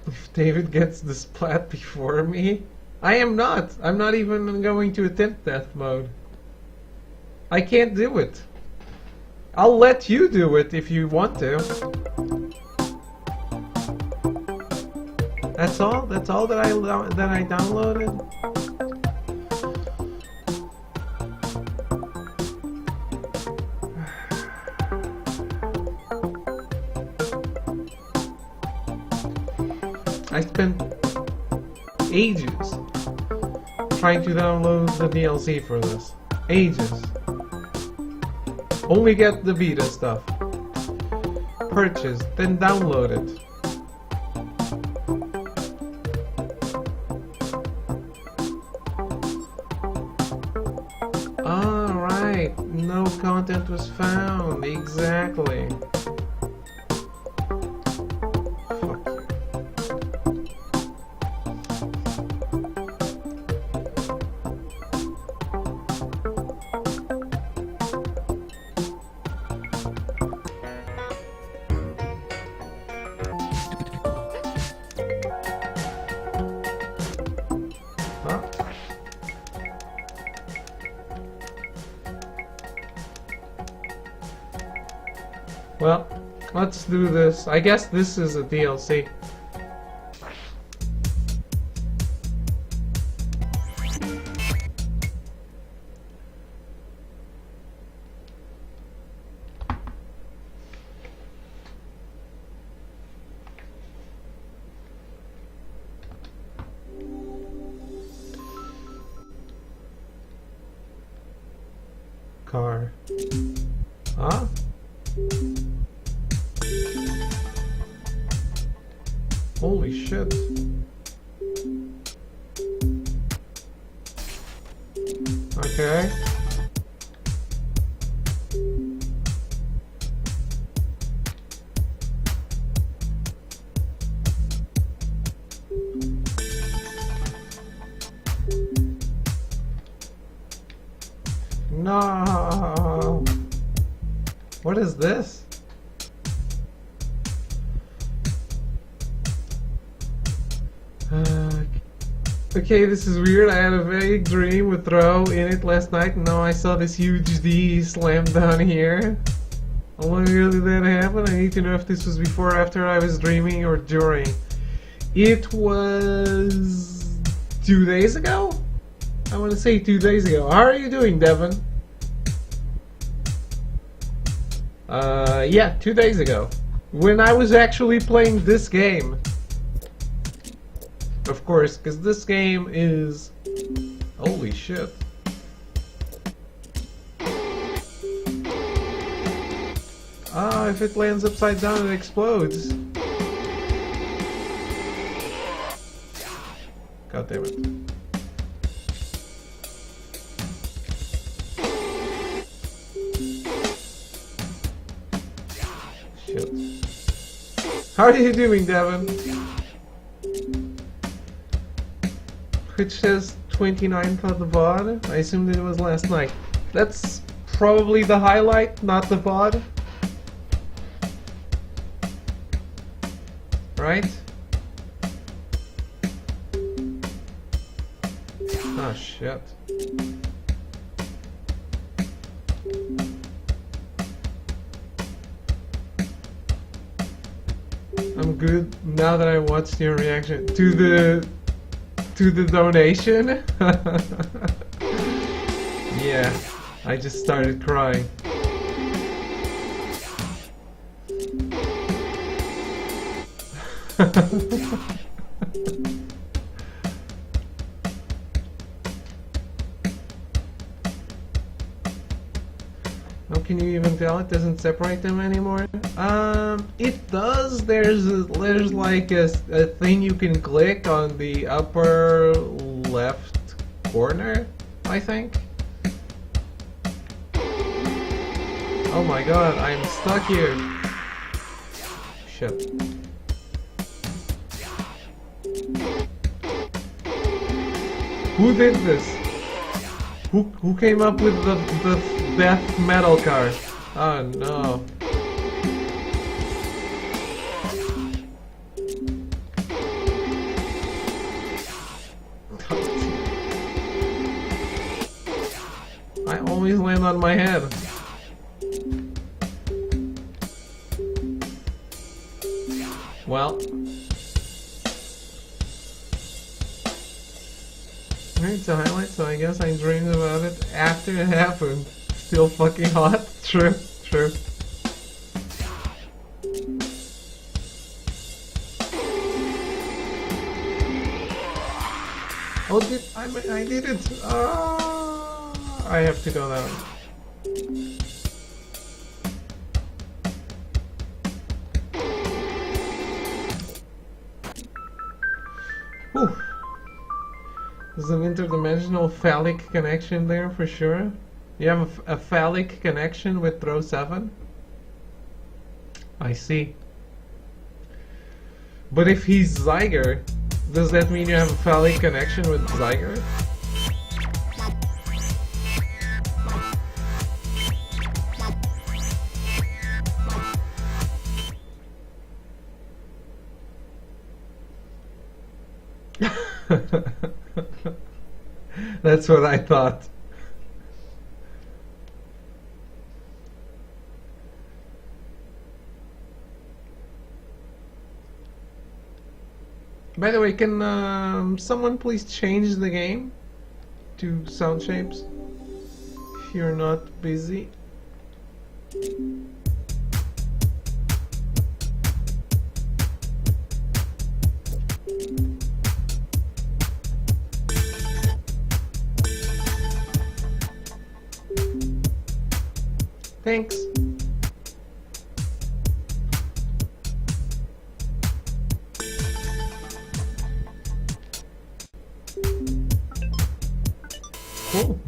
If David gets the splat before me, I am not. I'm not even going to attempt death mode. I can't do it. I'll let you do it if you want to. That's all. That's all that I downloaded. I spent ages trying to download the DLC for this. Ages. Only get the Vita stuff. Purchase, then download it. Alright, no content was found. Exactly. Well, let's do this. I guess this is a DLC. Car. Huh? Holy shit. Okay. No. What is this? Okay, this is weird. I had a vague dream with Throw in it last night, and now I saw this huge D slam down here. How long ago did that happen? I need to know if this was before or after I was dreaming or during. It was 2 days ago? I want to say 2 days ago. How are you doing, Devin? Yeah, 2 days ago. When I was actually playing this game. Of course, because this game is... Holy shit. Ah, if it lands upside down, it explodes. God damn it. Shit. How are you doing, Devin? Twitch says 29th of the VOD. I assumed it was last night. That's probably the highlight, not the VOD. Right? Oh shit. I'm good now that I watched your reaction to the donation. Yeah, I just started crying. How can you even tell it doesn't separate them anymore? It does. There's like a thing you can click on the upper left corner, I think. Oh my god, I'm stuck here. Shit. Who did this? Who came up with the death metal card? Oh no. always land on my head. Well. It's a highlight, so I guess I dreamed about it after it happened. Still fucking hot. True, true. Oh, I did it! Oh, I have to go down. Whew. There's an interdimensional phallic connection there for sure. You have a phallic connection with throw 7? I see. But if he's Zyger, does that mean you have a phallic connection with Zyger? That's what I thought. By the way, can someone please change the game to sound shapes if you're not busy? Thanks. Cool.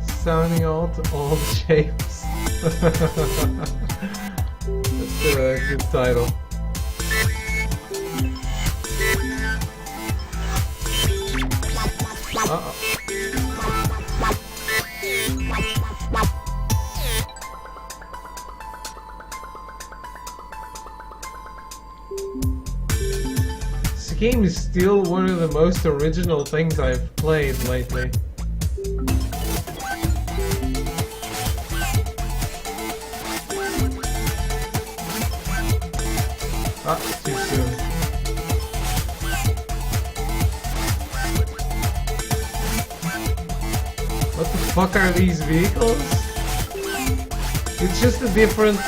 Sounding out all the shapes. That's a good title. Uh-oh. This game is still one of the most original things I've played lately. Ah, too soon. What the fuck are these vehicles? It's just a different...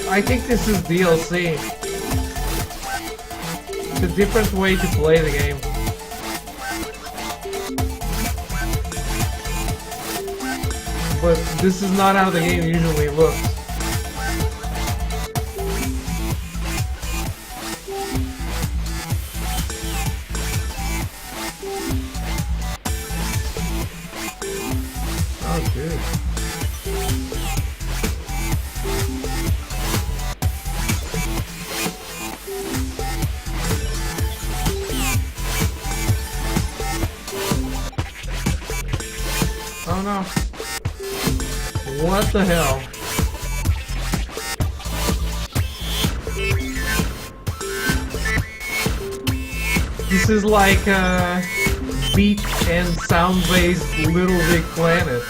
I think this is DLC. It's a different way to play the game. But this is not how the game usually looks. Oh, dude. Oh no. What the hell? This is like a beat and sound-based Little Big Planet.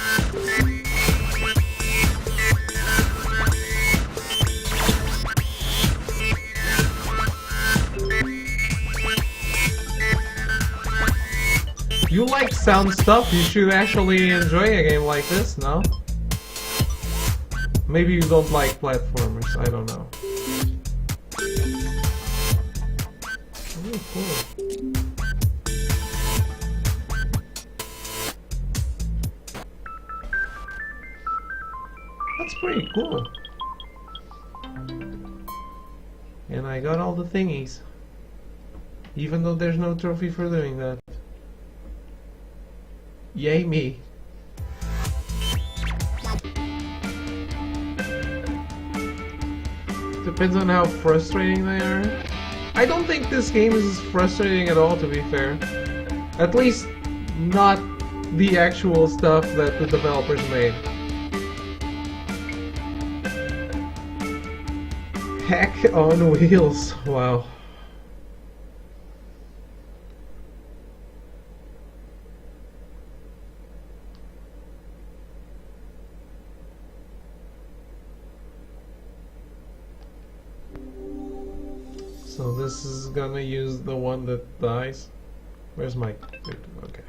You like sound stuff, you should actually enjoy a game like this, no? Maybe you don't like platformers, I don't know. Oh, cool. That's pretty cool. And I got all the thingies. Even though there's no trophy for doing that. Yay me. Depends on how frustrating they are. I don't think this game is frustrating at all, to be fair. At least not the actual stuff that the developers made. Heck on wheels, wow. So this is gonna use the one that dies. Where's my... Okay.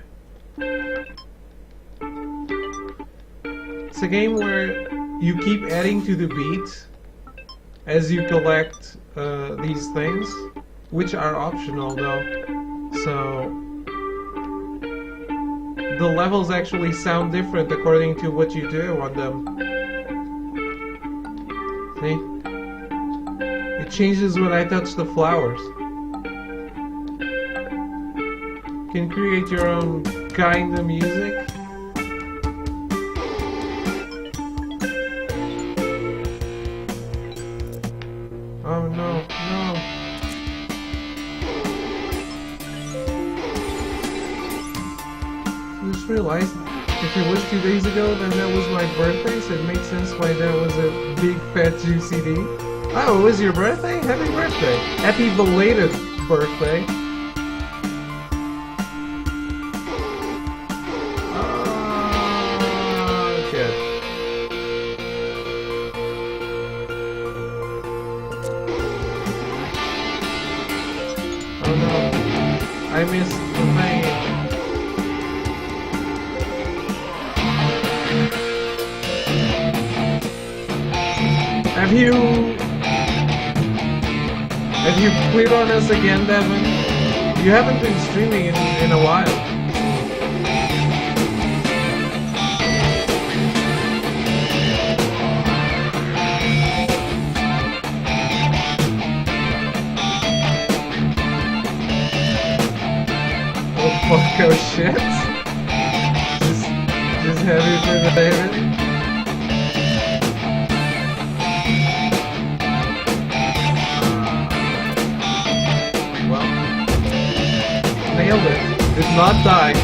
It's a game where you keep adding to the beat as you collect these things, which are optional though. So the levels actually sound different according to what you do on them. See? It changes when I touch the flowers. You can create your own kind of music. Oh no, no. I just realized if it was 2 days ago, then that was my birthday, so it makes sense why there was a big fat juicy D. Oh, it was your birthday? Happy birthday! Happy belated birthday! Shit. Oh no, I missed the thing. Have you quit on us again, Devin? You haven't been streaming in a while. Oh fuck, oh shit. Just heavy for the David. Nailed it. Did not die.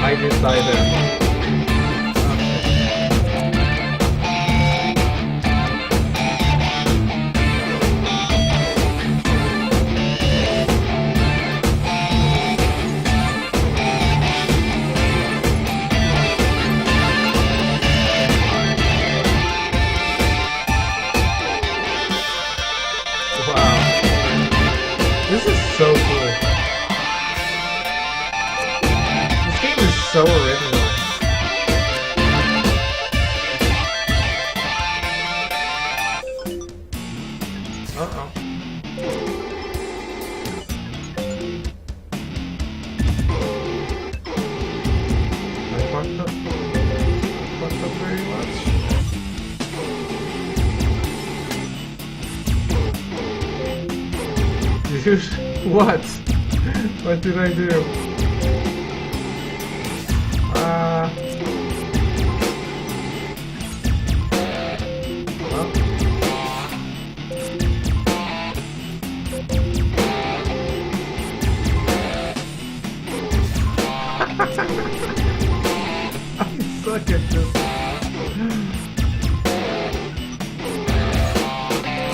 I did die there. Wow. This is so cool. This game is so original. Uh-oh. I fucked up. Fucked up very much. Dude, what? What did I do? Well. I suck at this.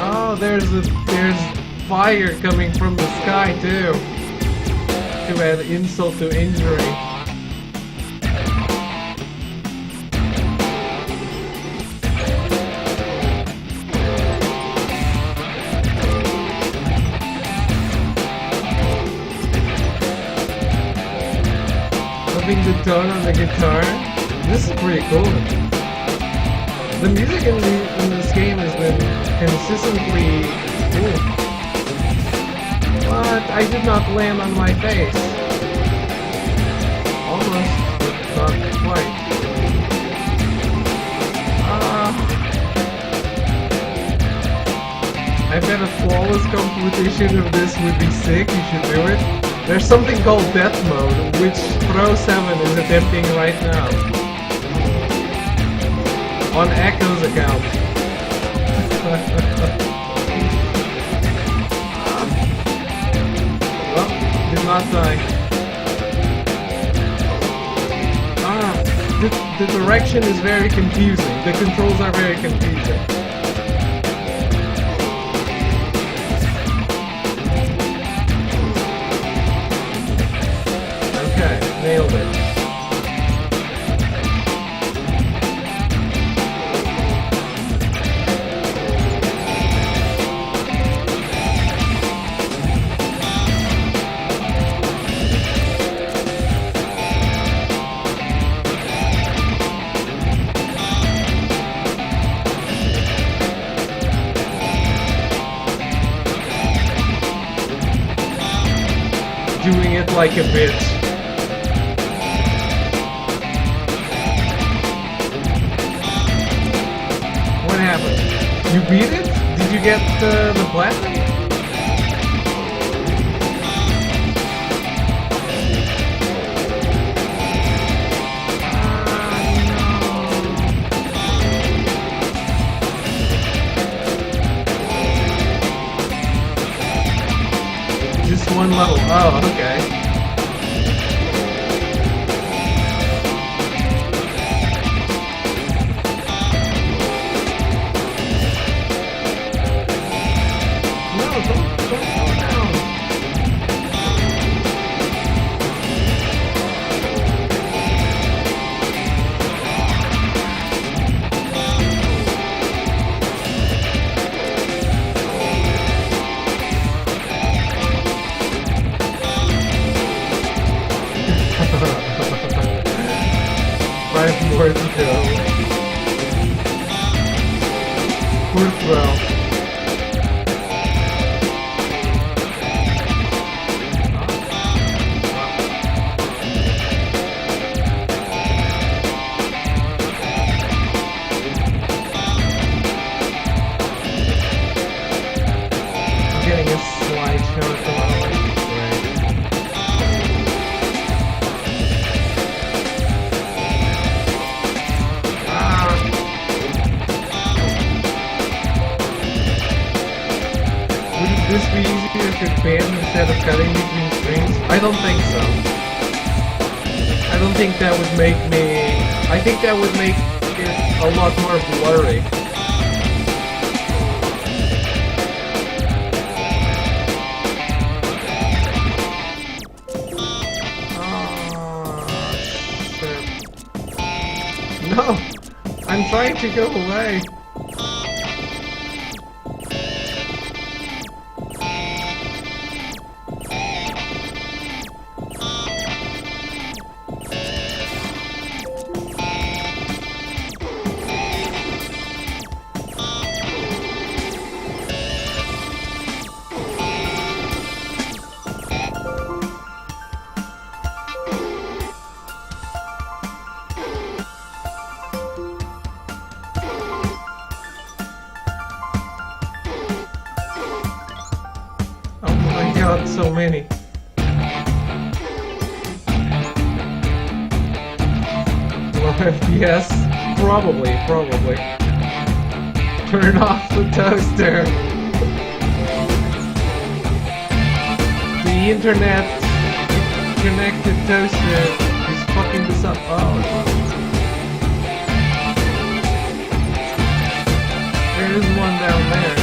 Oh, there's fire coming from the sky too, to add insult to injury. Loving the tone on the guitar. This is pretty cool. The music in this game has been consistently cool. But I did not land on my face. Almost, but not quite. I bet a flawless completion of this would be sick. You should do it. There's something called Death Mode, which Throw7 is attempting right now. On Echo's account. Well, did not die. The direction is very confusing. The controls are very confusing. Okay, nailed it. it like a bitch. What happened? You beat it? Did you get the platinum? Just one level. Oh, okay. No, don't go down. Five more to go. Poor throw. I'm getting a slideshow at the moment. Great. Would this be easier if it banned instead of cutting between screens? I don't think so. I don't think that would make me... I think that would make it a lot more blurry. Oh, shit. No! I'm trying to go away. Oh my god, so many. Low FPS? Probably. Turn off the toaster. The internet connected toaster is fucking this up. Oh. There is one down there.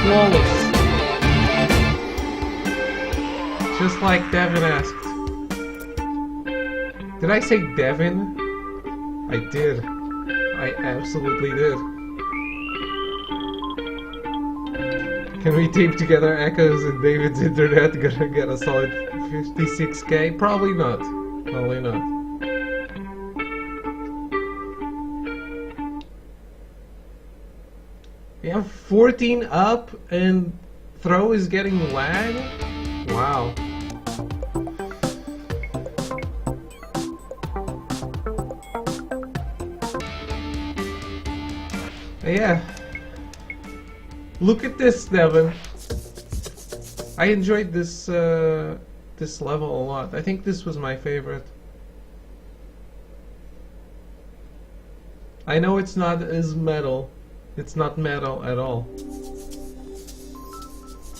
Flawless. Just like Devin asked. Did I say Devin? I did. I absolutely did. Can we tape together Echoes and David's internet? Gonna get a solid 56k? Probably not. Probably not. We have 14 up and throw is getting lag? Wow. Yeah. Look at this, Devin. I enjoyed this this level a lot. I think this was my favorite. I know it's not as metal. It's not metal at all.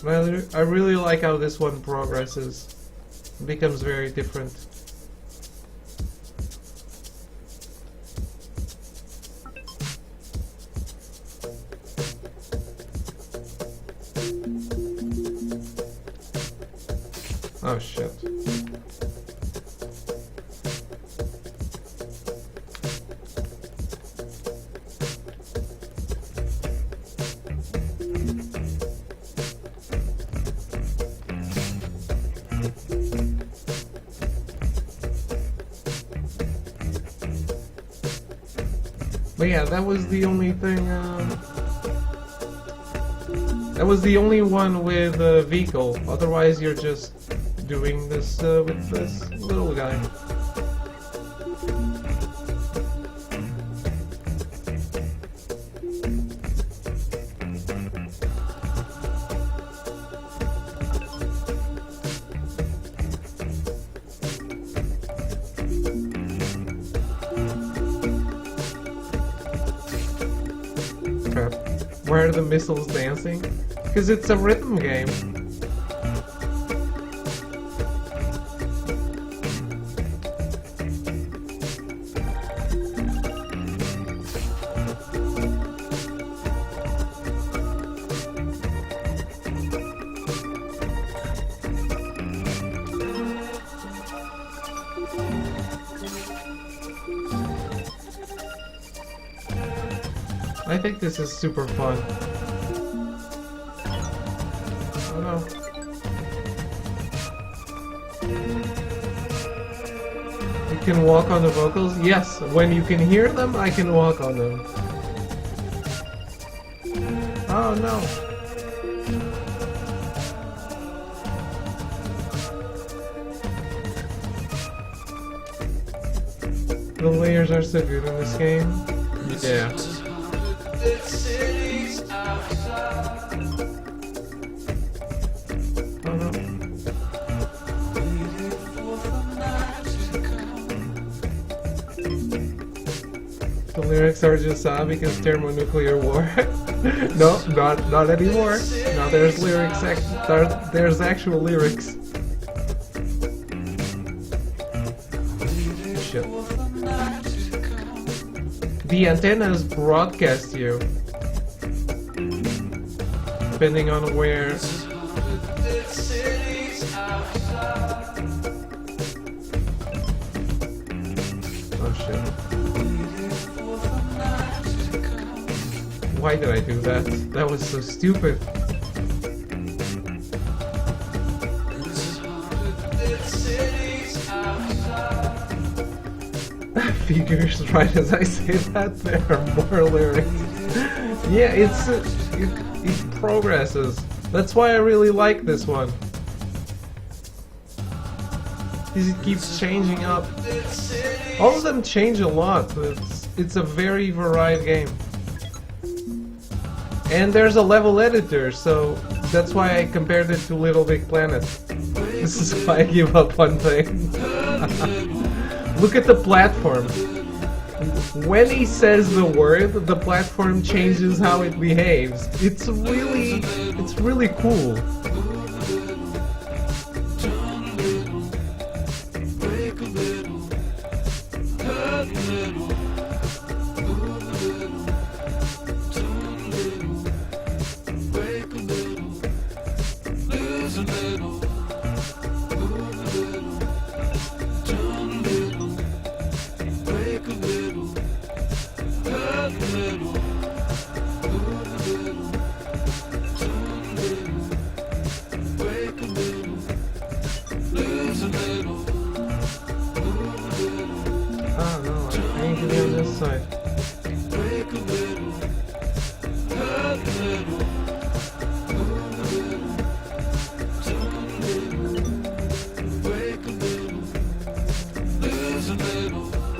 But I really like how this one progresses. It becomes very different. Oh shit. But yeah, that was the only thing. That was the only one with a vehicle. Otherwise, you're just doing this with this little guy. Crap. Why are the missiles dancing? Because it's a rhythm game. I think this is super fun. Oh no. You can walk on the vocals? Yes, when you can hear them, I can walk on them. Oh no. The layers are so good in this game. Yeah. Oh no. The lyrics are just because thermonuclear war. No, not anymore. Now there's lyrics. There's actual lyrics. Shit. The antennas broadcast you, depending on where. Oh shit. Why did I do that? That was so stupid. Figures, right as I say that, there are more lyrics. Yeah, it progresses. That's why I really like this one. Because it keeps changing up. All of them change a lot. It's a very varied game. And there's a level editor, so that's why I compared it to Little Big Planet. This is why I give up on things. Look at the platform. When he says the word, the platform changes how it behaves. It's really cool. Oh no, I need to be on this side.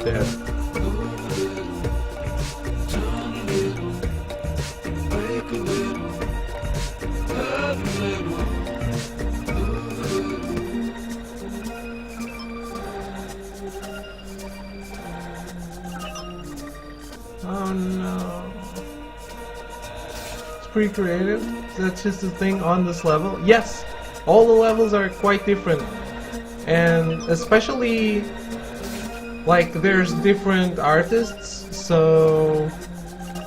Dead. Oh no. It's pretty creative. That's just a thing on this level. Yes! All the levels are quite different. And especially, like, there's different artists, so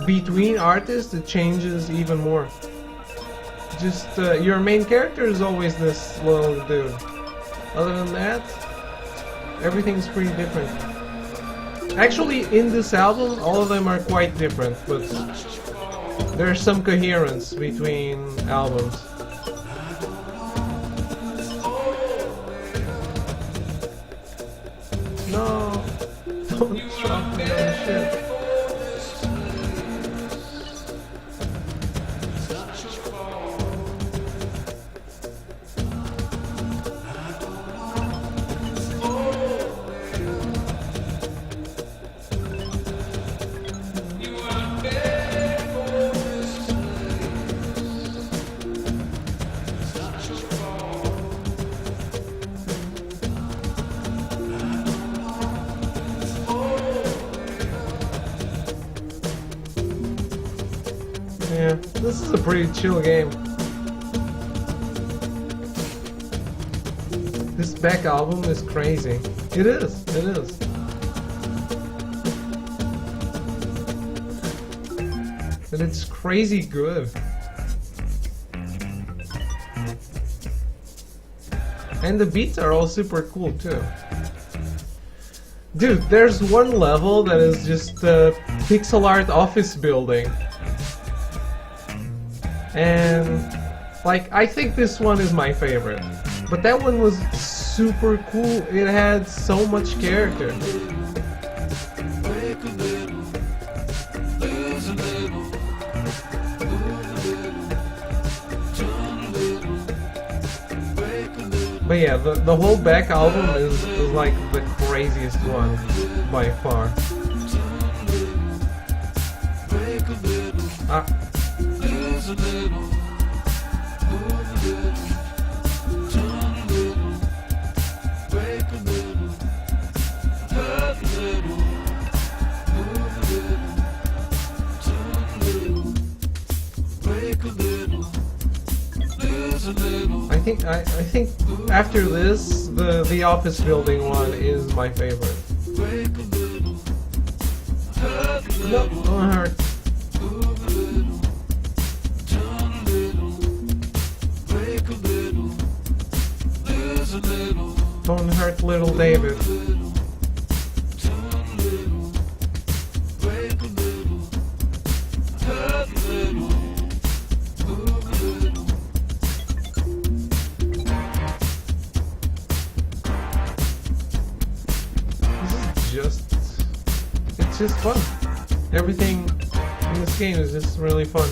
between artists it changes even more. Just, your main character is always this little dude. Other than that, everything's pretty different. Actually, in this album, all of them are quite different, but there's some coherence between albums. No, don't drop me on shit. Yeah, this is a pretty chill game. This back album is crazy. It is, it is. And it's crazy good. And the beats are all super cool too. Dude, there's one level that is just a pixel art office building. And like, I think this one is my favorite. But that one was super cool. It had so much character. But yeah, the whole back album is like the craziest one by far. I think after this, the office building one is my favorite. No, don't hurt. Don't hurt little David. It's just fun. Everything in this game is just really fun.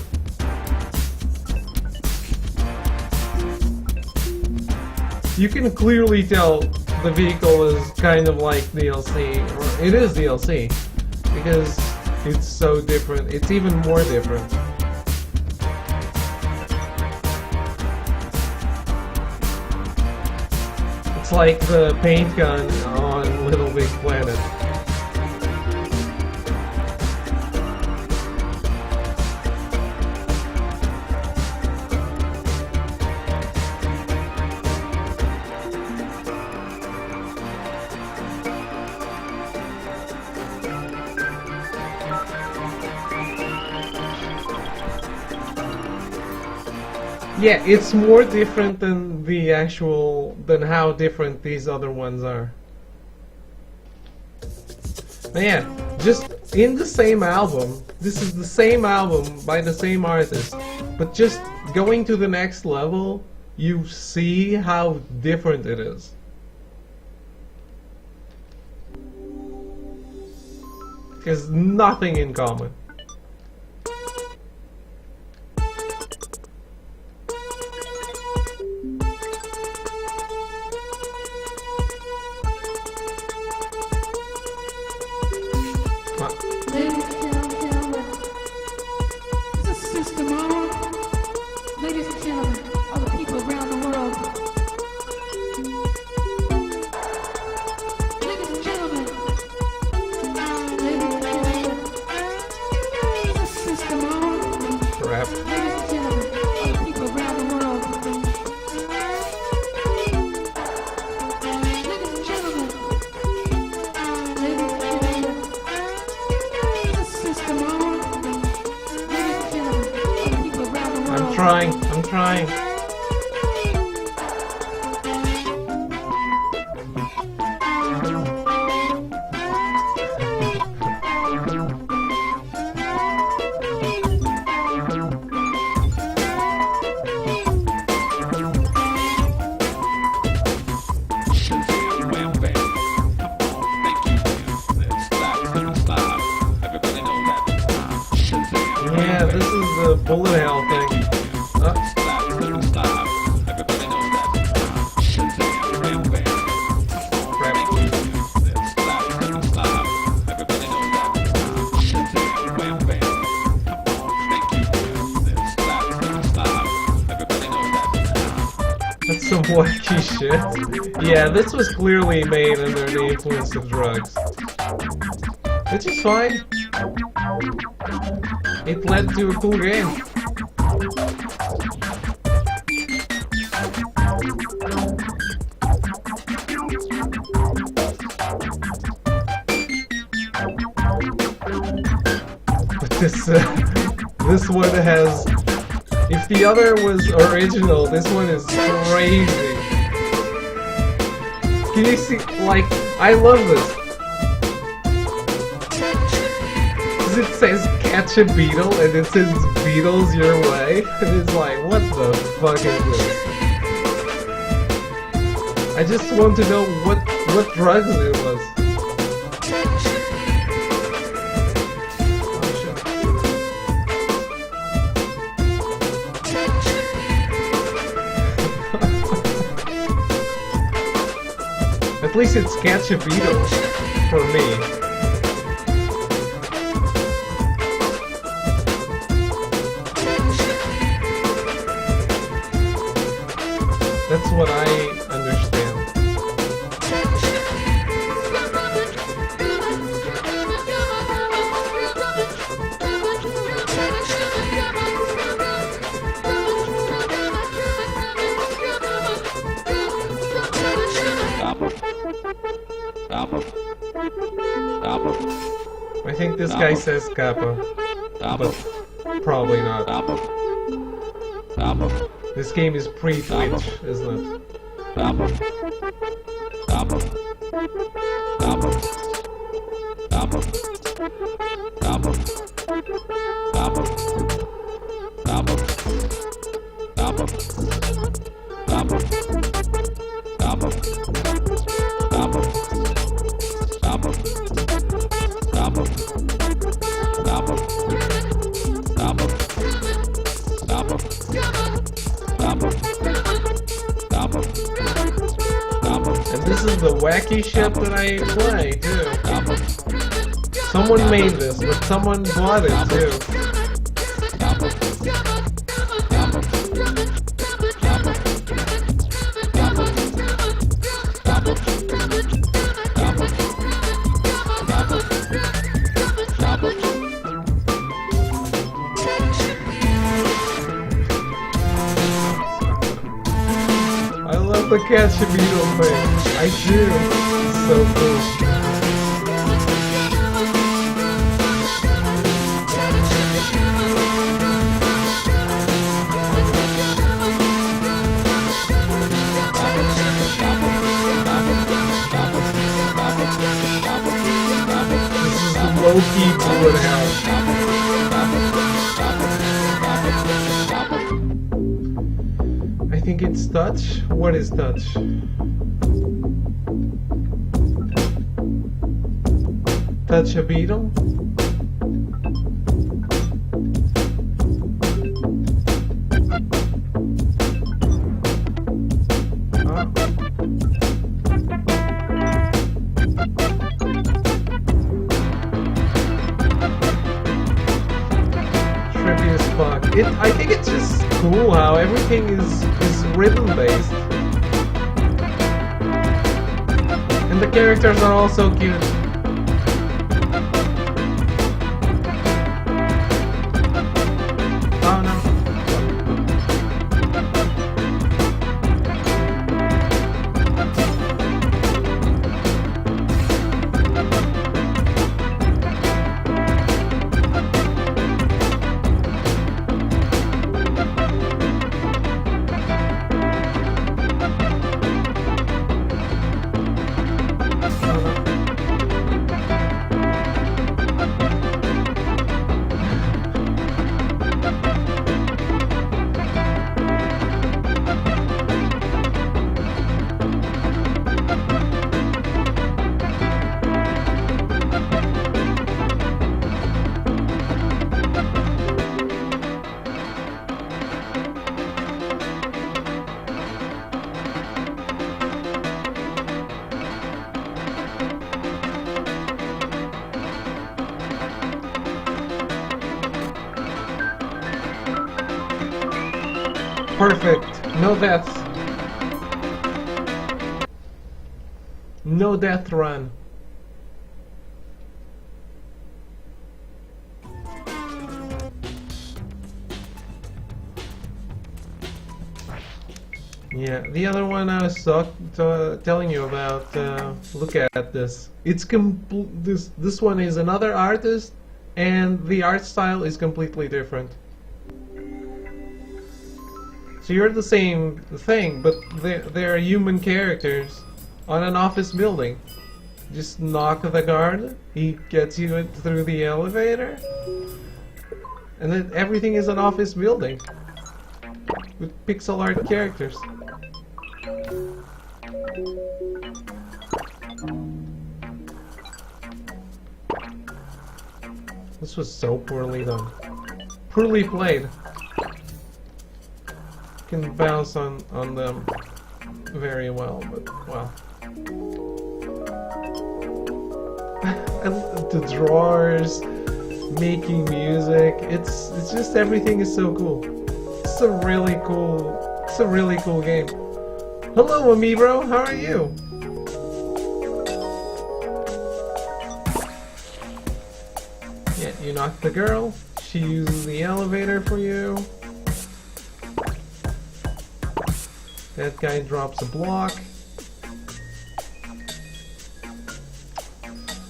You can clearly tell the vehicle is kind of like DLC, or it is DLC, because it's so different. It's even more different. It's like the paint gun on Little Big Planet. Yeah, it's more different than than how different these other ones are. But yeah, just in the same album, this is the same album by the same artist, but just going to the next level, you see how different it is. There's nothing in common. Ladies and gentlemen, all the people around the world. Ladies and gentlemen. Ladies and gentlemen. The system on. Rap. Ladies and gentlemen, all the people around the world. Ladies and gentlemen. Ladies and gentlemen. The system on. Ladies and gentlemen, all the people around the world. I'm trying. Yeah, this is the bullet hell thing. That's some wacky shit. Yeah, this was clearly made under the influence of drugs. Which is fine. it led to a cool game. But this one has. If the other was original, this one is crazy. Can you see? Like, I love this. Because it says catch a beetle and it says beetles your way. And it's like, what the fuck is this? I just want to know what drugs it was. At least it's catch a beetle for me. That's what I understand. I think this guy says Kappa, but probably not. This game is pre-Twitch, isn't it? And this is the wacky shit that I play, too. Someone made this, but someone bought it, too. The catch a beetle thing. I do. It's so cool. This is the low-key bullet hell. I think it's touch. What is touch? Touch a beetle? Trippy as fuck. I think it's just cool how everything is rhythm based. And the characters are also cute. Oh no. Perfect. No death. No death run. Yeah, the other one I was telling you about. Look at this. It's this one is another artist, and the art style is completely different. So you're the same thing, but they're human characters on an office building. Just knock the guard, he gets you through the elevator, and then everything is an office building with pixel art characters. This was so poorly done. Poorly played. Can bounce on them very well, but wow. The drawers, making music, it's just everything is so cool. It's a really cool game. Hello Amiibro, how are you? Yeah, you knock the girl, she uses the elevator for you. That guy drops a block.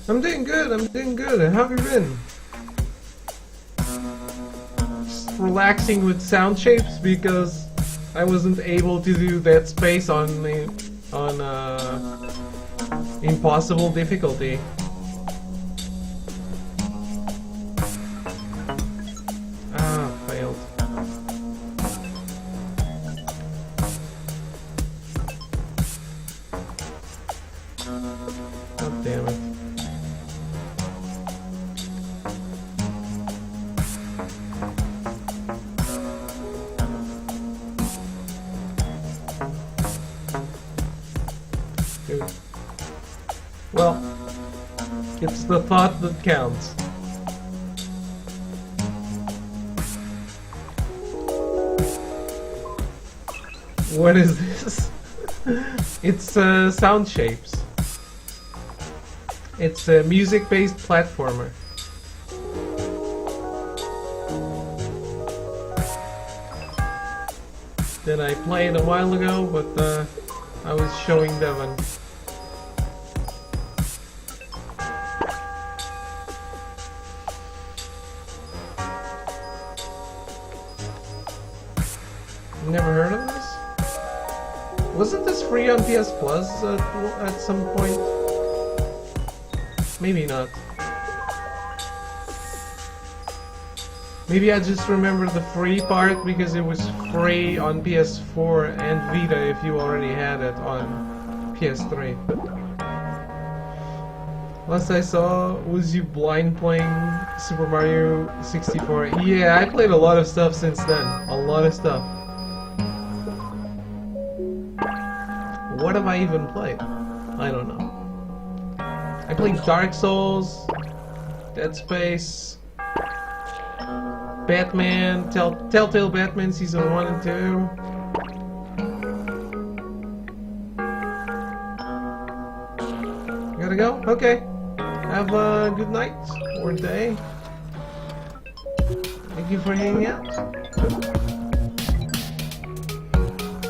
I'm doing good, How have you been? Just relaxing with sound shapes because I wasn't able to do that space on impossible difficulty. Ah, failed. God damn it. Dude. Well, it's the thought that counts. What is this? It's sound shapes. It's a music-based platformer. That I played a while ago, but I was showing Devon. Never heard of this? Wasn't this free on PS Plus at some point? Maybe not. Maybe I just remember the free part because it was free on PS4 and Vita if you already had it on PS3. Last I saw was you blind playing Super Mario 64. Yeah, I played a lot of stuff since then. A lot of stuff. What have I even played? I don't know. I played Dark Souls, Dead Space, Batman, Telltale Batman Season 1 and 2. Gotta go? Okay. Have a good night or day. Thank you for hanging out.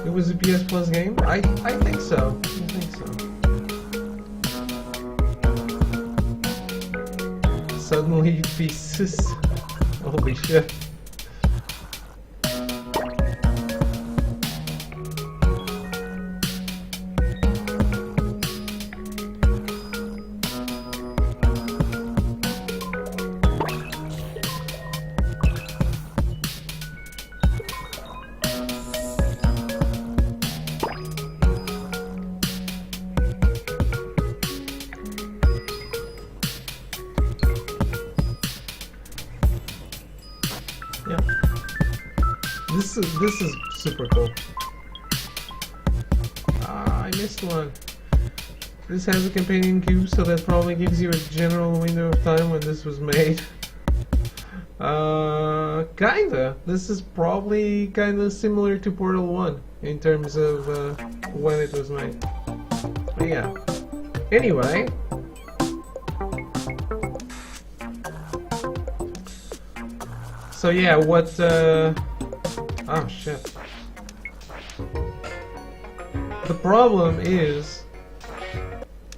It was a PS Plus game? I think so. I think so. Suddenly pieces. Holy shit. Yeah. This is super cool. Ah, I missed one. This has a companion cube, so that probably gives you a general window of time when this was made. Kinda. This is probably kinda similar to Portal 1 in terms of when it was made. But yeah. Anyway. So yeah, what oh shit. The problem is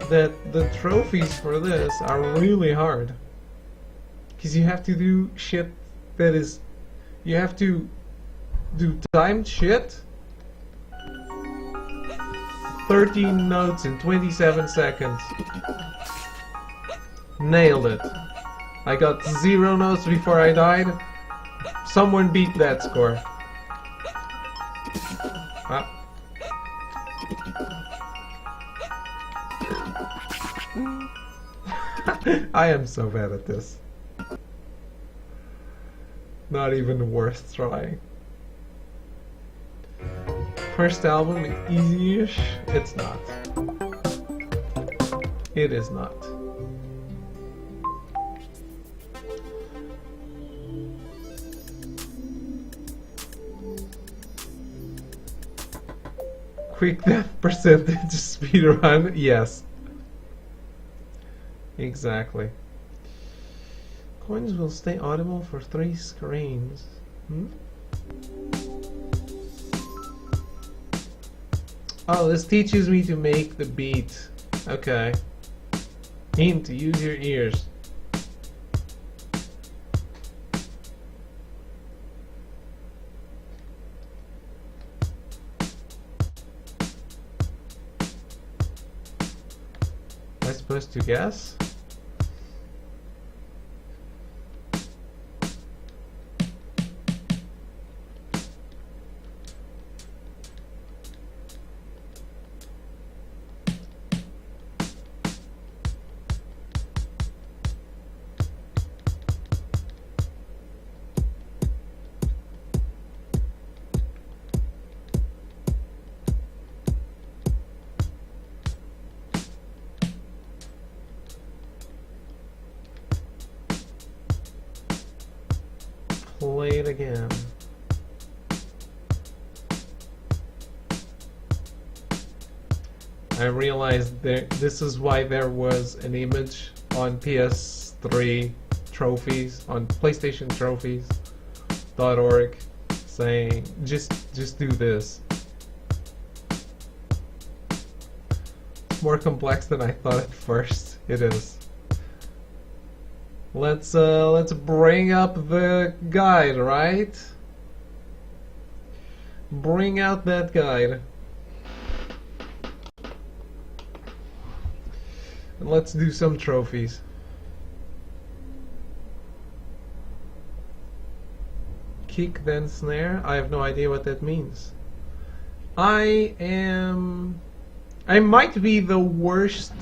that the trophies for this are really hard. Because you have to do shit that is... You have to do timed shit. 13 notes in 27 seconds. Nailed it. I got 0 notes before I died. Someone beat that score. Ah. I am so bad at this. Not even worth trying. First album is easy-ish. It's not. It is not. Quick death percentage speedrun? Yes. Exactly. Coins will stay audible for 3 screens. Oh, this teaches me to make the beat. Okay. Hint, use your ears. Am I supposed to guess? Play it again. I realized this is why there was an image on PS3 trophies, on PlayStation trophies.org saying just do this. It's more complex than I thought at first. It is. Let's bring up the guide, right? Bring out that guide. And let's do some trophies. Kick then snare? I have no idea what that means. I might be the worst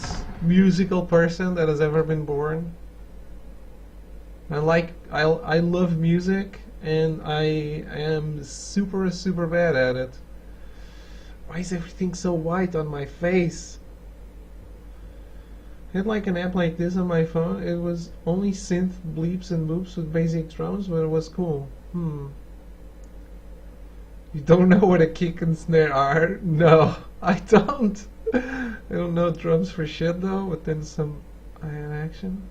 musical person that has ever been born. I love music, and I am super bad at it. Why is everything so white on my face? I had like an app like this on my phone. It was only synth bleeps and boops with basic drums, but it was cool. You don't know what a kick and snare are? No, I don't. I don't know drums for shit though, but then some action.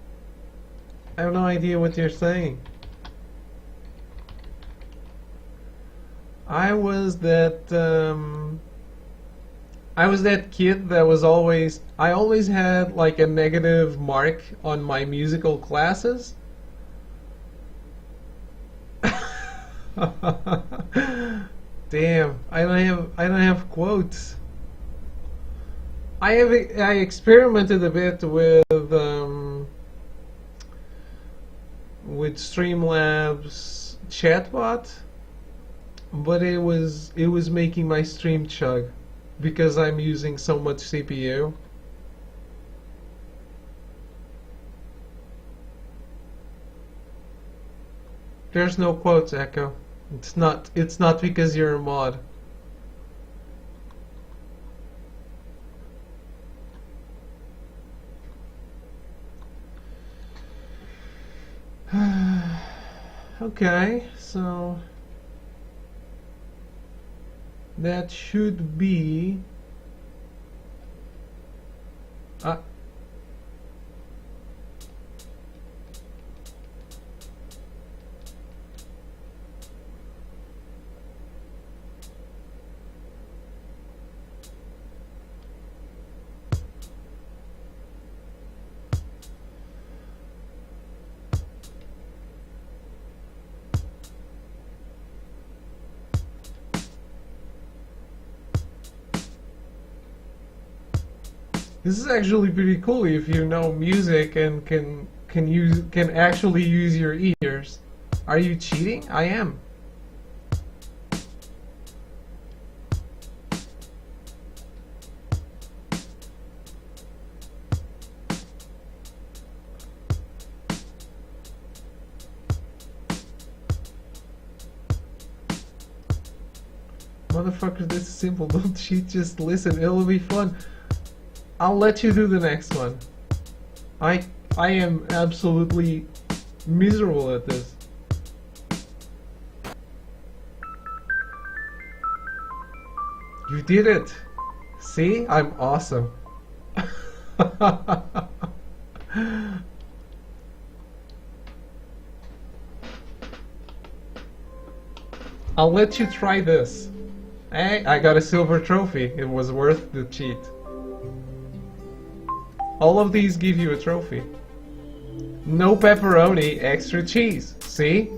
I have no idea what you're saying. I was that kid that was always... I always had like a negative mark on my musical classes. Damn, I don't have quotes. I experimented a bit with Streamlabs chatbot, but it was making my stream chug because I'm using so much CPU. There's no quotes, Echo. It's not because you're a mod. Okay, so that should be This is actually pretty cool if you know music and can actually use your ears. Are you cheating? I am. Motherfucker, this is simple. Don't cheat, just listen. It'll be fun. I'll let you do the next one. I am absolutely miserable at this. You did it. See? I'm awesome. I'll let you try this. Hey, I got a silver trophy. It was worth the cheat. All of these give you a trophy. No pepperoni, extra cheese. See?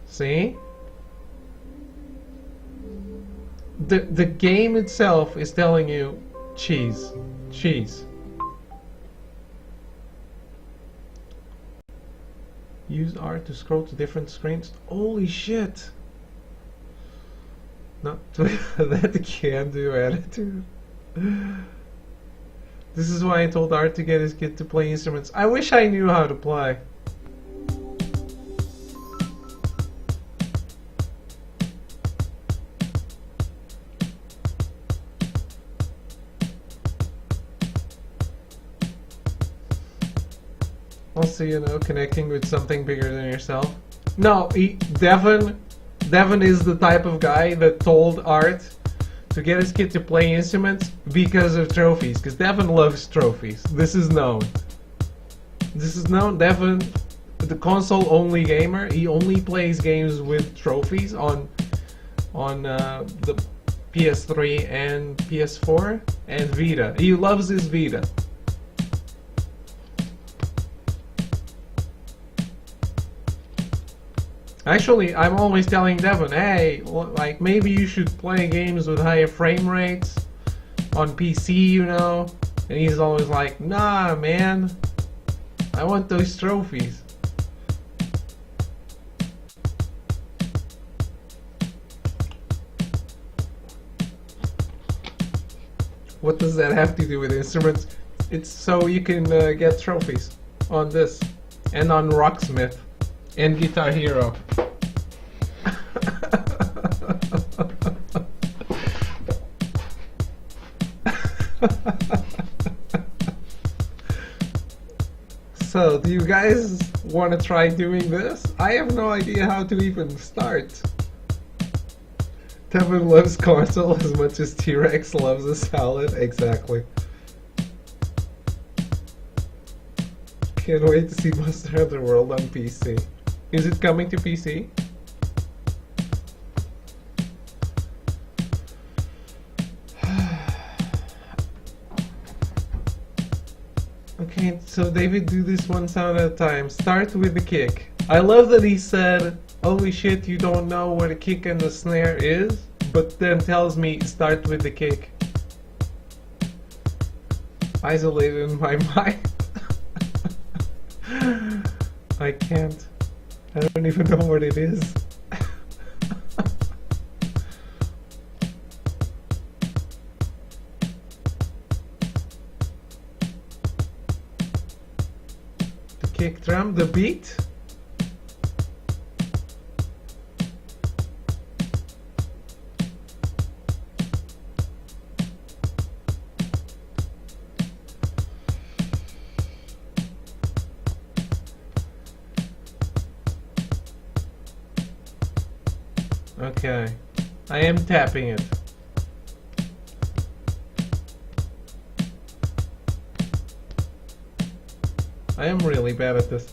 See? The game itself is telling you cheese. Cheese. Use R to scroll to different screens. Holy shit! Not that can do attitude. This is why I told Art to get his kid to play instruments. I wish I knew how to play. Also, you know, connecting with something bigger than yourself. No, Devin is the type of guy that told Art to get his kid to play instruments because of trophies. Because Devin loves trophies. This is known. This is known. Devin, the console-only gamer, he only plays games with trophies on the PS3 and PS4 and Vita. He loves his Vita. Actually, I'm always telling Devin, hey, like maybe you should play games with higher frame rates on PC, you know? And he's always like, nah, man, I want those trophies. What does that have to do with instruments? It's so you can get trophies on this and on Rocksmith and Guitar Hero. So, do you guys want to try doing this? I have no idea how to even start. Devin loves console as much as T-Rex loves a salad. Exactly. Can't wait to see Monster Hunter World on PC. Is it coming to PC? Okay, so David, do this one sound at a time. Start with the kick. I love that he said, holy shit, you don't know what a kick and a snare is, but then tells me start with the kick. Isolated in my mind. I can't. I don't even know what it is. The kick drum, the beat? Okay, I am tapping it. I am really bad at this.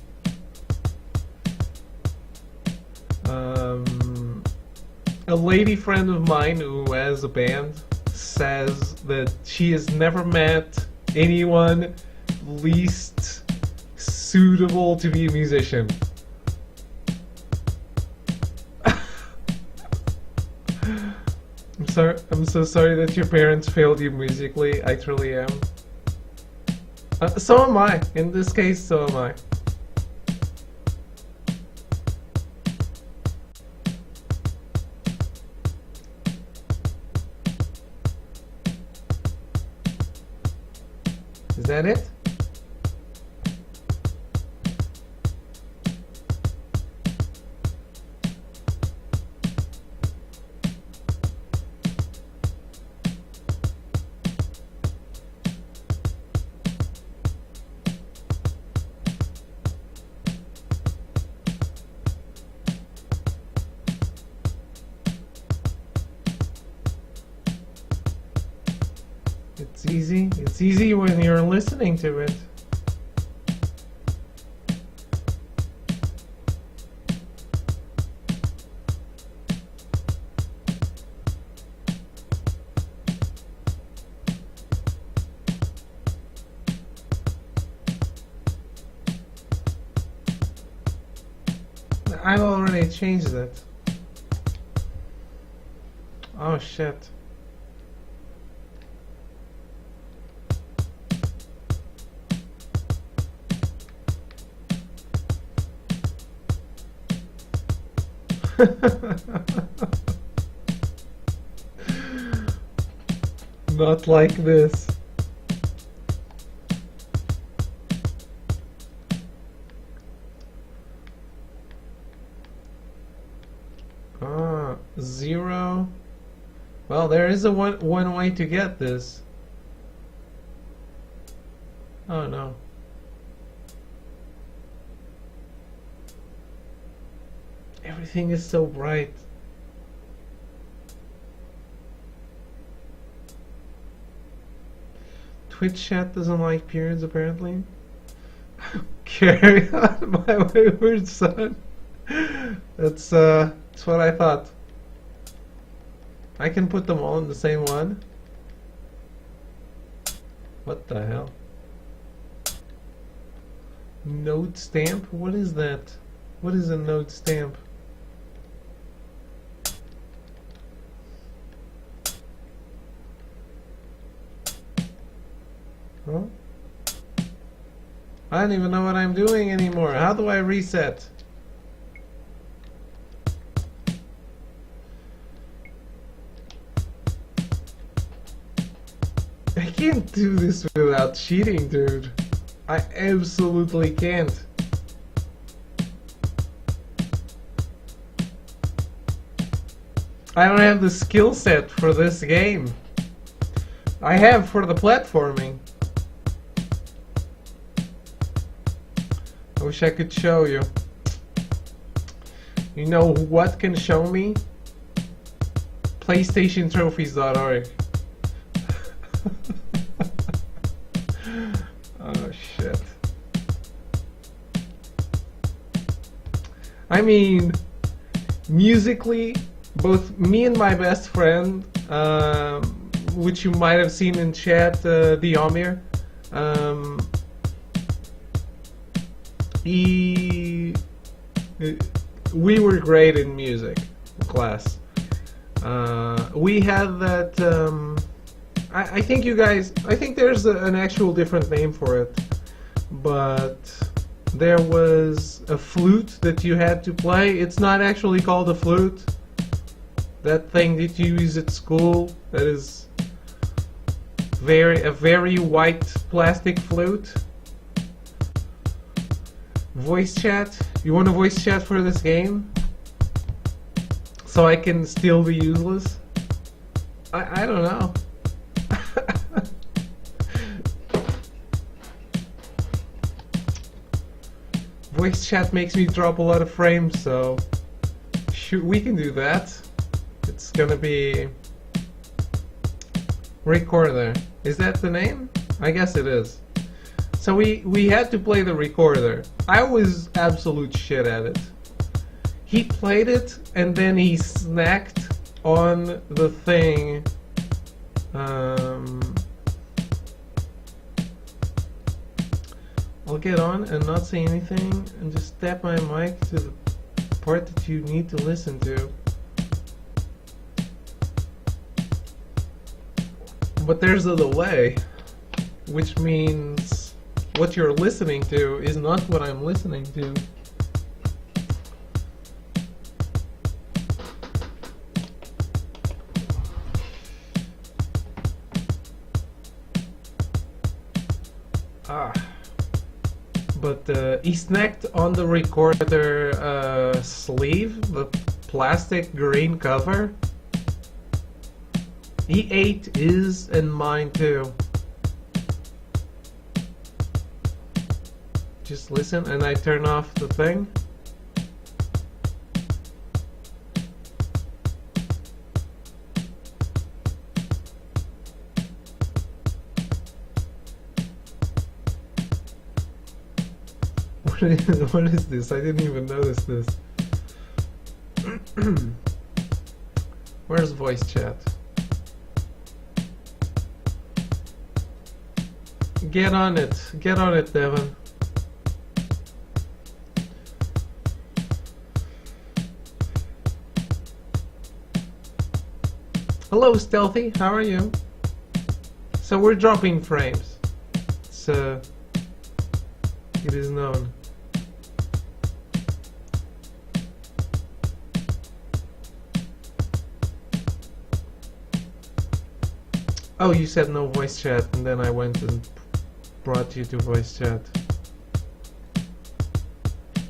A lady friend of mine who has a band says that she has never met anyone least suitable to be a musician. I'm sorry. I'm so sorry that your parents failed you musically. I truly am. So am I. In this case, so am I. Is that it? It's easy. It's easy when you're listening to it. I've already changed it. Oh shit. Not like this. Ah, 0. Well, there is a one way to get this. Oh no. Everything is so bright. Twitch chat doesn't like periods apparently. Carry on, my wayward son. That's what I thought. I can put them all in the same one. What the hell? Node stamp? What is that? What is a node stamp? Huh? I don't even know what I'm doing anymore. How do I reset? I can't do this without cheating, dude. I absolutely can't. I don't have the skill set for this game. I have for the platforming. I wish I could show you. You know what can show me? PlayStationTrophies.org. Oh shit. I mean, musically, both me and my best friend, which you might have seen in chat, the Omir, we were great in music class. We had that. I think you guys. I think there's an actual different name for it, but there was a flute that you had to play. It's not actually called a flute. That thing that you use at school. That is a very white plastic flute. Voice chat. You want a voice chat for this game? So I can still be useless? I don't know. Voice chat makes me drop a lot of frames, so shoot, we can do that. It's gonna be recorder. Is that the name? I guess it is. So we had to play the recorder. I was absolute shit at it. He played it and then he snacked on the thing. I'll get on and not say anything and just tap my mic to the part that you need to listen to. But there's a delay, which means what you're listening to is not what I'm listening to. But he snacked on the recorder sleeve, the plastic green cover. He ate his and mine too. Just listen, and I turn off the thing. What is this? I didn't even notice this. Where's voice chat? Get on it. Get on it, Devon. Hello, Stealthy. How are you? So we're dropping frames. So it is known. Oh, you said no voice chat, and then I went and brought you to voice chat.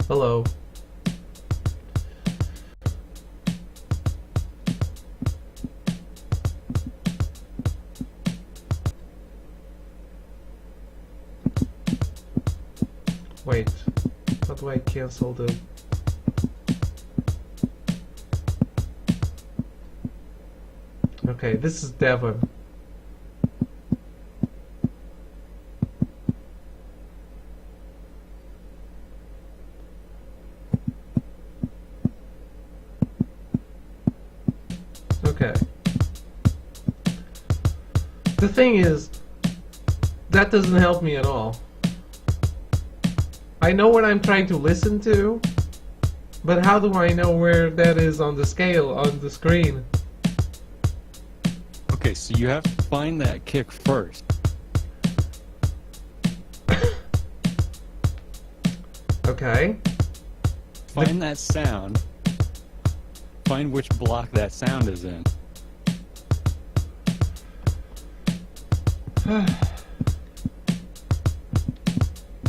Hello. Wait, how do I cancel the... Okay, this is Devon. Okay. The thing is, that doesn't help me at all. I know what I'm trying to listen to, but how do I know where that is on the scale, on the screen? Okay, so you have to find that kick first. Okay. Find that sound. Find which block that sound is in.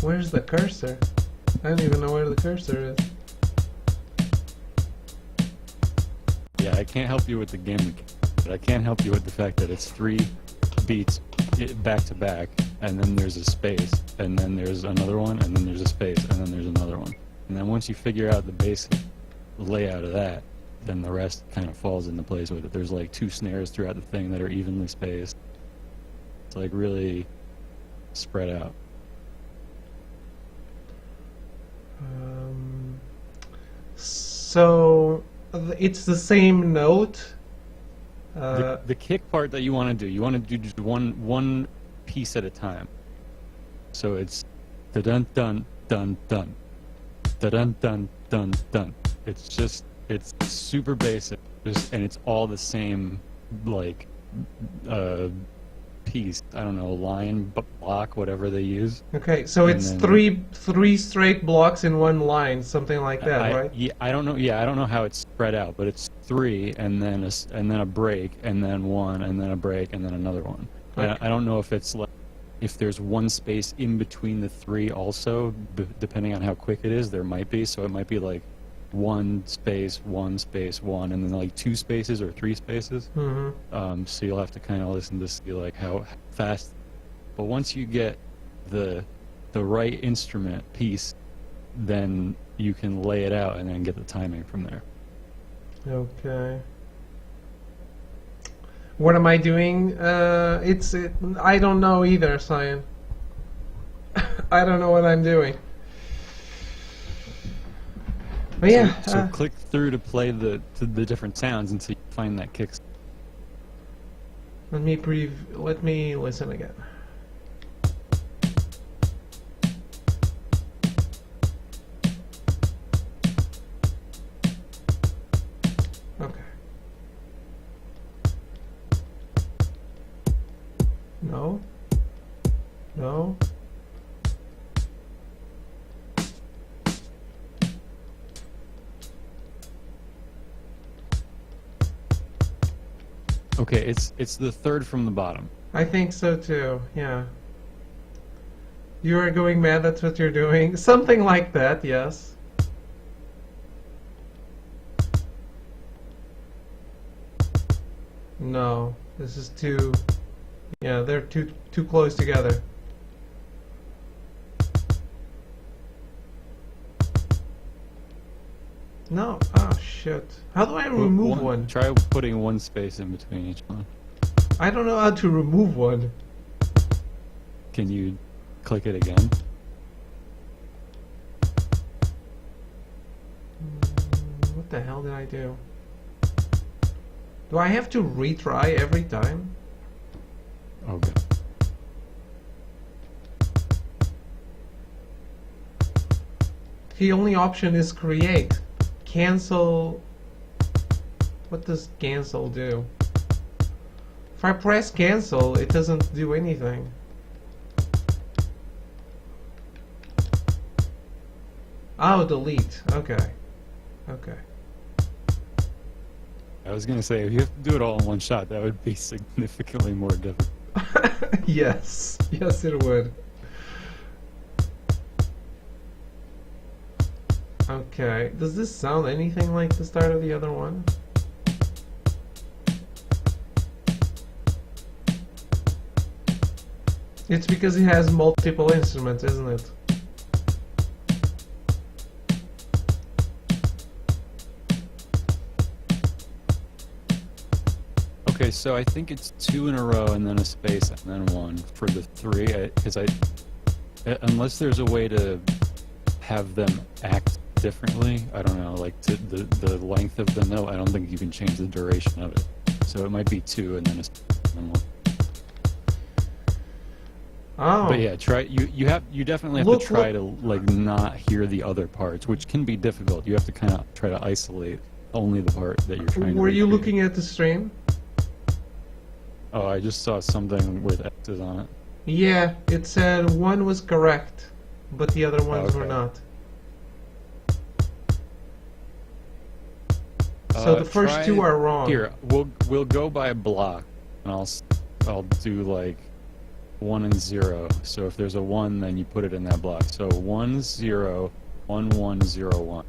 Where's the cursor? I don't even know where the cursor is. Yeah, I can't help you with the game mechanics, but I can help you with the fact that it's 3 beats back to back, and then there's a space, and then there's another one, and then there's a space, and then there's another one. And then once you figure out the basic layout of that, then the rest kind of falls into place with it. There's like 2 snares throughout the thing that are evenly spaced. It's like really spread out. So it's the same note. The kick part that you want to do, you want to do just one piece at a time. So it's da dun dun dun dun, da dun dun dun dun. It's super basic, and it's all the same, like piece. I don't know, line, block, whatever they use. Okay, so it's three straight blocks in one line, something like that, right? Yeah, I don't know. Yeah, I don't know how it's spread out, but it's 3, and then a break, and then 1, and then a break, and then another one. Okay. I don't know if it's like if there's 1 space in between the 3 also, depending on how quick it is. There might be, so it might be like 1 space, 1 space, 1, and then like 2 spaces or 3 spaces. Mm-hmm. So you'll have to kind of listen to see like how fast. But once you get the right instrument piece, then you can lay it out and then get the timing from there. Okay. What am I doing? I don't know either, Cyan. I don't know what I'm doing. But yeah. So click through to play the different sounds until you find that kick. Let me listen again. Okay. Okay, it's the third from the bottom. I think so too, yeah. You are going mad, that's what you're doing? Something like that, yes. No, this is too... Yeah, they're too close together. No, oh shit. How do I remove one? Try putting one space in between each one. I don't know how to remove one. Can you click it again? What the hell did I do? Do I have to retry every time? Okay. The only option is create. Cancel. What does cancel do? If I press cancel, it doesn't do anything. Oh, delete. Okay. Okay. I was gonna say, if you have to do it all in one shot, that would be significantly more difficult. Yes. Yes, it would. Okay. Does this sound anything like the start of the other one? It's because it has multiple instruments, isn't it? Okay, so I think it's 2 in a row and then a space and then 1 for the 3. Because unless there's a way to have them act differently, I don't know, like the length of the note, I don't think you can change the duration of it. So it might be 2 and then a space and then 1. Oh. But yeah, you definitely have to try to like not hear the other parts, which can be difficult. You have to kind of try to isolate only the part that you're trying to Were you recreate. looking at the stream? Oh, I just saw something with X's on it. Yeah, it said one was correct, but the other ones were Okay. not. So the first try- two are wrong. Here, we'll go by block, and I'll do like 1 and 0. So if there's a 1, then you put it in that block. So 1 0 1 1 0 1.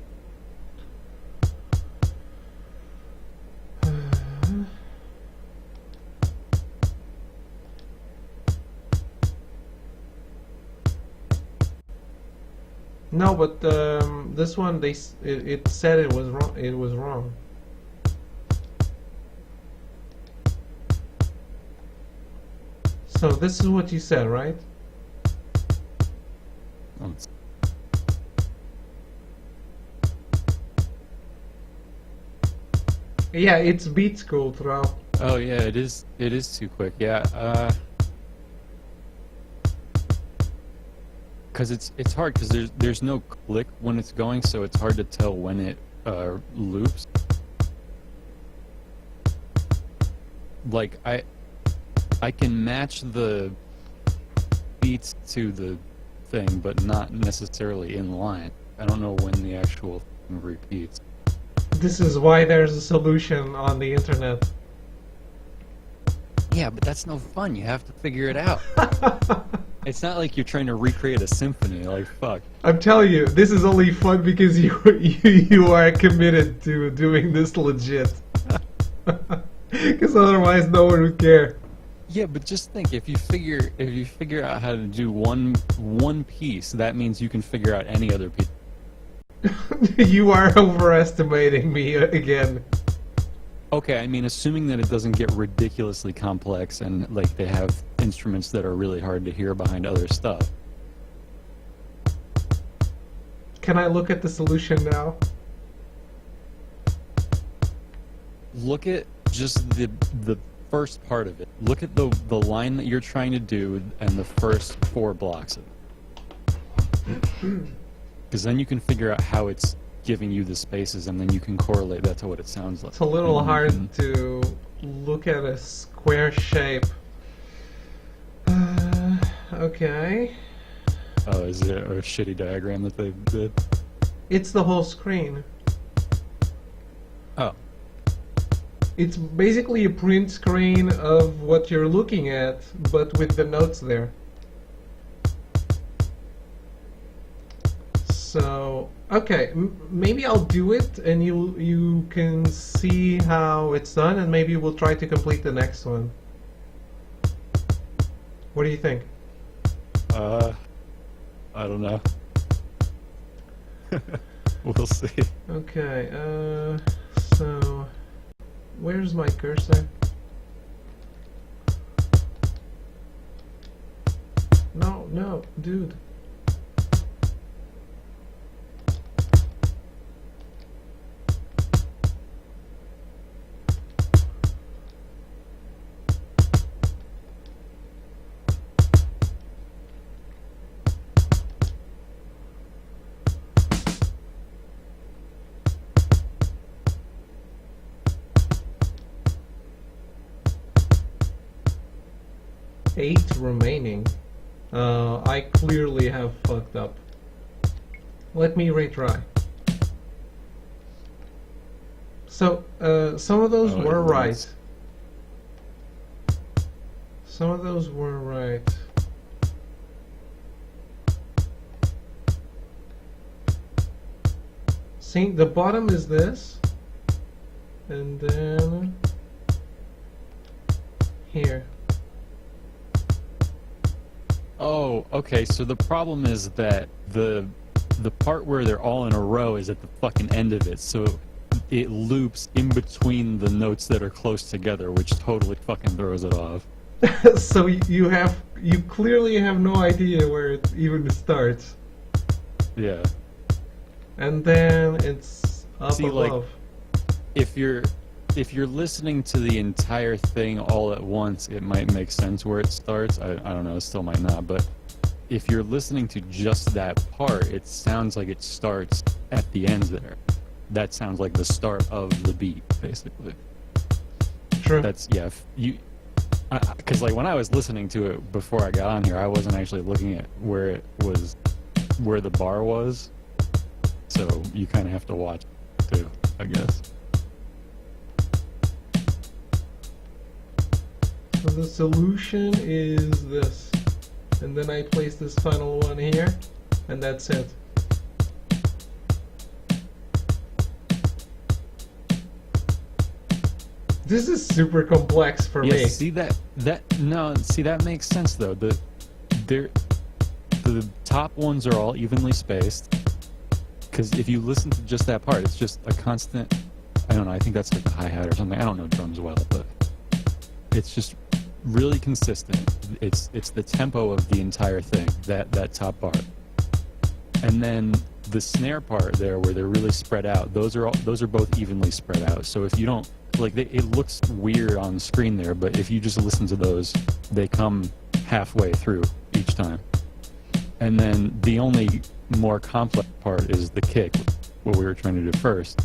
No, but this one it said it was wrong. It was wrong. So this is what you said, right? Let's- Yeah, it's beat school, Tro. Oh yeah, it is too quick. Yeah, because it's hard because there's no click when it's going, so it's hard to tell when it loops. Like I can match the beats to the thing, but not necessarily in line. I don't know when the actual thing repeats. This is why there's a solution on the internet. Yeah, but that's no fun. You have to figure it out. It's not like you're trying to recreate a symphony. Like, fuck. I'm telling you, this is only fun because you are committed to doing this legit. Because otherwise, no one would care. Yeah, but just think, if you figure out how to do one piece, that means you can figure out any other piece. You are overestimating me again. Okay, I mean, assuming that it doesn't get ridiculously complex and like they have instruments that are really hard to hear behind other stuff. Can I look at the solution now? Look at just the first part of it. Look at the line that you're trying to do and the first 4 blocks of it. Because then you can figure out how it's giving you the spaces, and then you can correlate that to what it sounds like. It's a little And you hard can- to look at a square shape. Okay. Oh, is it a shitty diagram that they did? It's the whole screen. Oh. It's basically a print screen of what you're looking at, but with the notes there. So, okay, maybe I'll do it, and you can see how it's done, and maybe we'll try to complete the next one. What do you think? I don't know. We'll see. Okay, so where's my cursor? No, dude. Eight remaining. I clearly have fucked up. Let me retry. So, some of those were right. Some of those were right. See, the bottom is this, and then here. Oh, okay, so the problem is that the part where they're all in a row is at the fucking end of it, so it loops in between the notes that are close together, which totally fucking throws it off. So you clearly have no idea where it even starts. Yeah. And then it's up See, above. If you're listening to the entire thing all at once, it might make sense where it starts. I don't know, it still might not, but if you're listening to just that part, it sounds like it starts at the end there. That sounds like the start of the beat, basically. True. That's, yeah, because like when I was listening to it before I got on here, I wasn't actually looking at where the bar was, so you kind of have to watch too, I guess. So the solution is this. And then I place this final one here, and that's it. This is super complex for me. See that makes sense though. The top ones are all evenly spaced. Because if you listen to just that part, it's just a constant. I don't know. I think that's like a hi-hat or something. I don't know drums well, but it's just really consistent. It's the tempo of the entire thing. That top part, and then the snare part there, where they're really spread out. Those are both evenly spread out. So if you don't it looks weird on the screen there, but if you just listen to those, they come halfway through each time. And then the only more complex part is the kick, what we were trying to do first.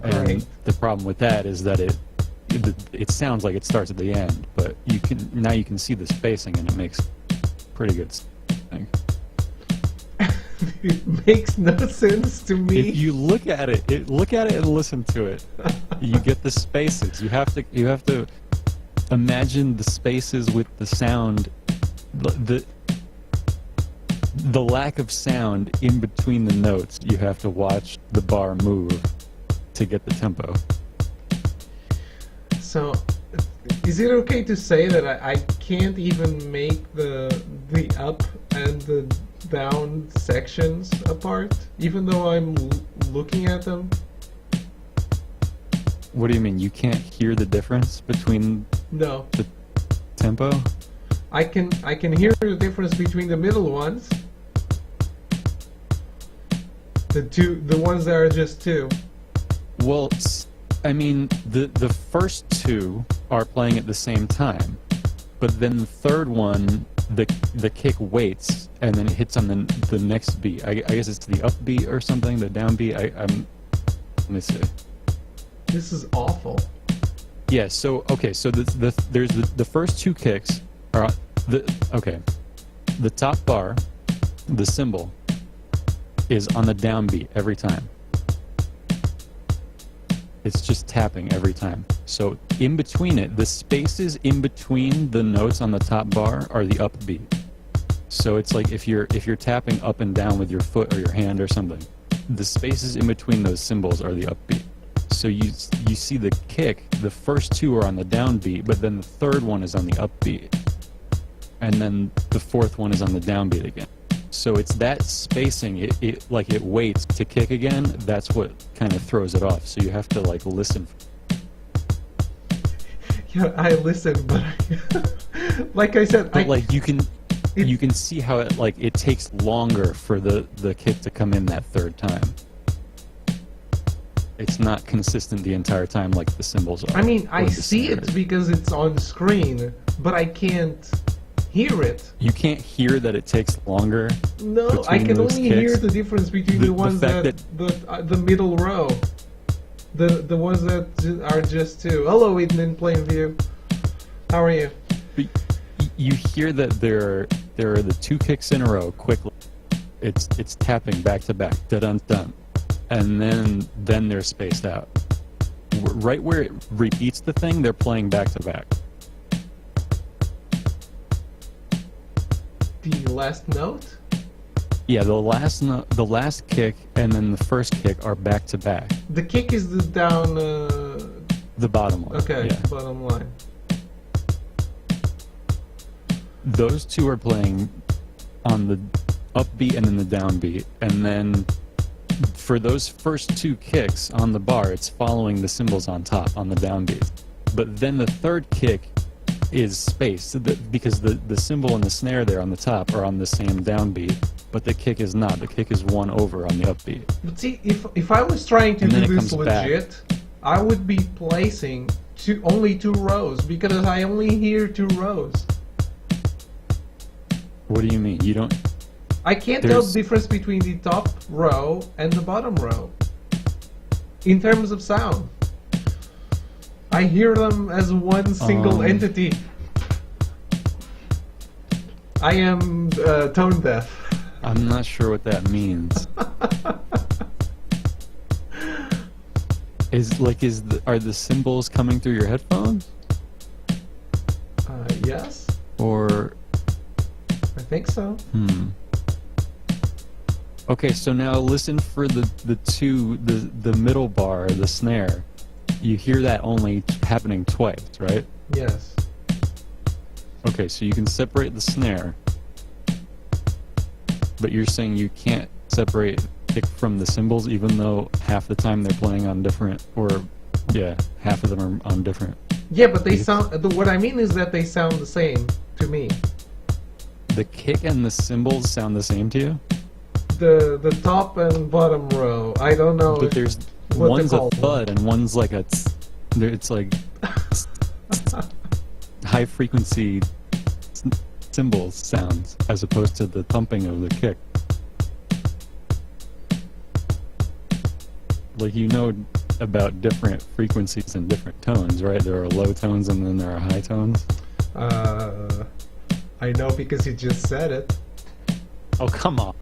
And right. The problem with that is that it sounds like it starts at the end, but you can see the spacing, and it makes pretty good sense, I think. It makes no sense to me. If you look at it and listen to it, you get the spaces. You have to imagine the spaces with the sound, the lack of sound in between the notes. You have to watch the bar move to get the tempo. So, is it okay to say that I can't even make the up and the down sections apart, even though I'm looking at them? What do you mean? You can't hear the difference between No. the tempo? I can hear the difference between the middle ones. The ones that are just two. Well, I mean, the first two are playing at the same time, but then the third one, the kick waits and then it hits on the next beat. I guess it's the upbeat or something, the downbeat. Let me see. This is awful. Yeah. So okay. So there's the first two kicks are the top bar, the cymbal, is on the downbeat every time. It's just tapping every time. So in between it, the spaces in between the notes on the top bar are the upbeat. So it's like if you're tapping up and down with your foot or your hand or something, the spaces in between those symbols are the upbeat. So you see the kick, the first two are on the downbeat, but then the third one is on the upbeat. And then the fourth one is on the downbeat again. So it's that spacing, it waits to kick again, that's what kind of throws it off. So you have to like listen. Yeah, I listen, but like I said, But like you can see how it takes longer for the kick to come in that third time. It's not consistent the entire time like the cymbals are. I mean, I or the see snare it is. because it's on screen, but I can't hear it. You can't hear that it takes longer. No, I between can those only kicks. hear the difference between the ones fact the middle row, the ones that are just two. Hello, Eden in plain view. How are you? But you hear that there are the two kicks in a row quickly. It's tapping back to back, da dun dun, and then they're spaced out. Right where it repeats the thing, they're playing back to back. The last note? Yeah, the last kick and then the first kick are back to back. The kick is the down. The bottom one. Okay, Yeah. bottom line. Those two are playing on the upbeat and then the downbeat, and then for those first two kicks on the bar, it's following the cymbals on top on the downbeat. But then the third kick is spaced because the cymbal and the snare there on the top are on the same downbeat, but the kick is not. The kick is one over on the upbeat. But see, if I was trying to And then do it this comes back. legit, I would be placing only two rows because I only hear two rows. What do you mean? You don't? I can't tell There's- the difference between the top row and the bottom row in terms of sound. I hear them as one single entity. I am tone deaf. I'm not sure what that means. Are the cymbals coming through your headphones? Yes, Or I think so. Okay, so now listen for the middle bar, the snare. You hear that only happening twice, right? Yes. Okay, so you can separate the snare, but you're saying you can't separate kick from the cymbals, even though half the time they're playing on different, half of them are on different. Yeah, but they sound. What I mean is that they sound the same to me. The kick and the cymbals sound the same to you? The top and bottom row. I don't know. But there's what one's they're a called. thud and one's like a tss. It's like high frequency cymbals sounds as opposed to the thumping of the kick. Like, you know about different frequencies and different tones, right? There are low tones and then there are high tones. I know because you just said it. Oh, come on.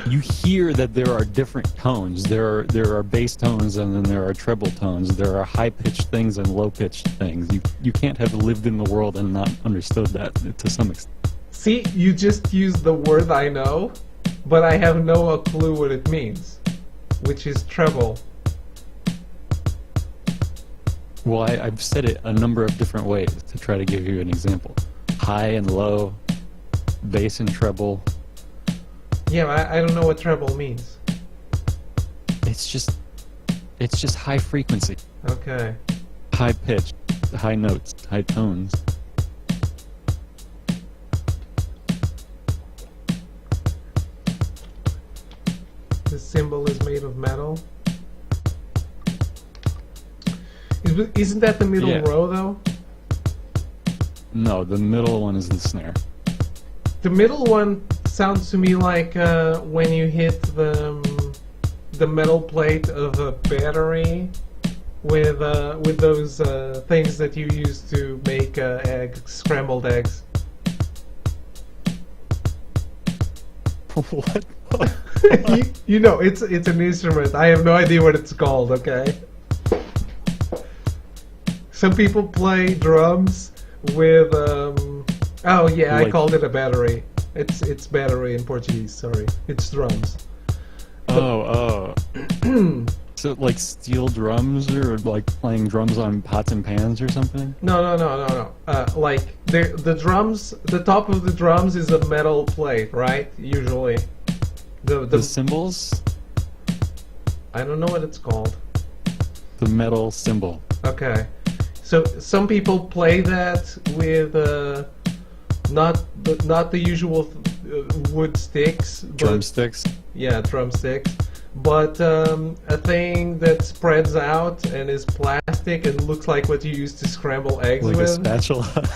You hear that there are different tones. There are bass tones and then there are treble tones. There are high-pitched things and low-pitched things. You can't have lived in the world and not understood that to some extent. See, you just used the word I know, but I have no clue what it means, which is treble. Well, I've said it a number of different ways to try to give you an example. High and low, bass and treble. Yeah, I don't know what treble means. It's just high frequency, Okay. high pitch, high notes, high tones. The symbol is made of metal. Isn't that the middle Yeah. row, though? No, the middle one is the snare. The middle one sounds to me like when you hit the metal plate of a battery with those things that you use to make eggs, scrambled eggs. What? you know, it's an instrument. I have no idea what it's called. Okay. Some people play drums with oh yeah, I Like- called it a battery. It's battery in Portuguese. Sorry, it's drums. Oh. So like steel drums or like playing drums on pots and pans or something? No. Like the drums, the top of the drums is a metal plate, right? Usually, The cymbals? I don't know what it's called. The metal cymbal. Okay, so some people play that with not the usual wood sticks, but Drumsticks? yeah, drumsticks, but a thing that spreads out and is plastic and looks like what you use to scramble eggs Like a with. spatula?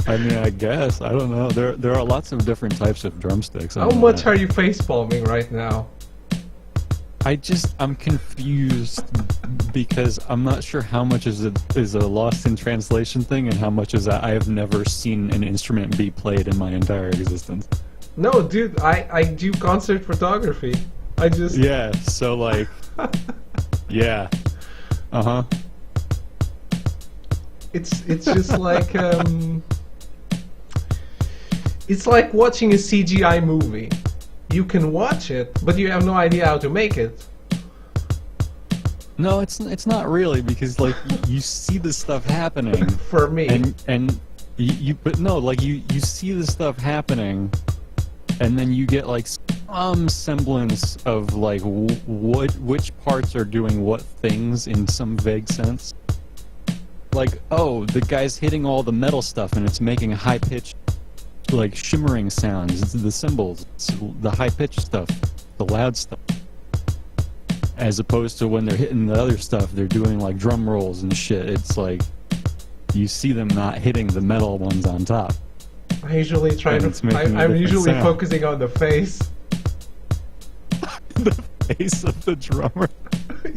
I mean, I guess. I don't know. There are lots of different types of drumsticks. How much are you face palming right now? I'm confused because I'm not sure how much is a lost in translation thing and how much is I have never seen an instrument be played in my entire existence. No, dude, I do concert photography. I just Yeah, so like, yeah. Uh-huh. it's just like it's like watching a CGI movie. You can watch it, but you have no idea how to make it. No, it's not really because like you see the stuff happening For me, and you but no, like you see the stuff happening and then you get like some semblance of like which parts are doing what things in some vague sense. Like, oh, the guy's hitting all the metal stuff and it's making a high-pitched like shimmering sounds. It's the cymbals, it's the high-pitched stuff, the loud stuff. As opposed to when they're hitting the other stuff, they're doing like drum rolls and shit. It's like you see them not hitting the metal ones on top. I usually try And to. it's making a I'm different usually sound. focusing on the face. The face of the drummer,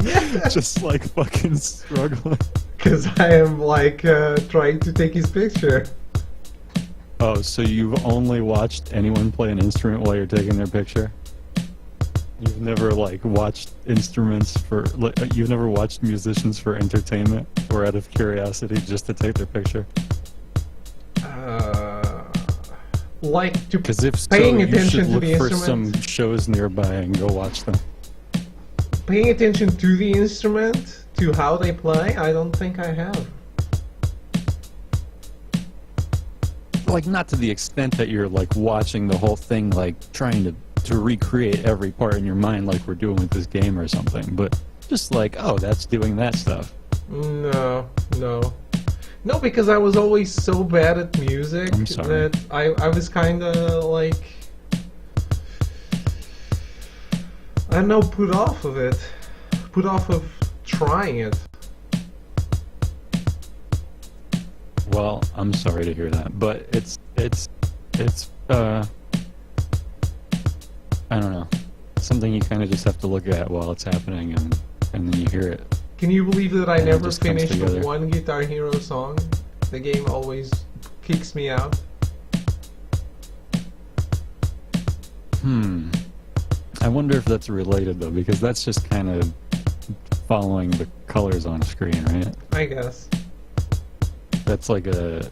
Yeah, just like fucking struggling. because I am like trying to take his picture. Oh, so you've only watched anyone play an instrument while you're taking their picture? You've never like watched instruments for you've never watched musicians for entertainment or out of curiosity just to take their picture? Like to Because if so, paying you attention should to look the for instrument. some shows nearby and go watch them. Paying attention to the instrument, to how they play. I don't think I have. Like not to the extent that you're like watching the whole thing, like trying to recreate every part in your mind, like we're doing with this game or something. But just like, oh, that's doing that stuff. No, because I was always so bad at music I'm sorry. that I was kind of like, I don't know, put off of trying it. Well, I'm sorry to hear that, but it's I don't know, something you kind of just have to look at while it's happening, and then you hear it. Can you believe that I And it never just comes finished together. one Guitar Hero song? The game always kicks me out. I wonder if that's related though, because that's just kind of following the colors on screen, right? I guess. That's like a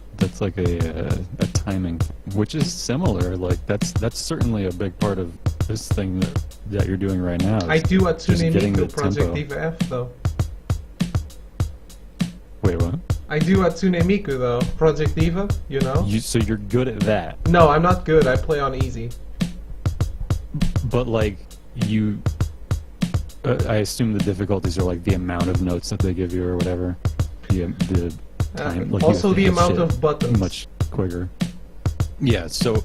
timing thing, which is similar. Like that's certainly a big part of this thing that you're doing right now. I is do just getting the Hatsune Miku Project tempo. Diva F though. Wait, what? I do Hatsune Miku though. Project Diva, you know? So you're good at that, No, I'm not good. I play on easy. but like you, I assume the difficulties are like the amount of notes that they give you or whatever. The time. Like you Also have to the hit amount shit of buttons. much quicker. Yeah. So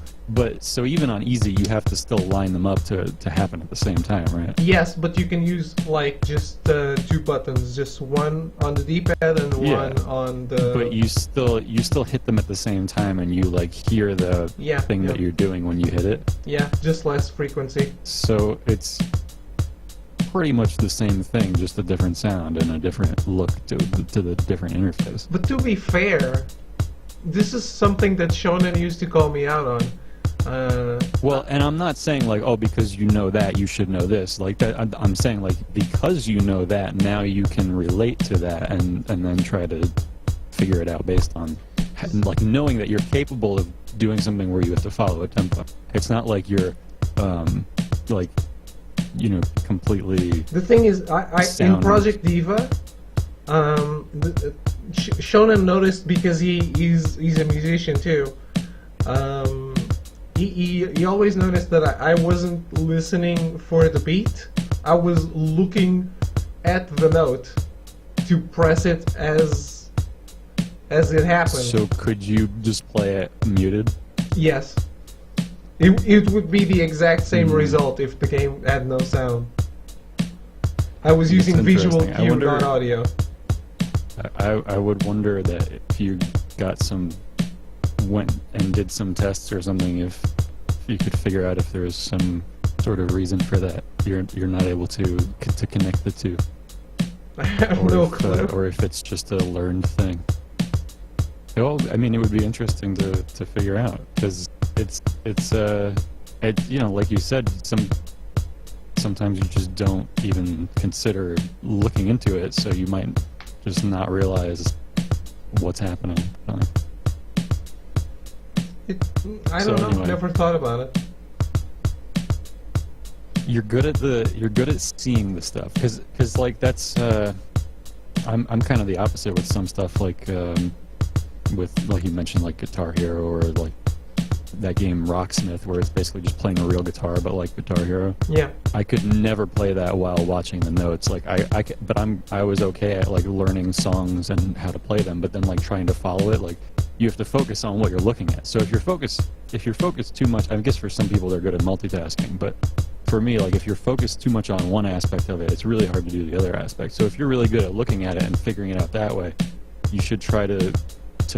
even on easy, you have to still line them up to happen at the same time, right? Yes, but you can use like just two buttons, just one on the D-pad and Yeah. one on the. But you still hit them at the same time, and you like hear the Yeah, thing yeah. that you're doing when you hit it. Yeah, just less frequency. So it's pretty much the same thing, just a different sound and a different look to the different interface. But to be fair, this is something that Shonen used to call me out on. Well, and I'm not saying like, oh, because you know that, you should know this. Like that, I'm saying like because you know that, now you can relate to that and then try to figure it out based on like knowing that you're capable of doing something where you have to follow a tempo. It's not like you're like completely. The thing is, I in sound. Project Diva, Shonen noticed because he's a musician too. He always noticed that I wasn't listening for the beat. I was looking at the note to press it as it happened. So could you just play it muted? Yes. It would be the exact same result if the game had no sound. I was using visual interesting. I cue, wonder- not audio. I would wonder that if you went and did some tests or something, if you could figure out if there is some sort of reason for that. You're not able to connect the two, I have no clue. or if it's just a learned thing. Well, I mean, it would be interesting to figure out because it's like you said, sometimes you just don't even consider looking into it, so you might just not realize what's happening. I So don't know. anyway. Never thought about it. You're good at seeing the stuff because like that's I'm kind of the opposite with some stuff like you mentioned like Guitar Hero or like that game Rocksmith where it's basically just playing a real guitar but like Guitar Hero. Yeah. I could never play that while watching the notes. Like I was okay at like learning songs and how to play them, but then like trying to follow it, like you have to focus on what you're looking at. So if you're focused too much, I guess for some people they're good at multitasking, but for me, like if you're focused too much on one aspect of it, it's really hard to do the other aspect. So if you're really good at looking at it and figuring it out that way, you should try to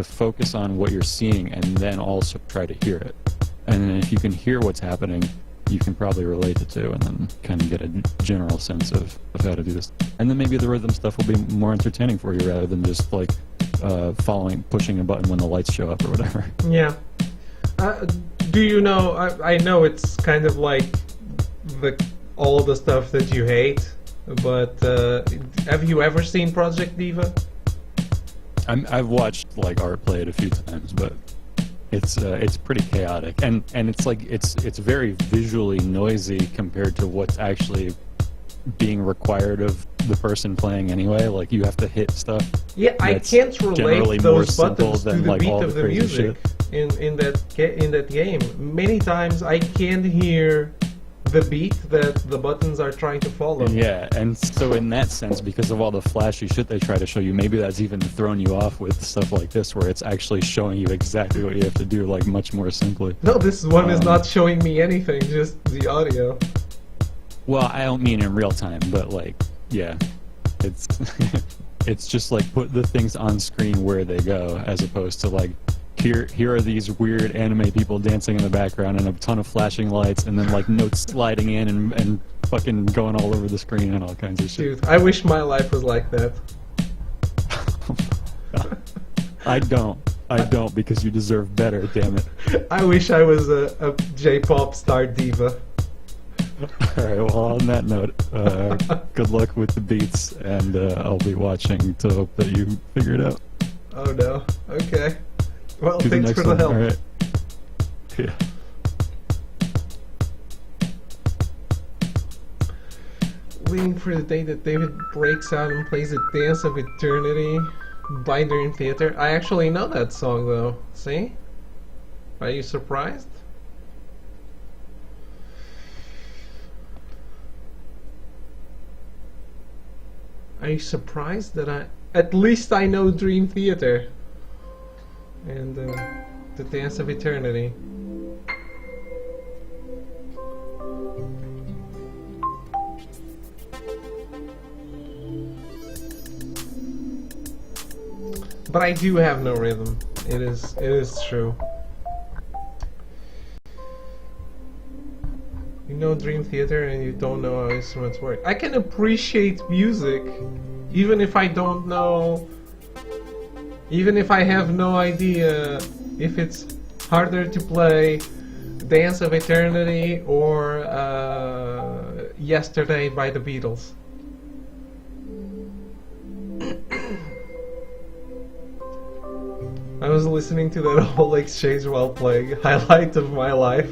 focus on what you're seeing and then also try to hear it. And then if you can hear what's happening, you can probably relate the two and then kind of get a general sense of how to do this. And then maybe the rhythm stuff will be more entertaining for you rather than just like pushing a button when the lights show up or whatever. Yeah. Do you know? I know it's kind of like all the stuff that you hate, but have you ever seen Project Diva? I've watched like art play it a few times, but it's pretty chaotic and it's like it's very visually noisy compared to what's actually being required of the person playing anyway. Like you have to hit stuff. Yeah, I can't generally relate more those simple buttons to than, the like, beat all of the the crazy music in that game. Many times I can't hear the beat that the buttons are trying to follow. Yeah, and so in that sense, because of all the flashy shit they try to show you, maybe that's even thrown you off with stuff like this, where it's actually showing you exactly what you have to do, like much more simply. No, this one is not showing me anything, just the audio. Well, I don't mean in real time, but like, yeah, it's it's just like put the things on screen where they go, as opposed to like here are these weird anime people dancing in the background and a ton of flashing lights and then like notes sliding in and fucking going all over the screen and all kinds of shit. Dude, I wish my life was like that. I don't because you deserve better, damn it. I wish I was a J-pop star diva. Alright, well on that note, good luck with the beats and I'll be watching to hope that you figure it out. Oh no, okay. Well, To the thanks next for the one. help. Alright. Yeah. Waiting for the day that David breaks out and plays the Dance of Eternity by Dream Theater. I actually know that song though. See? Are you surprised? Are you surprised that at least I know Dream Theater and the Dance of Eternity? But I do have no rhythm. It is true. You know Dream Theater and you don't know how instruments work. I can appreciate music even if I don't know Even if I have no idea if it's harder to play Dance of Eternity or Yesterday by the Beatles. I was listening to that whole exchange while playing. Highlight of my life.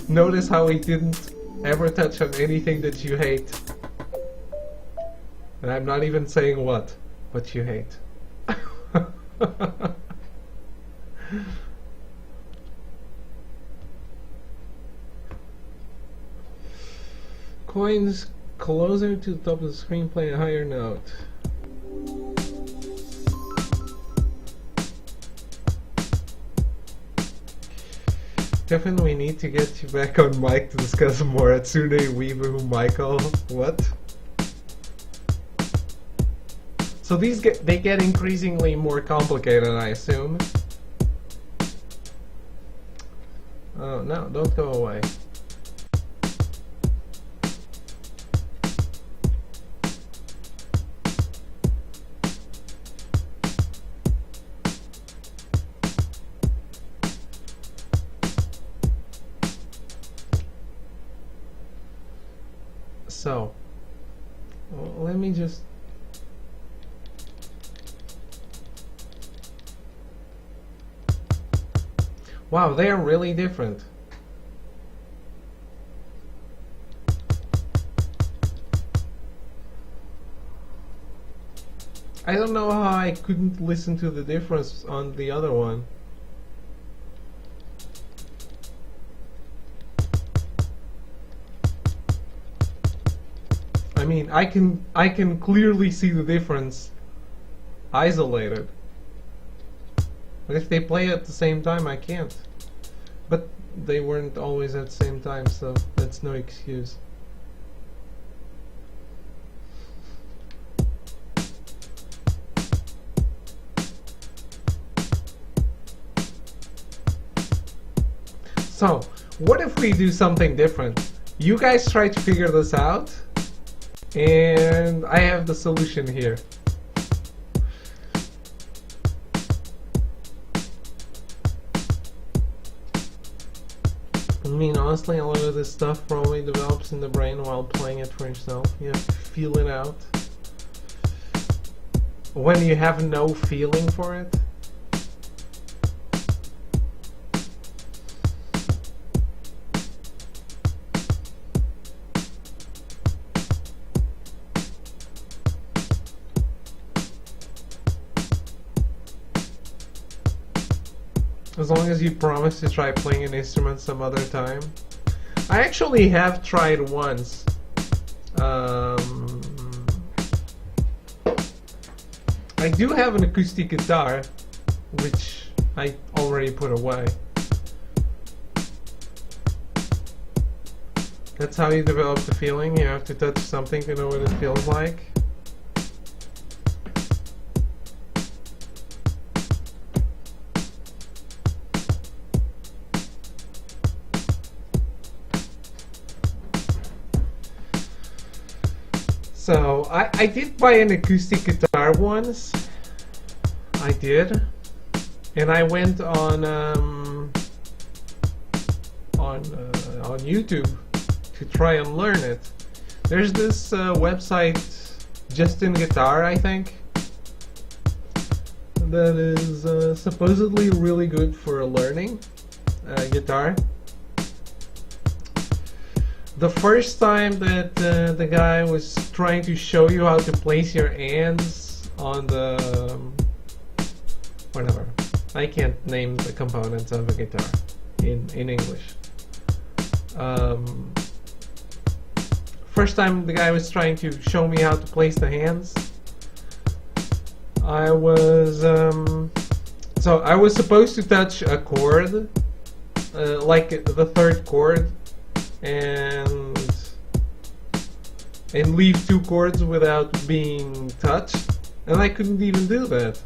Notice how he didn't ever touch on anything that you hate. And I'm not even saying what you hate. Coins closer to the top of the screen, play a higher note. Kevin, we need to get you back on mic to discuss more Hatsune Weebu Michael. What? So these they get increasingly more complicated, I assume. Oh no, don't go away. So, well, let me just... Wow, they are really different. I don't know how I couldn't listen to the difference on the other one. I mean, I can clearly see the difference isolated. But if they play at the same time, I can't. But they weren't always at the same time, so that's no excuse. So, what if we do something different? You guys try to figure this out, and I have the solution here. I mean, honestly, a lot of this stuff probably develops in the brain while playing it for yourself. You have to feel it out. When you have no feeling for it. As long as you promise to try playing an instrument some other time. I actually have tried once. I do have an acoustic guitar, which I already put away. That's how you develop the feeling. You have to touch something to know what it feels like. So, I did buy an acoustic guitar once. I did. And I went on YouTube to try and learn it. There's this website, Justin Guitar, I think, that is supposedly really good for learning guitar. The first time that the guy was trying to show you how to place your hands on the... whatever. I can't name the components of a guitar in English. First time the guy was trying to show me how to place the hands, I was... so I was supposed to touch a chord, like the third chord, and leave two chords without being touched, and I couldn't even do that.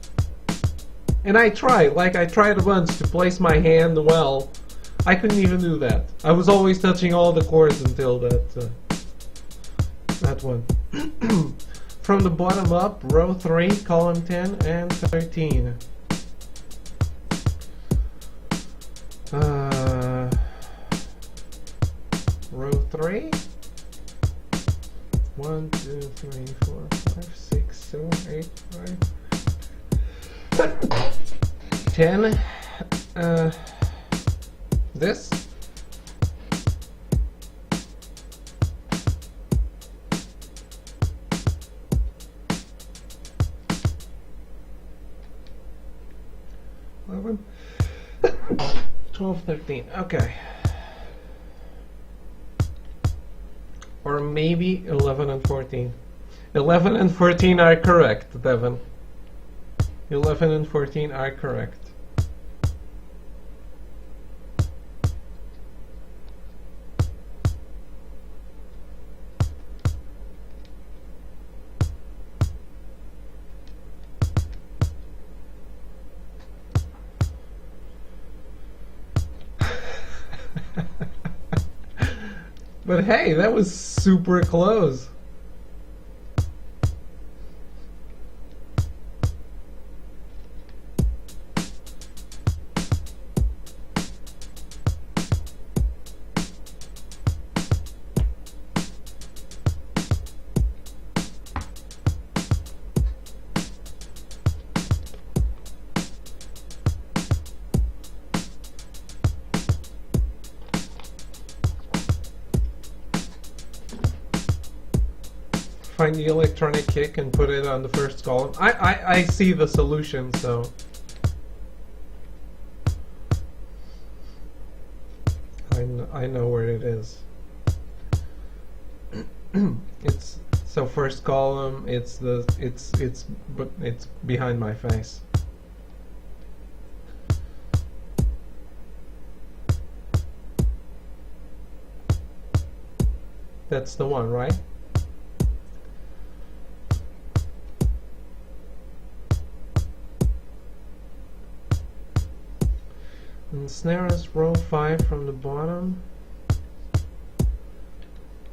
And I tried a bunch to place my hand well. I couldn't even do that. I was always touching all the chords until that one. from the bottom up, row 3, column 10 and 13. Row 3. 1, 2, 3, 4, 5, 6, 7, 8, 9, 10. This. 11, 12, 13. Okay. Or maybe 11 and 14. 11 and 14 are correct, Devin. 11 and 14 are correct. But hey, that was super close. Find the electronic kick and put it on the first column. I see the solution, so I know where it is. It's so first column. It's behind my face. That's the one, right? And snare is row 5 from the bottom.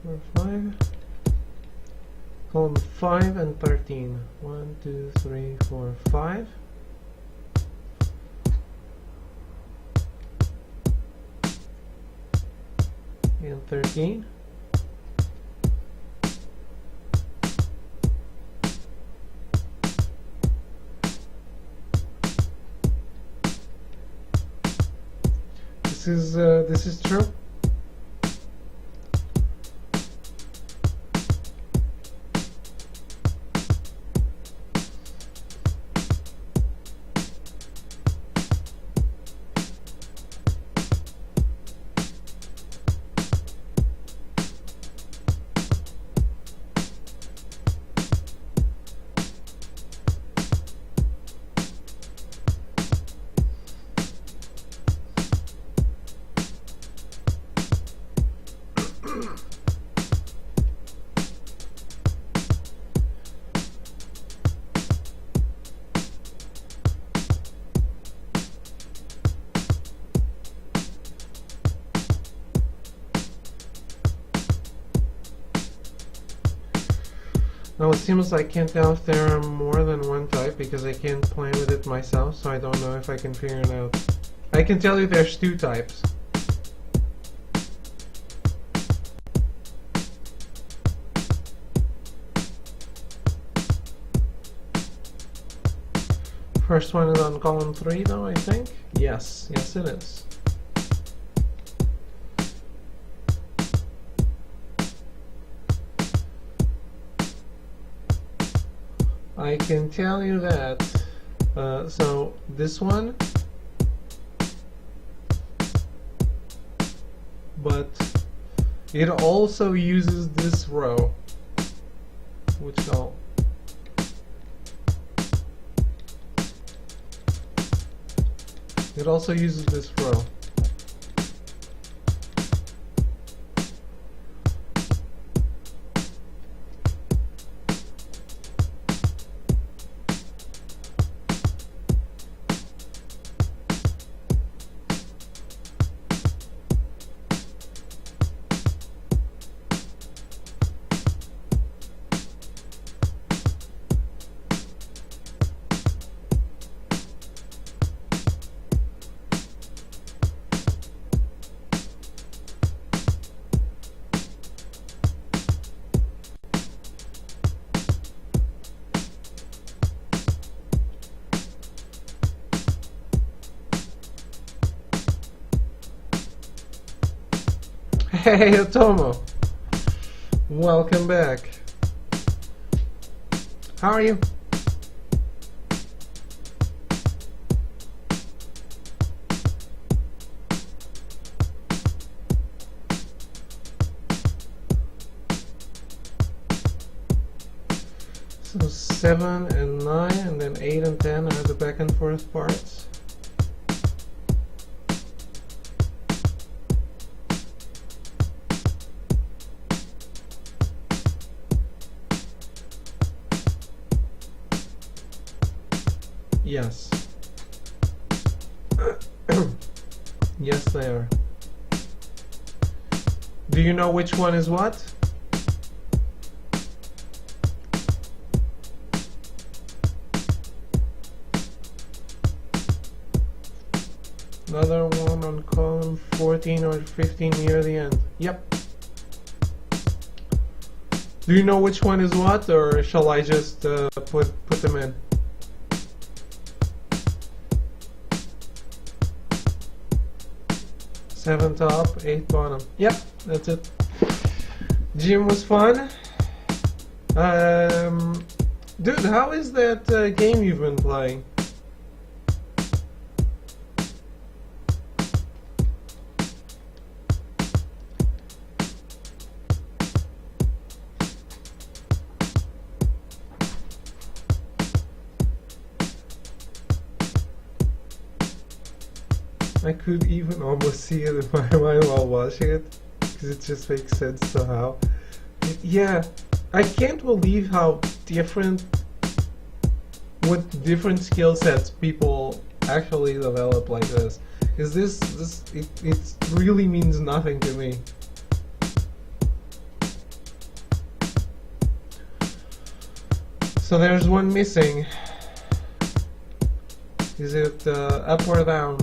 Row 5. Column 5 and 13. 1, 2, 3, 4, 5. And 13. This is true. Now it seems I can't tell if there are more than one type because I can't play with it myself, so I don't know if I can figure it out. I can tell you there's 2 types. First one is on column 3 though, I think? Yes, yes it is. I can tell you that, so this one, but it also uses this row, which it also uses this row. Hey, Otomo. Welcome back. How are you? So 7 and 9 and then 8 and 10 are the back and forth parts. Yes. Yes, they are. Do you know which one is what? Another one on column 14 or 15 near the end. Yep. Do you know which one is what, or shall I just put them in? Seven top, 8 bottom. Yep, that's it. Gym was fun. Dude, how is that game you've been playing? I could even almost see it in my mind while watching it, because it just makes sense somehow. Yeah, I can't believe how what different skill sets people actually develop like this. Because it really means nothing to me. So there's one missing. Is it up or down?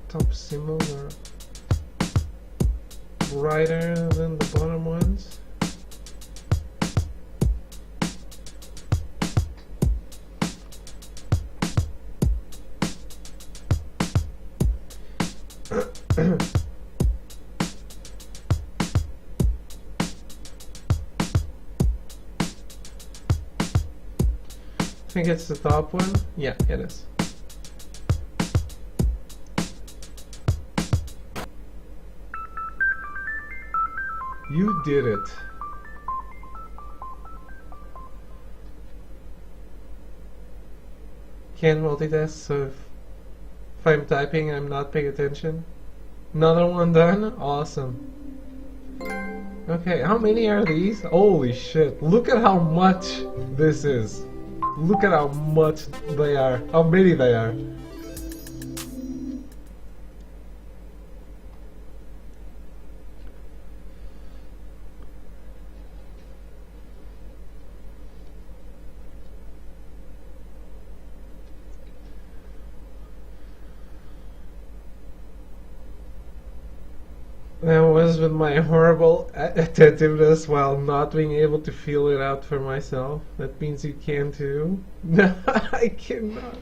Top symbols are brighter than the bottom ones. I think it's the top one. Yeah, it is. You did it. Can't multitask, so if I'm typing, I'm not paying attention. Another one done? Awesome. Okay, how many are these? Holy shit, look at how much this is. Look at how much they are. How many they are. That was with my horrible attentiveness while not being able to feel it out for myself. That means you can too. No, I cannot.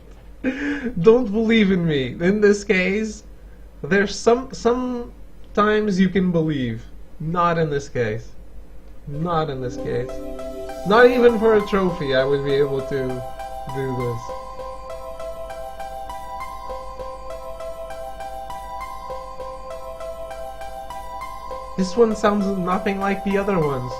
Don't believe in me. In this case, there's sometimes you can believe. Not in this case. Not in this case. Not even for a trophy I would be able to do this. This one sounds nothing like the other ones.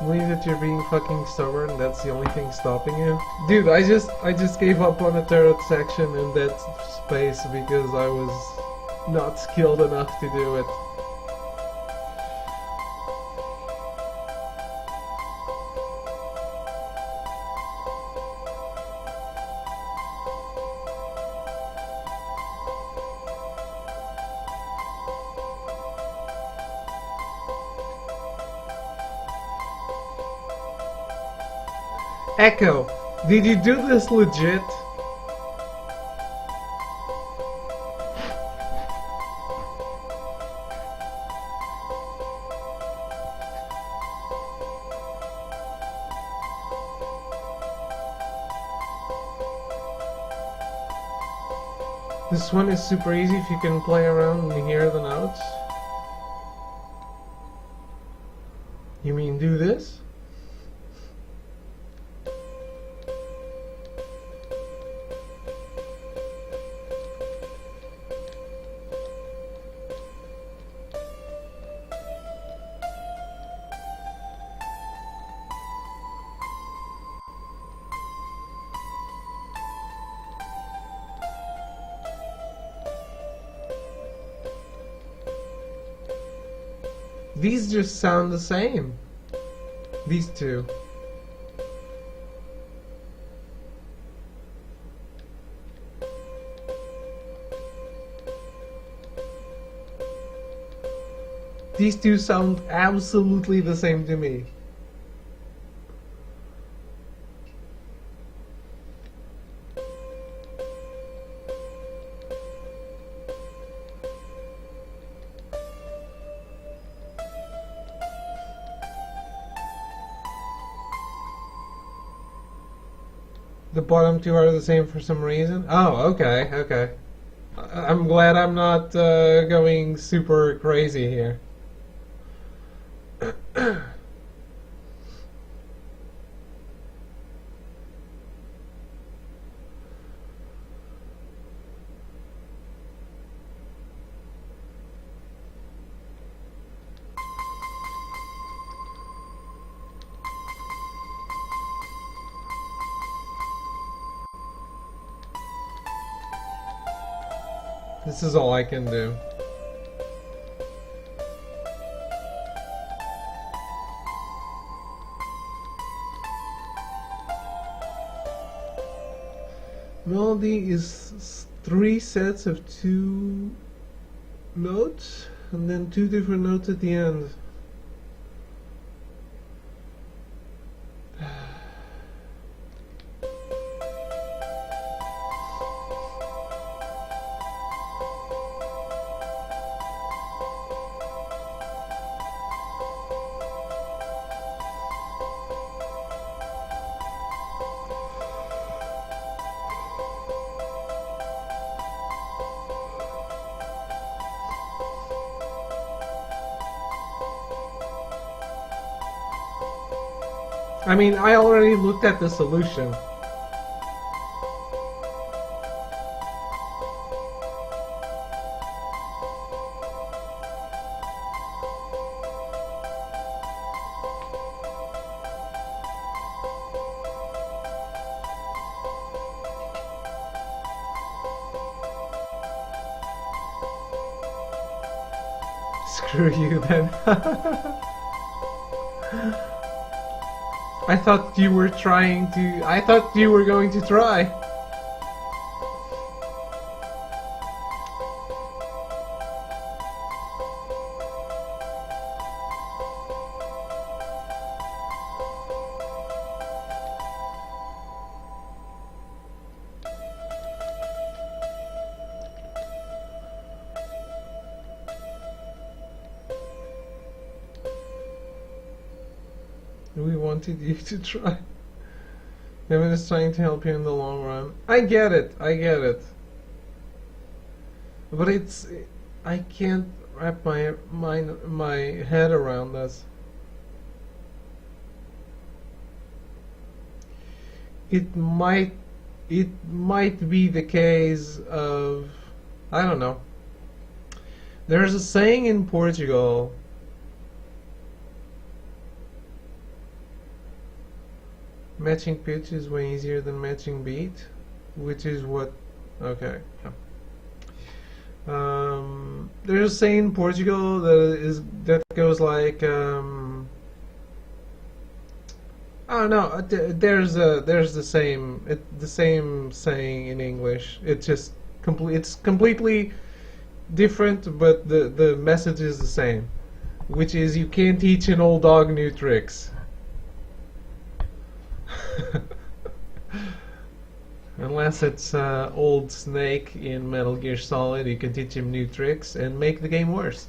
Only that you're being fucking stubborn, that's the only thing stopping you. Dude, I just gave up on the third section in that space because I was not skilled enough to do it. Echo, did you do this legit? This one is super easy if you can play around and hear the notes. You mean do this? These just sound the same. These two. These two sound absolutely the same to me. The bottom two are the same for some reason? Oh, okay, okay. I'm glad I'm not going super crazy here. This is all I can do. Melody is 3 sets of 2 notes and then 2 different notes at the end. I mean, I already looked at the solution. Screw you then. I thought you were trying to... I thought you were going to try. We wanted you to try. Kevin is trying to help you in the long run. I get it, I get it. But it's... I can't wrap my head around this. It might be the case of... I don't know. There's a saying in Portugal... Matching pitch is way easier than matching beat, which is what. Okay. Yeah. There's a saying in Portugal that goes like I don't know. There's the same saying in English. It's just it's completely different, but the message is the same, which is you can't teach an old dog new tricks. Unless it's old Snake in Metal Gear Solid, you can teach him new tricks and make the game worse.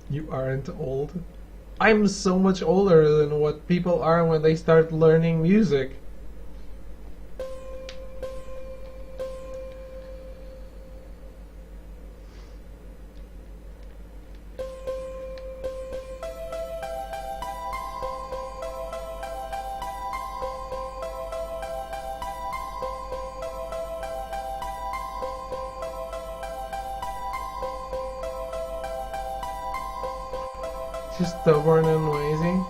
You aren't old. I'm so much older than what people are when they start learning music. Just stubborn and lazy.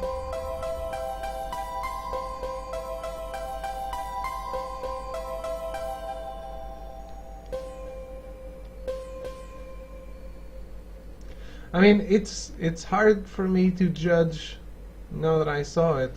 I mean, it's hard for me to judge now that I saw it.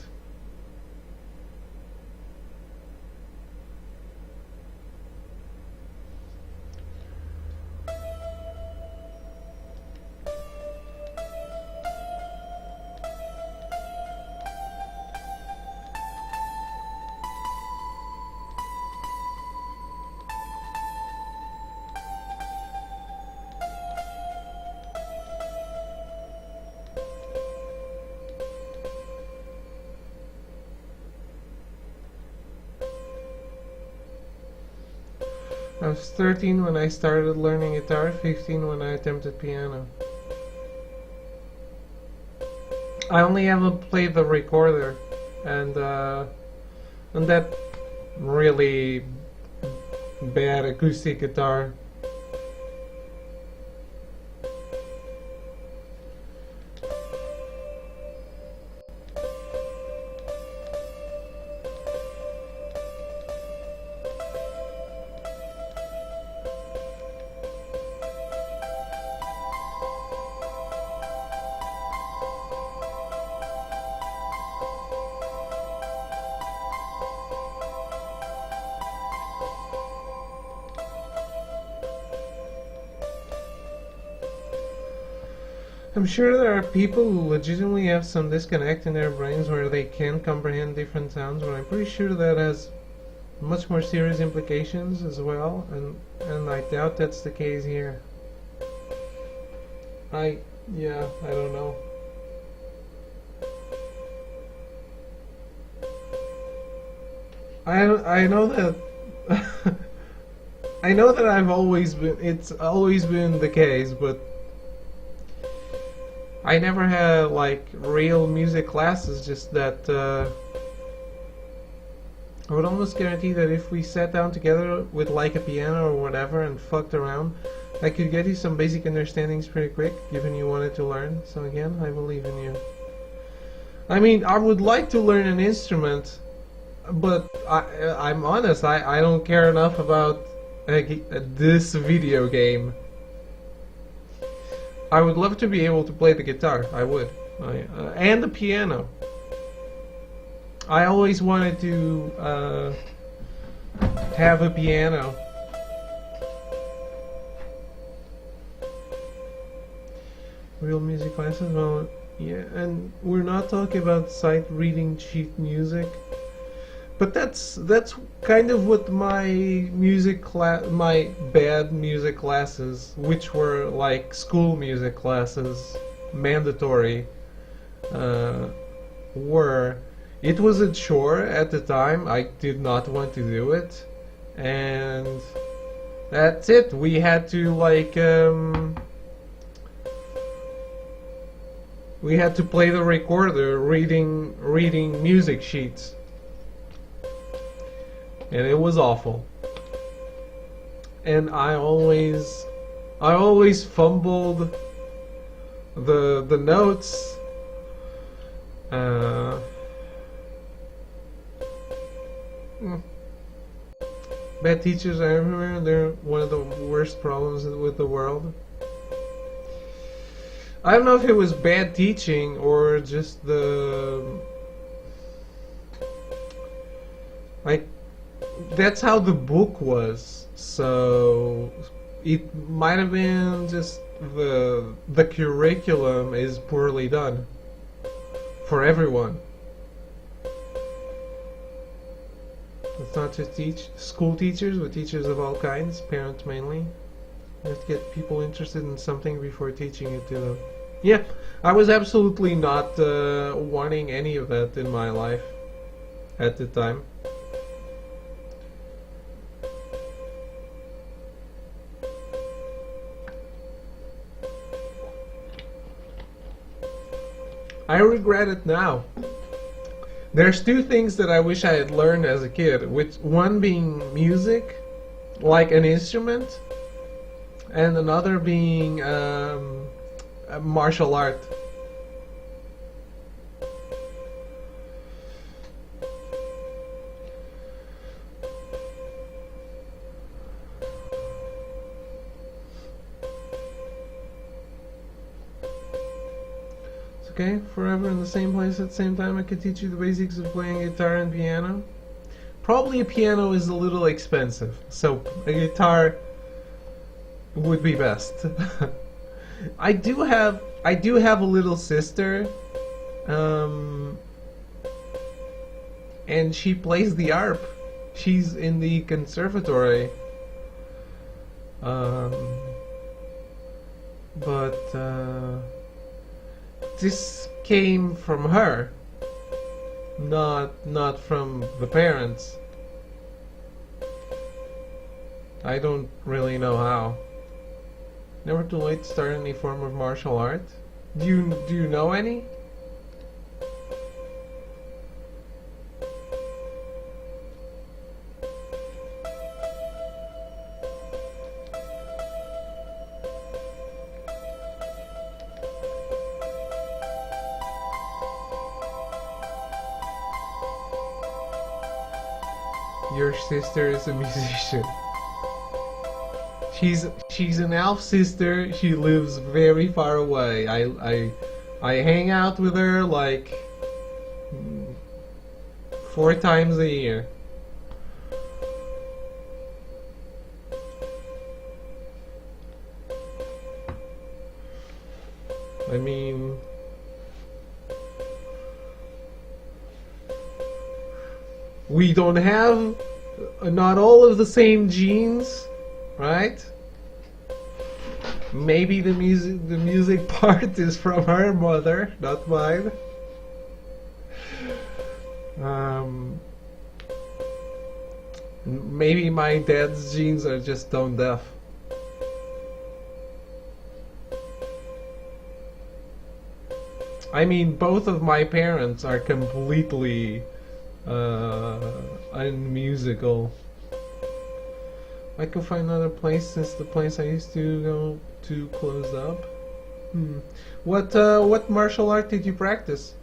I was 13 when I started learning guitar, 15 when I attempted piano. I only ever played the recorder, and that really bad acoustic guitar. I'm sure there are people who legitimately have some disconnect in their brains where they can't comprehend different sounds, but I'm pretty sure that has much more serious implications as well, and I doubt that's the case here. I don't know. I know that I know that it's always been the case, but I never had like real music classes, just that I would almost guarantee that if we sat down together with like a piano or whatever and fucked around, I could get you some basic understandings pretty quick, given you wanted to learn. So again, I believe in you. I mean, I would like to learn an instrument, but I'm honest, I don't care enough about this video game. I would love to be able to play the guitar, I would. And the piano. I always wanted to have a piano. Real music classes? Well, yeah, and we're not talking about sight reading sheet music. But that's kind of what my my bad music classes, which were like school music classes, mandatory, were. It was a chore at the time. I did not want to do it, and that's it. We had to like we had to play the recorder reading music sheets, and it was awful. And I always fumbled the notes. Bad teachers are everywhere. They're one of the worst problems with the world. I don't know if it was bad teaching or just like, that's how the book was. So it might have been just the curriculum is poorly done for everyone. It's not just school teachers, but teachers of all kinds, parents mainly. You have to get people interested in something before teaching it to them. Yeah, I was absolutely not wanting any of that in my life at the time. I regret it now. There's two things that I wish I had learned as a kid, which one being music, like an instrument, and another being a martial art. Okay, forever in the same place at the same time. I could teach you the basics of playing guitar and piano. Probably a piano is a little expensive, so a guitar would be best. I do have a little sister, and she plays the harp. She's in the conservatory. But this came from her, not from the parents. I don't really know how. Never too late to start any form of martial art. Do you know any? Your sister is a musician. She's an elf sister. She lives very far away. I hang out with her like 4 times a year. I mean, we don't have not all of the same genes, right? Maybe the music part is from her mother, not mine. Maybe my dad's genes are just tone deaf. I mean, both of my parents are completely unmusical. I could find another place since the place I used to go to closed up. What martial art did you practice?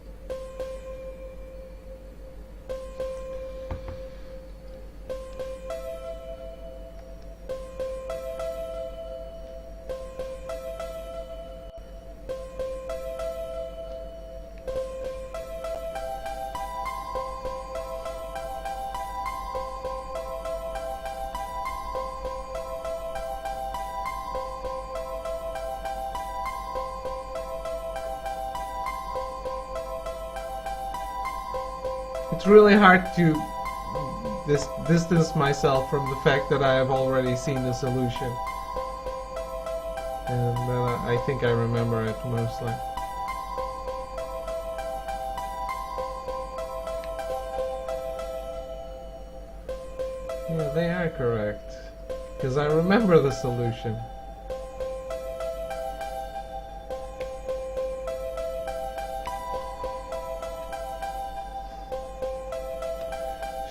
It's really hard to distance myself from the fact that I have already seen the solution. And I think I remember it mostly. Yeah, they are correct. Because I remember the solution.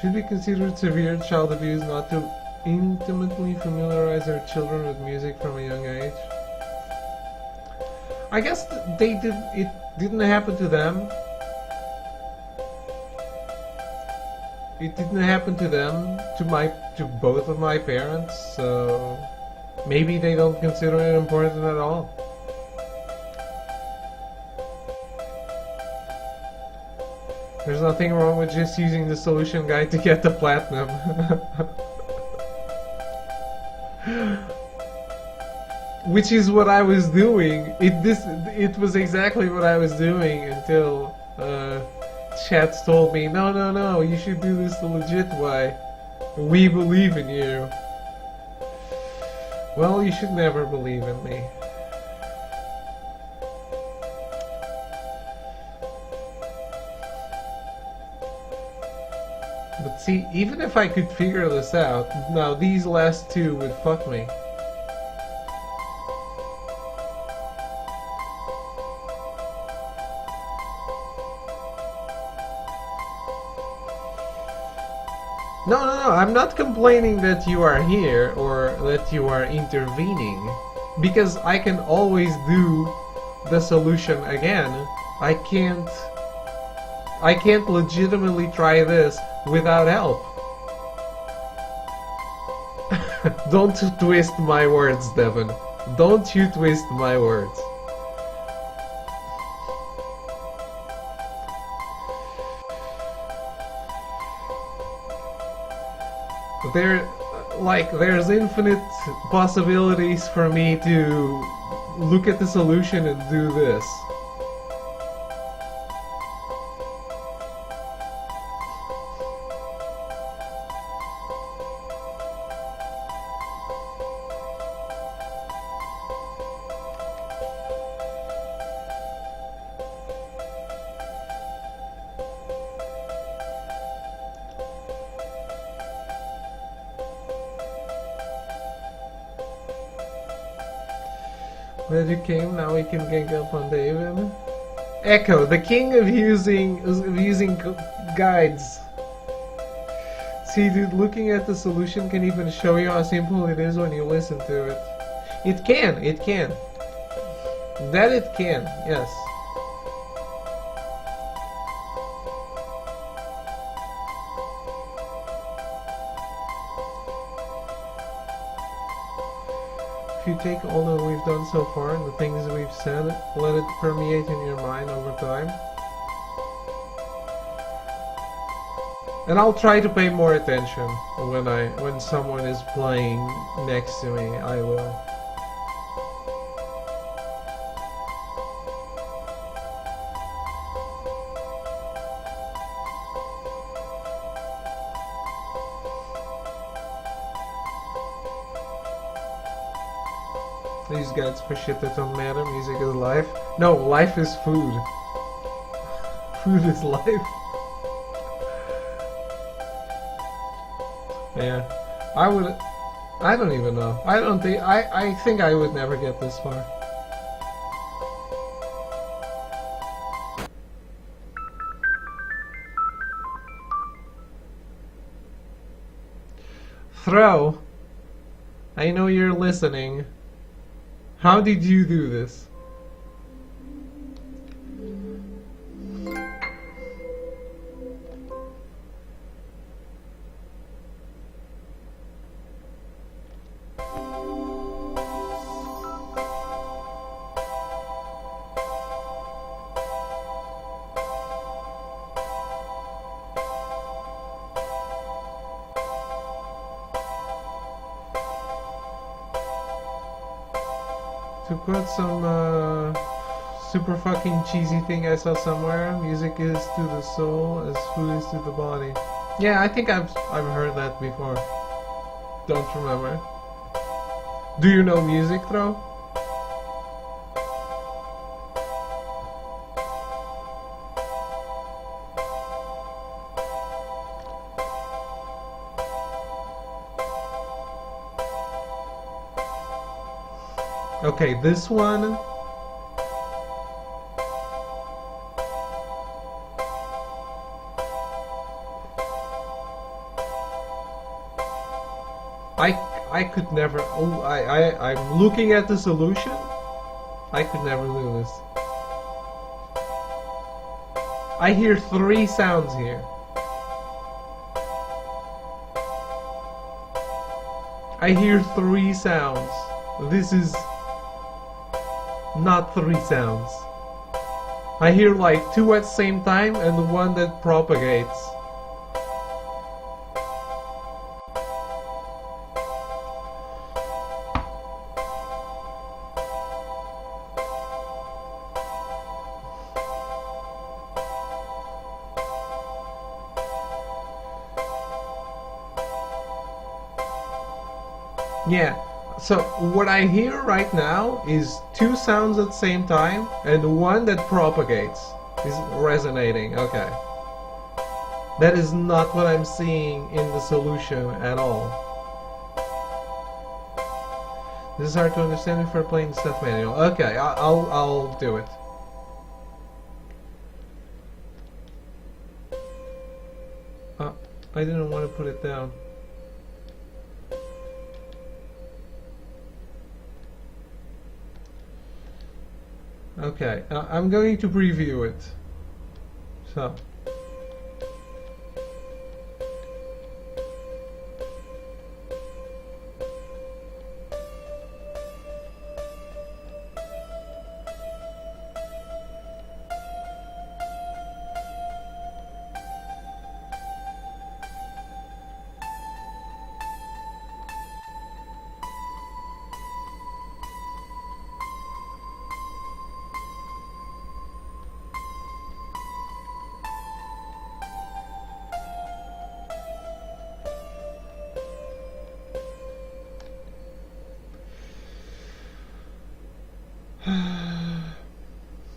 Should be considered severe child abuse not to intimately familiarize our children with music from a young age. I guess it didn't happen to them. It didn't happen to them, to both of my parents, so maybe they don't consider it important at all. There's nothing wrong with just using the solution guide to get the platinum. Which is what I was doing. It was exactly what I was doing until Chats told me, no, you should do this the legit way. We believe in you. Well, you should never believe in me. But see, even if I could figure this out, now these last two would fuck me. No, I'm not complaining that you are here or that you are intervening, because I can always do the solution again. I can't legitimately try this without help. Don't twist my words, Devon. Don't you twist my words. There's infinite possibilities for me to look at the solution and do this. Glad you came, now we can gank up on David. Echo, the king of using guides. See dude, looking at the solution can even show you how simple it is when you listen to it. It can. That it can, yes. If you take all that we've done so far and the things that we've said, let it permeate in your mind over time. And I'll try to pay more attention when someone is playing next to me. I will. These guys for shit that don't matter. Music is life. No, life is food. Food is life. Yeah, I don't even know. I think I would never get this far. Throw, I know you're listening. How did you do this? To quote some super fucking cheesy thing I saw somewhere, music is to the soul as food is to the body. Yeah, I think I've heard that before. Don't remember. Do you know music, Throw? Okay, this one. I could never. Oh, I'm looking at the solution. I could never do this. I hear 3 sounds here. I hear 3 sounds. This is not 3 sounds. I hear like 2 at the same time and the one that propagates. Yeah, so what I hear right now is 2 sounds at the same time and the one that propagates is resonating. Okay. That is not what I'm seeing in the solution at all. This is hard to understand if we're playing stuff manual. Okay, I'll do it. I didn't want to put it down. Okay, I'm going to preview it. So.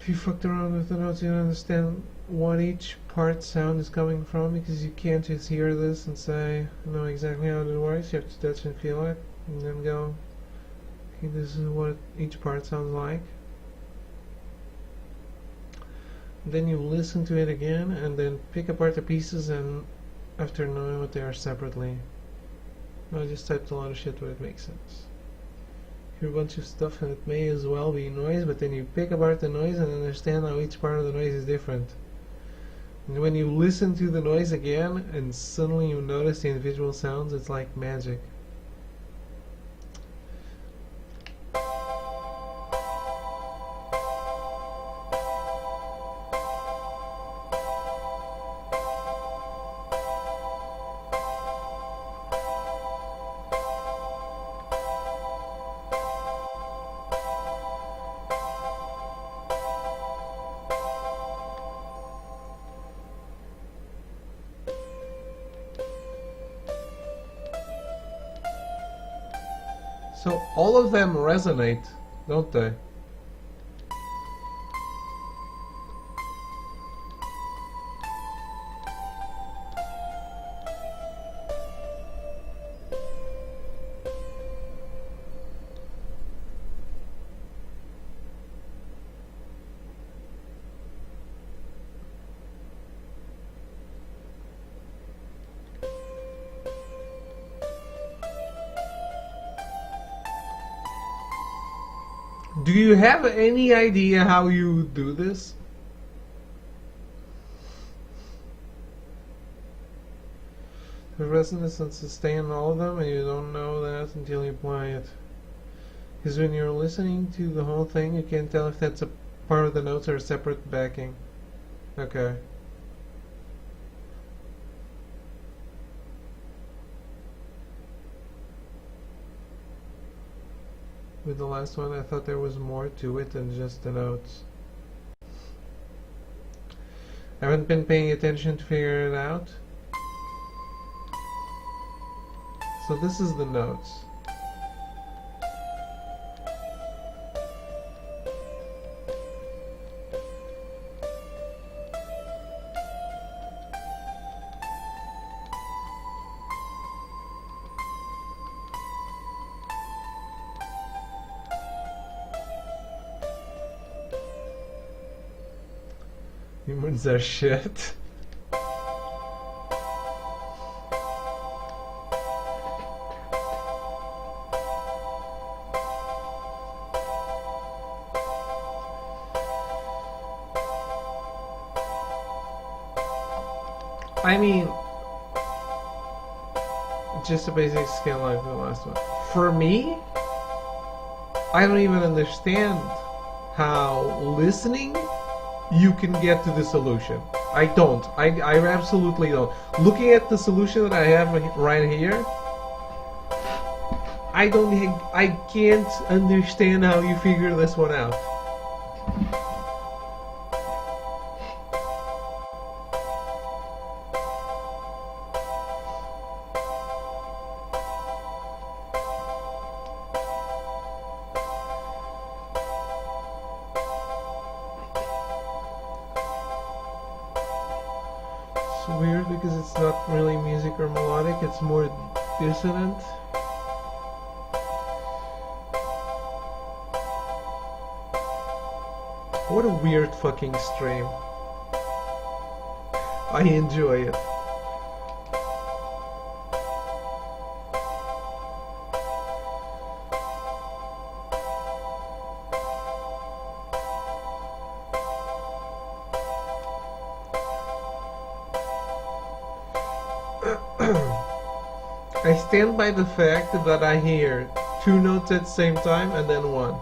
If you fucked around with the notes, you don't understand what each part sound is coming from, because you can't just hear this and say, I know exactly how it works. You have to touch and feel it, and then go, okay, this is what each part sounds like. And then you listen to it again, and then pick apart the pieces, and after knowing what they are separately. I just typed a lot of shit, but it makes sense. Hear a bunch of stuff and it may as well be noise, but then you pick apart the noise and understand how each part of the noise is different. And when you listen to the noise again and suddenly you notice the individual sounds, it's like magic. So all of them resonate, don't they? Do you have any idea how you do this? The resonance and sustain all of them, and you don't know that until you apply it. Because when you're listening to the whole thing, you can't tell if that's a part of the notes or a separate backing. Okay. With the last one, I thought there was more to it than just the notes. I haven't been paying attention to figure it out. So this is the notes. Humans are shit. I mean, just a basic scale like the last one. For me, I don't even understand how listening you can get to the solution. I don't. I absolutely don't. Looking at the solution that I have right here, I can't understand how you figure this one out. It's weird because it's not really music or melodic, it's more dissonant. What a weird fucking stream. I enjoy it. I stand by the fact that I hear two notes at the same time and then one.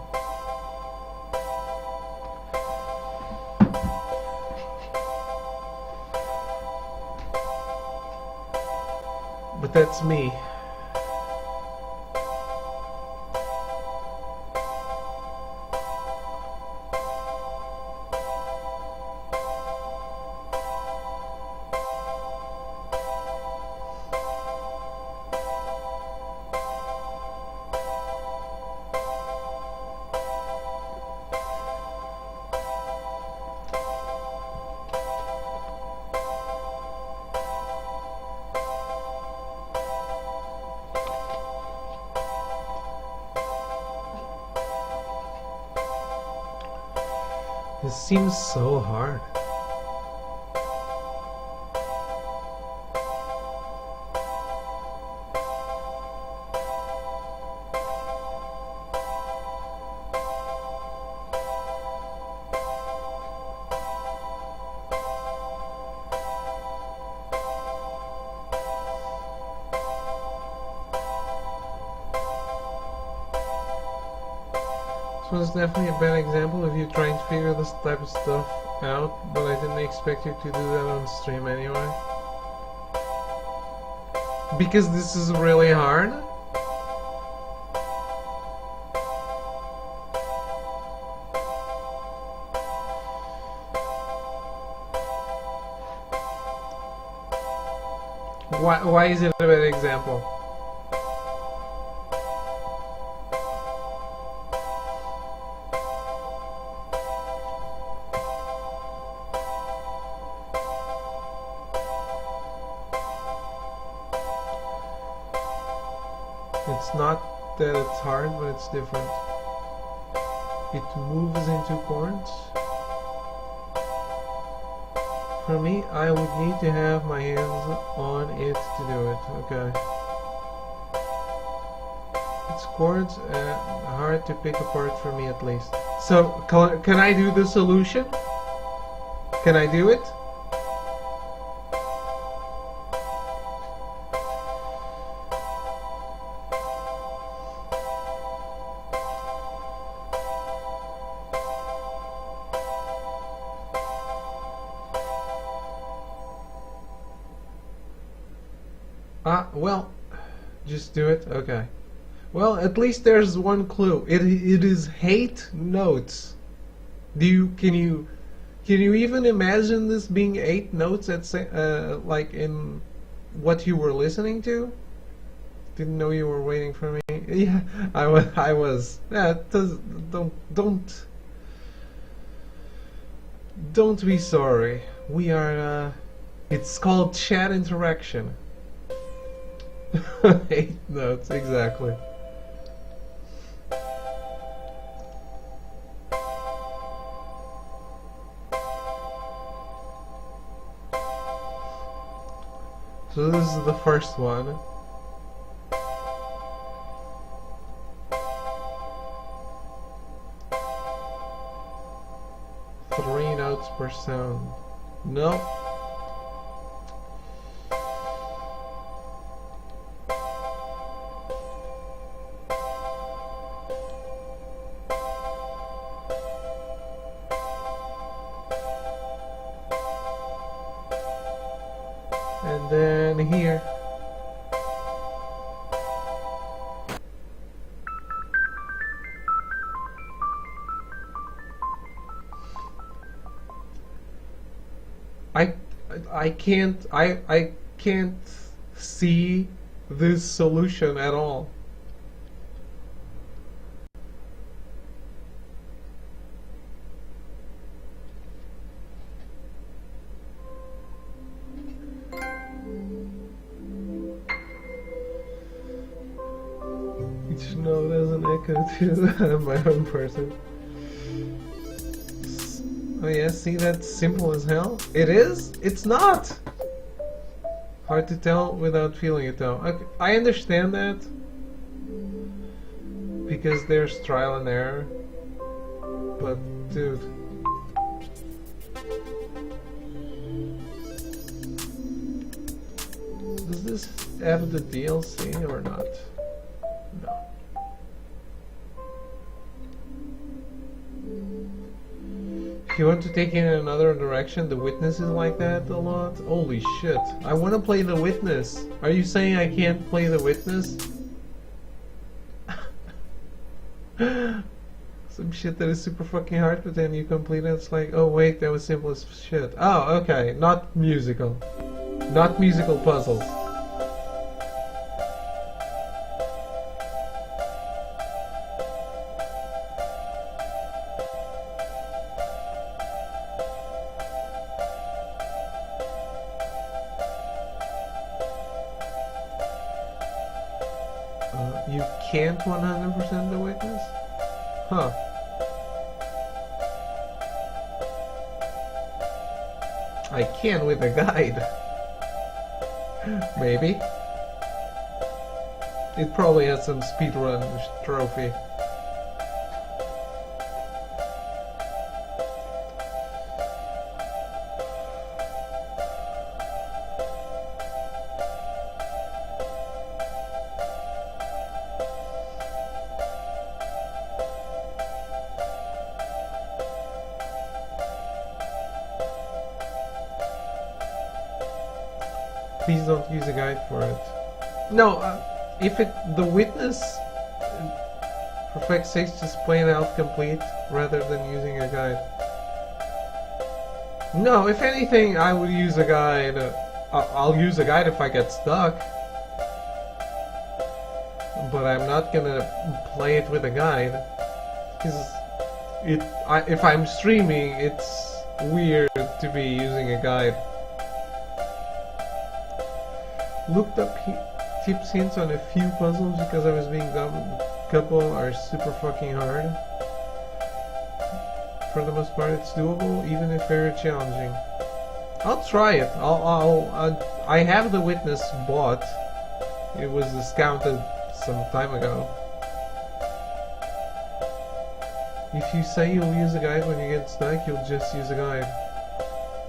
But that's me. This seems so hard. This one's definitely a bad example of you trying to figure this type of stuff out, but I didn't expect you to do that on stream anyway. Because this is really hard? Why is it a bad example? It's not that it's hard, but it's different. It moves in two chords. For me, I would need to have my hands on it to do it. Okay. It's chords and hard to pick apart for me at least. So, can I do the solution? Can I do it? Well, just do it. Okay. Well, at least there's one clue. It is 8 notes. Can you even imagine this being 8 notes at like in what you were listening to? Didn't know you were waiting for me. Yeah, I was. Yeah, don't be sorry. We are. It's called chat interaction. 8 notes, exactly. So this is the first one. Three notes per sound. No. And then here. I I can't see this solution at all. Each note has an echo to my own person. Oh yeah, see, that's simple as hell. It is? It's not! Hard to tell without feeling it though. Okay, I understand that. Because there's trial and error. But, dude. Does this have the DLC or not? No. If you want to take it in another direction, The Witness is like that a lot. Holy shit. I want to play The Witness. Are you saying I can't play The Witness? Some shit that is super fucking hard, but then you complete it, it's like, oh wait, that was simple as shit. Oh, okay. Not musical. Not musical puzzles. You can't 100% The Witness? Huh. I can with a guide. Maybe. It probably has some speedrun trophy. Please don't use a guide for it. No, if The Witness, for fuck's sake, just play it out complete rather than using a guide. No, if anything, I would use a guide. I'll use a guide if I get stuck. But I'm not gonna play it with a guide. Because if I'm streaming, it's weird to be using a guide. Looked up tips, hints on a few puzzles because I was being dumb. A couple are super fucking hard. For the most part, it's doable, even if very challenging. I'll try it. I have The Witness bought. It was discounted some time ago. If you say you'll use a guide when you get stuck, you'll just use a guide.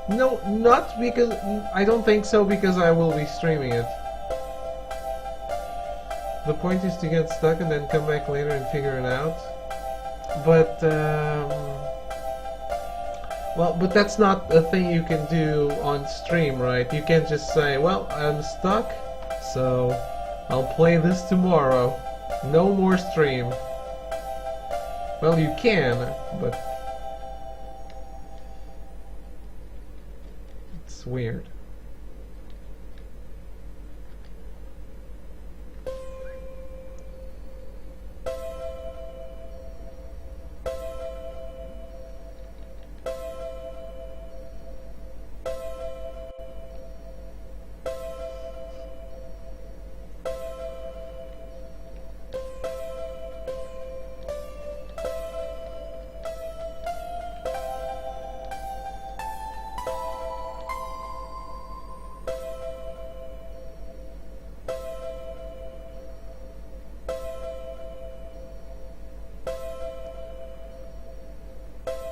No, not because... I don't think so, because I will be streaming it. The point is to get stuck and then come back later and figure it out. But, well, but that's not a thing you can do on stream, right? You can't just say, well, I'm stuck, so I'll play this tomorrow. No more stream. Well, you can, but... it's weird.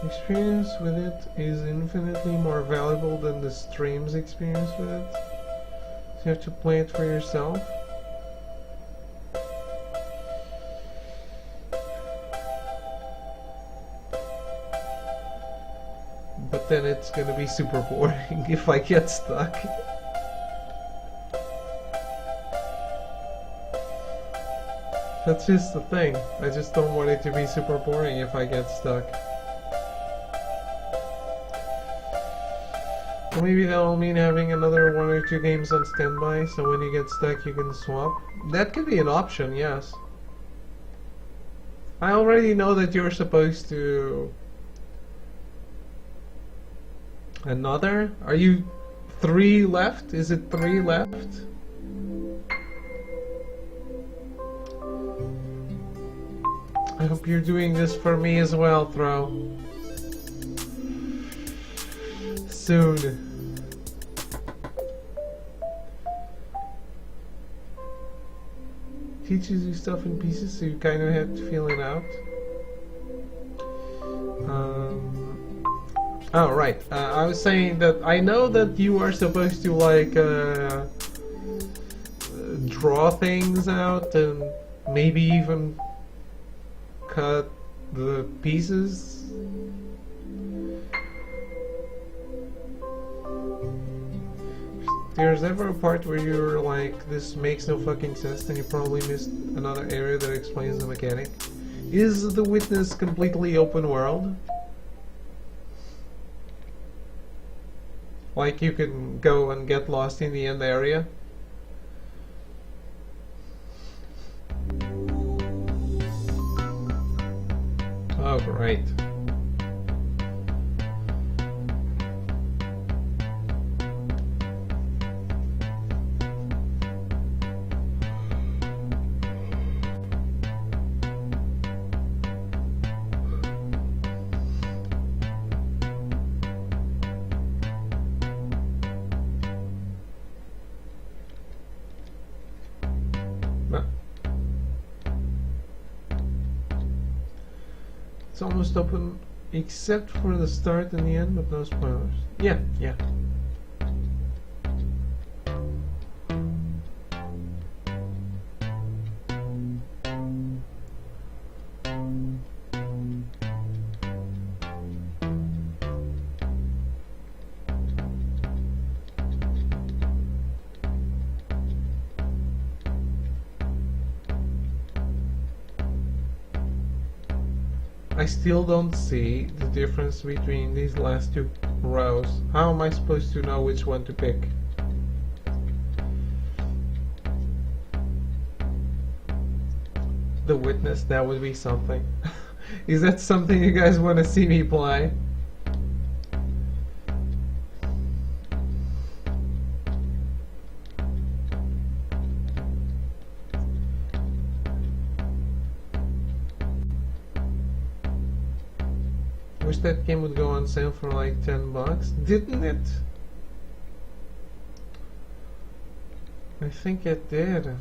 Experience with it is infinitely more valuable than the stream's experience with it. So you have to play it for yourself. But then it's gonna be super boring if I get stuck. That's just the thing. I just don't want it to be super boring if I get stuck. Or maybe that'll mean having another 1 or 2 games on standby, so when you get stuck you can swap. That could be an option, yes. I already know that you're supposed to... Another? Are you 3 left? Is it 3 left? I hope you're doing this for me as well, Throw. Soon. Teaches you stuff in pieces, so you kind of have to feel it out. Oh, right. I was saying that I know that you are supposed to, like, draw things out and maybe even cut the pieces. There's ever a part where you're like, this makes no fucking sense, and you probably missed another area that explains the mechanic. Is The Witness completely open world? Like you can go and get lost in the end area? Oh, great. It's almost open except for the start and the end, but no spoilers. Yeah, yeah. I still don't see the difference between these last 2 rows. How am I supposed to know which one to pick? The Witness, that would be something. Is that something you guys want to see me play? Wish that game would go on sale for like $10, didn't it? I think it did.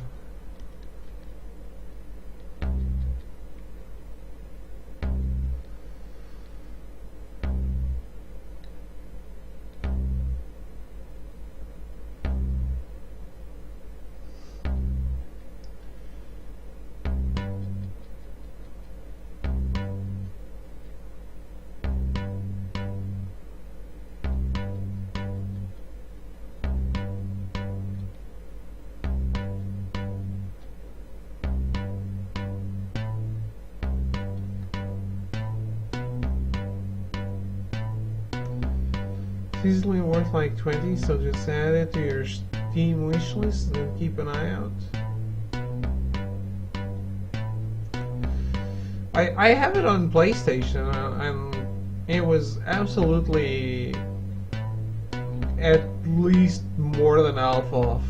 It's easily worth like 20, so just add it to your Steam wishlist and keep an eye out. I have it on PlayStation and it was absolutely at least more than half off.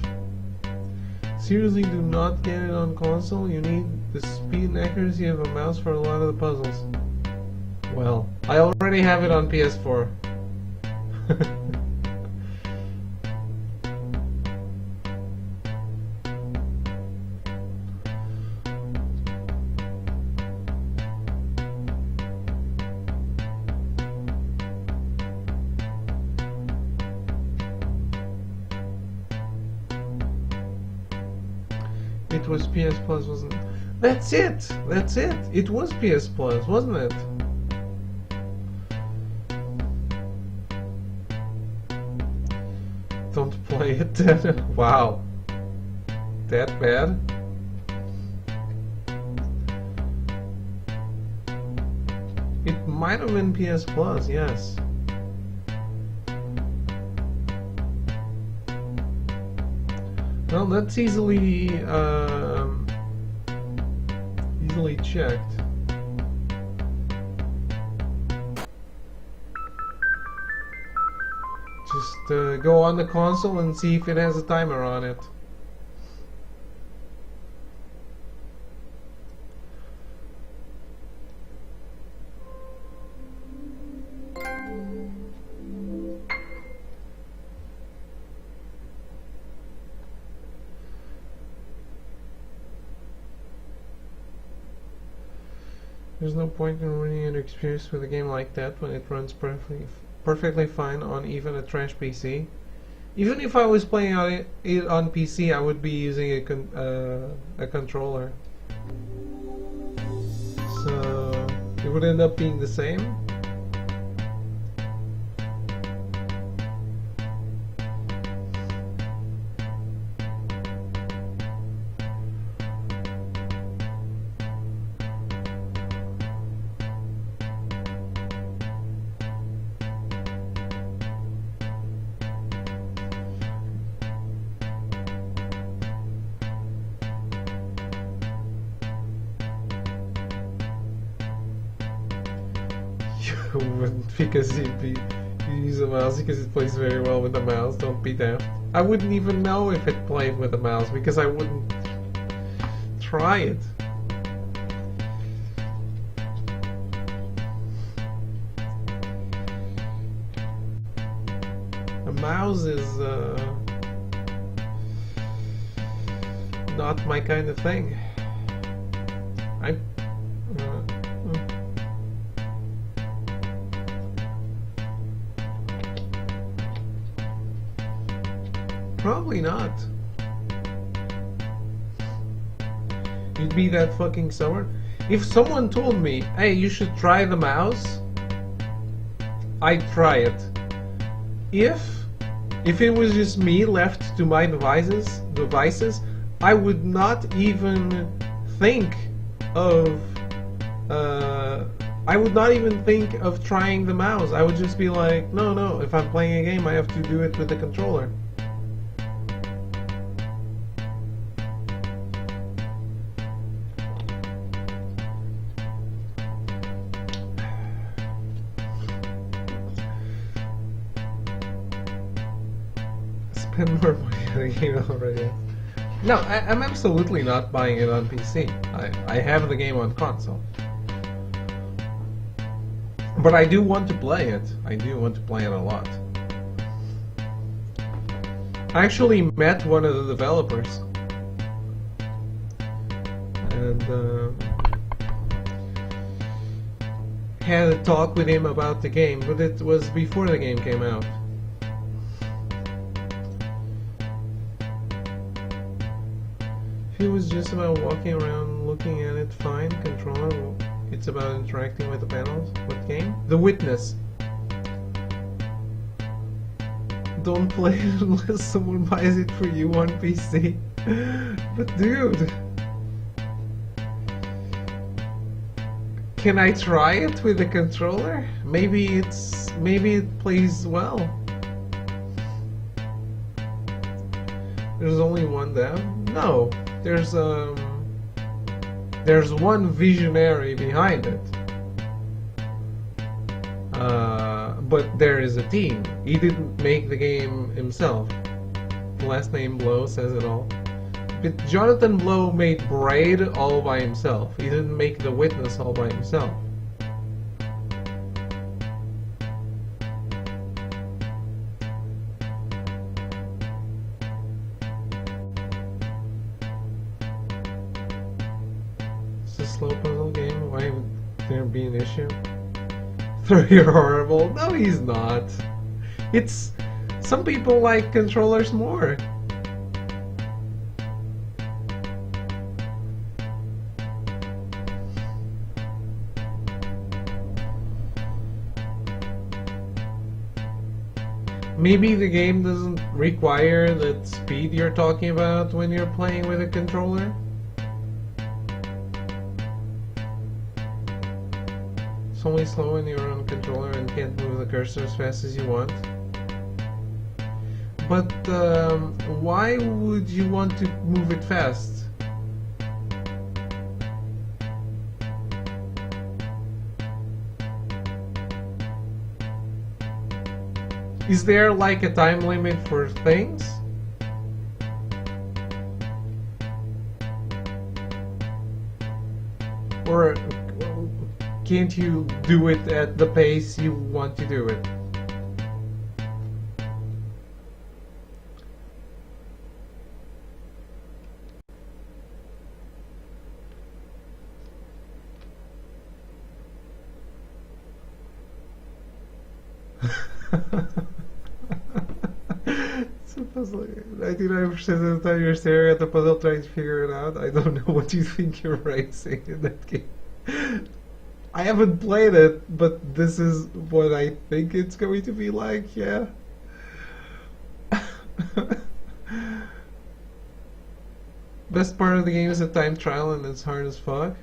Seriously, do not get it on console. You need the speed and accuracy of a mouse for a lot of the puzzles. Well, I already have it on PS4. It was PS Plus, wasn't it? That's it! That's it! It was PS Plus, wasn't it? Don't play it then. Wow. That bad? It might have been PS Plus, yes. Well, that's easily checked. Just go on the console and see if it has a timer on it. There's no point in ruining your experience with a game like that when it runs perfectly fine on even a trash PC. Even if I was playing it on PC, I would be using a controller. So it would end up being the same. You wouldn't, because you use a mouse because it plays very well with the mouse. Don't be daft. I wouldn't even know if it played with a mouse because I wouldn't try it. A mouse is not my kind of thing. Probably not. You'd be that fucking sour. If someone told me, hey, you should try the mouse, I'd try it. If it was just me left to my devices, I would not even think of trying the mouse. I would just be like, no, if I'm playing a game I have to do it with the controller. Spend more money on a game already. No, I'm absolutely not buying it on PC. I have the game on console. But I do want to play it. I do want to play it a lot. I actually met one of the developers. And had a talk with him about the game, but it was before the game came out. If it was just about walking around looking at it, fine. Controller, it's about interacting with the panels. What game? The Witness. Don't play it unless someone buys it for you on PC. But dude, can I try it with a controller? Maybe it plays well. There's only one dev? No. There's one visionary behind it. But there is a team. He didn't make the game himself. The last name Blow says it all. But Jonathan Blow made Braid all by himself. He didn't make The Witness all by himself. It's a slow puzzle game. Why would there be an issue? You're horrible. No, he's not. It's... Some people like controllers more. Maybe the game doesn't require that speed you're talking about when you're playing with a controller. It's only slow when you're on a controller and can't move the cursor as fast as you want. But why would you want to move it fast? Is there like a time limit for things? Or can't you do it at the pace you want to do it? It's a puzzle. 99% of the time you're staring at the puzzle trying to figure it out. I don't know what you think you're racing in that game. I haven't played it, but this is what I think it's going to be like, yeah. Best part of the game is a time trial and it's hard as fuck.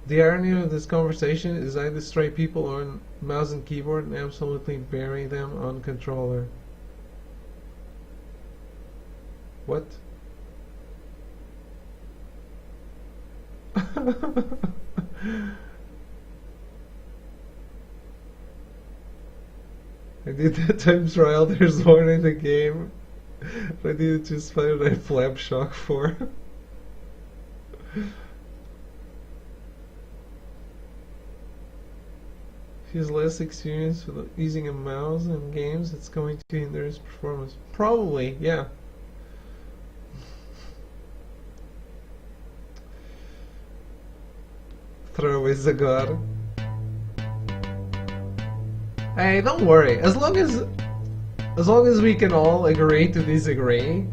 The irony of this conversation is I destroy people on mouse and keyboard and absolutely bury them on controller. What? I did that time trial, there's one in the game. I need to just find what I flap shock for. If he has less experience with using a mouse in games, it's going to hinder his performance. Probably, yeah. Throw is a god. Hey, don't worry. As long as we can all agree to disagree,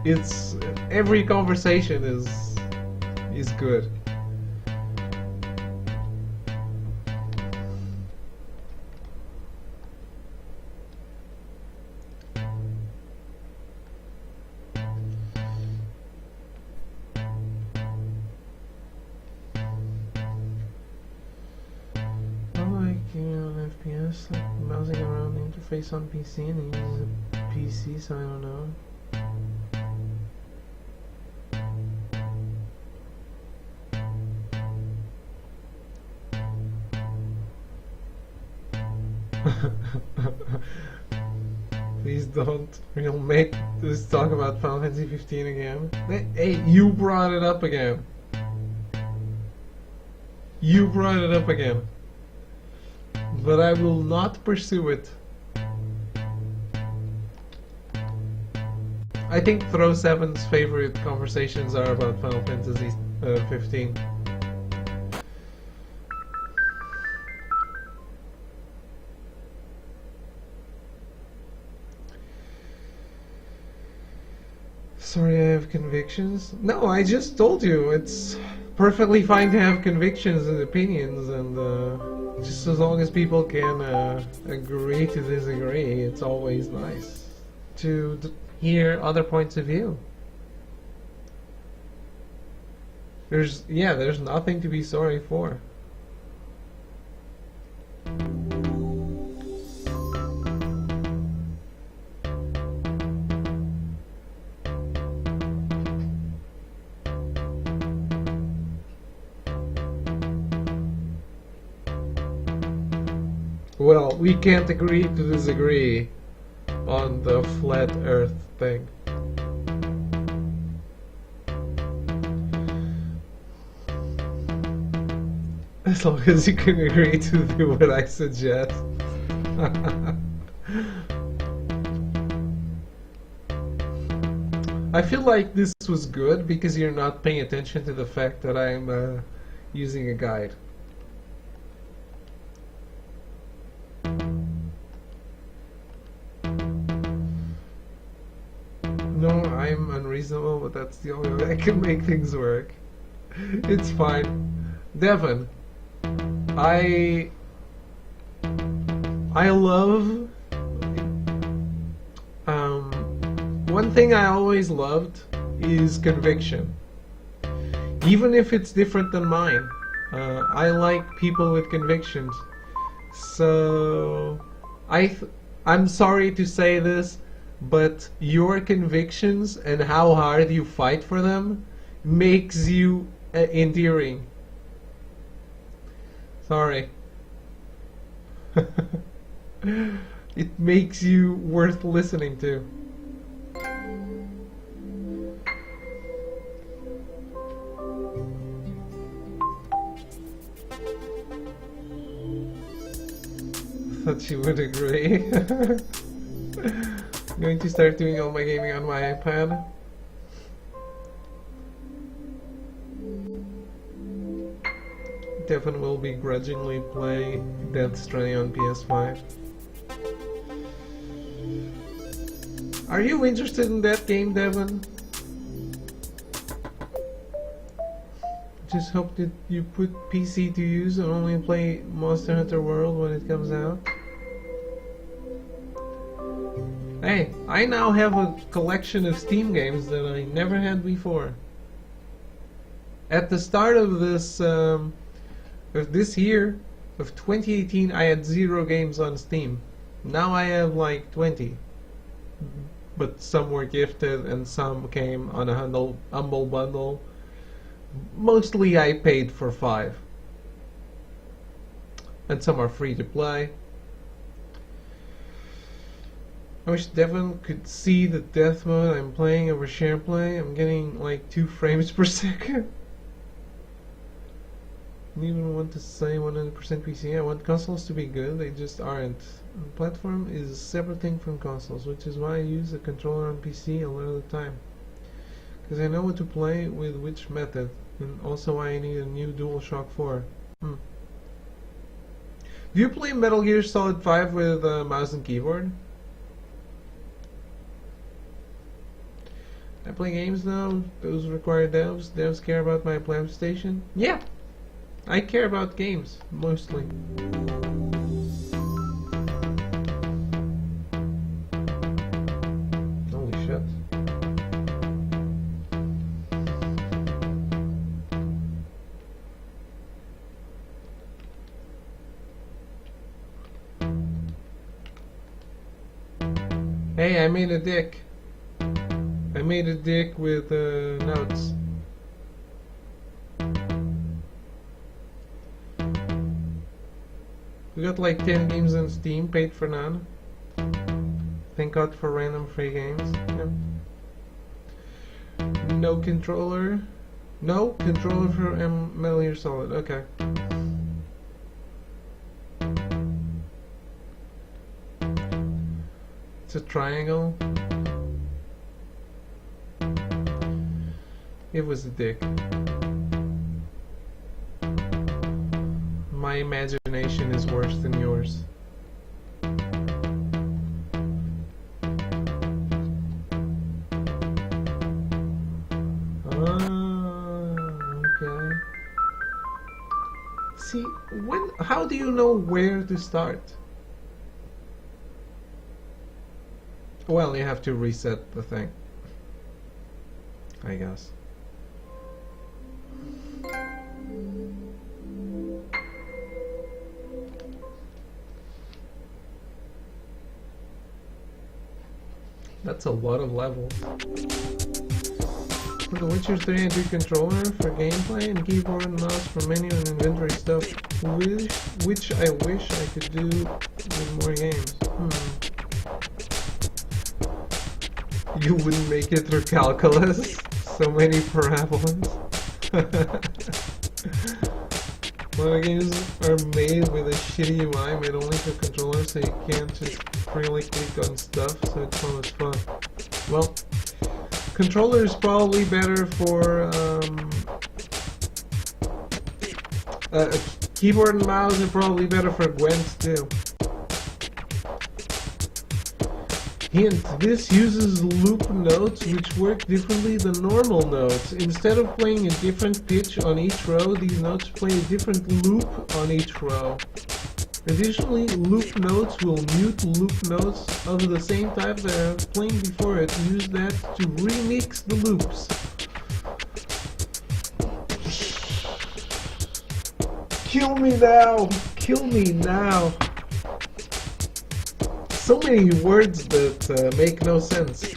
it's every conversation is good. FPS, like mousing around the interface on PC, and he uses a PC, so I don't know. Please don't. We'll make this talk about Final Fantasy 15 again. Hey, you brought it up again. You brought it up again. But I will not pursue it. I think Throw 7's favorite conversations are about Final Fantasy 15. Sorry, I have convictions. No, I just told you it's perfectly fine to have convictions and opinions, and just as long as people can agree to disagree, it's always nice to hear other points of view. There's nothing to be sorry for. Well, we can't agree to disagree on the flat earth thing. As long as you can agree to do what I suggest. I feel like this was good because you're not paying attention to the fact that I'm using a guide. No, I'm unreasonable, but that's the only way I can make things work. It's fine. Devin, I love one thing I always loved is conviction. Even if it's different than mine. I like people with convictions. So I'm sorry to say this, but your convictions and how hard you fight for them makes you endearing. Sorry. It makes you worth listening to. Thought you would agree. I'm going to start doing all my gaming on my iPad. Devon will begrudgingly play Death Stranding on PS5. Are you interested in that game, Devon? Just hope that you put PC to use and only play Monster Hunter World when it comes out. Hey, I now have a collection of Steam games that I never had before. At the start of this year, of 2018, I had 0 games on Steam. Now I have like 20. But some were gifted and some came on a humble bundle. Mostly I paid for 5. And some are free to play. I wish Devon could see the death mode I'm playing over share play. I'm getting like 2 frames per second. I don't even want to say 100% PC. I want consoles to be good, they just aren't. The platform is a separate thing from consoles, which is why I use a controller on PC a lot of the time. Because I know what to play with which method, and also why I need a new DualShock 4. Do you play Metal Gear Solid 5 with mouse and keyboard? I play games now, those require devs. Devs care about my PlayStation? Yeah! I care about games, mostly. Holy shit. Hey, I made a dick. I made a dick with notes. We got like 10 games on Steam, paid for none. Thank God for random free games. Yeah. No controller. No controller for Metal Gear Solid. Okay. It's a triangle. It was a dick. My imagination is worse than yours. Okay. See, how do you know where to start? Well, you have to reset the thing, I guess. That's a lot of levels. For The Witcher 3 I do controller for gameplay and keyboard and mouse for menu and inventory stuff, which I wish I could do with more games. You wouldn't make it through calculus? So many parabolas? A lot of games are made with a shitty UI made only for controllers, so you can't just freely click on stuff, so it's so much fun. Well, controller is probably better for keyboard and mouse are probably better for Gwent too. Hint, this uses loop notes which work differently than normal notes. Instead of playing a different pitch on each row, these notes play a different loop on each row. Additionally, loop notes will mute loop notes of the same type that are playing before it. Use that to remix the loops. Kill me now! Kill me now! So many words that make no sense.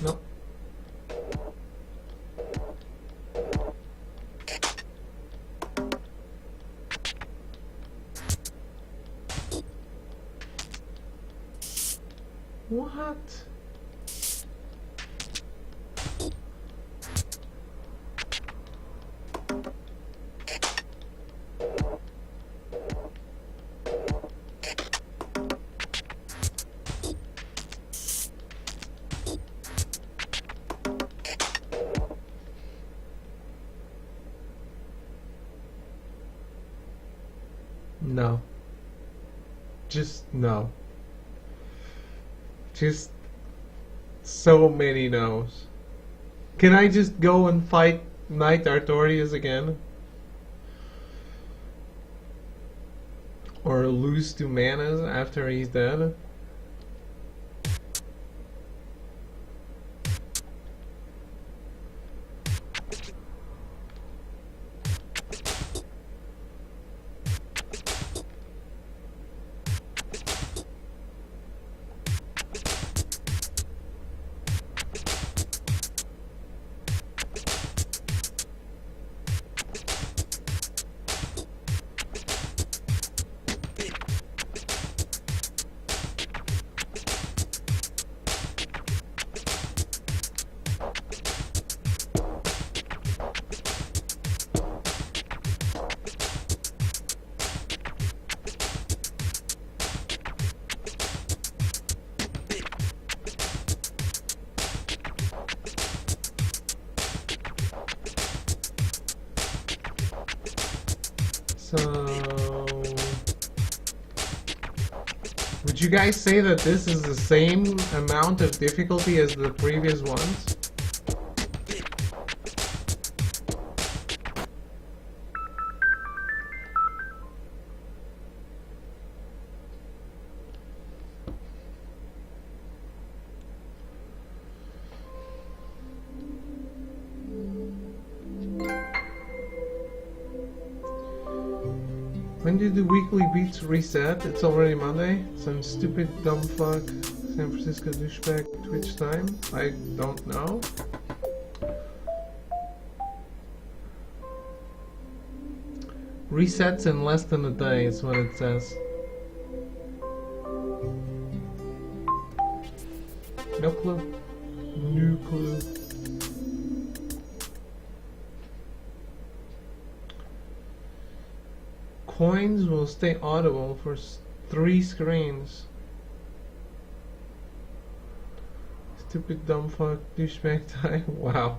No. What? No. Just no. Just so many no's. Can I just go and fight Knight Artorias again? Or lose to manas after he's dead? So, would you guys say that this is the same amount of difficulty as the previous ones? When did the weekly beats reset? It's already Monday? Some stupid dumb fuck San Francisco douchebag Twitch time? I don't know. Resets in less than a day is what it says. No clue. No clue. Coins will stay audible for 3 screens. Stupid dumb fuck douchebag time. Wow.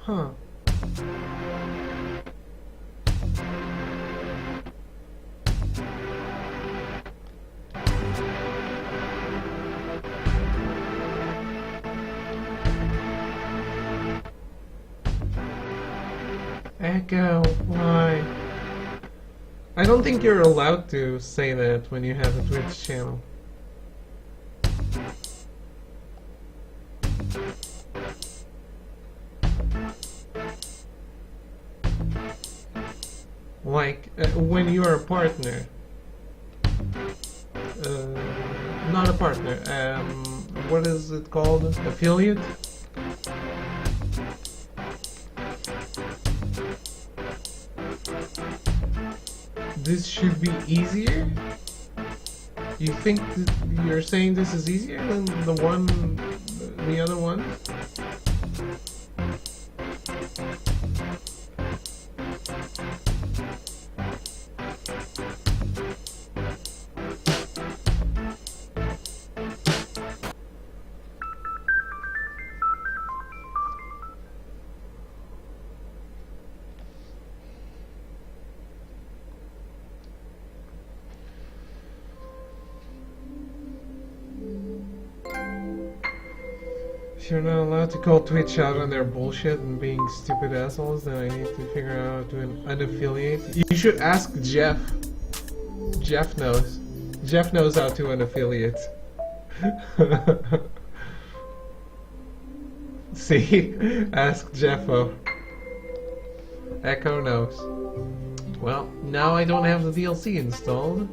Huh. Echo, why? I don't think you're allowed to say that when you have a Twitch channel. like when you're a partner. Not a partner. What is it called? Affiliate? This should be easier? You think you're saying this is easier than the other one? If you're not allowed to call Twitch out on their bullshit and being stupid assholes, then I need to figure out how to unaffiliate. You should ask Jeff. Jeff knows. Jeff knows how to unaffiliate. See? Ask Jeffo. Echo knows. Well, now I don't have the DLC installed.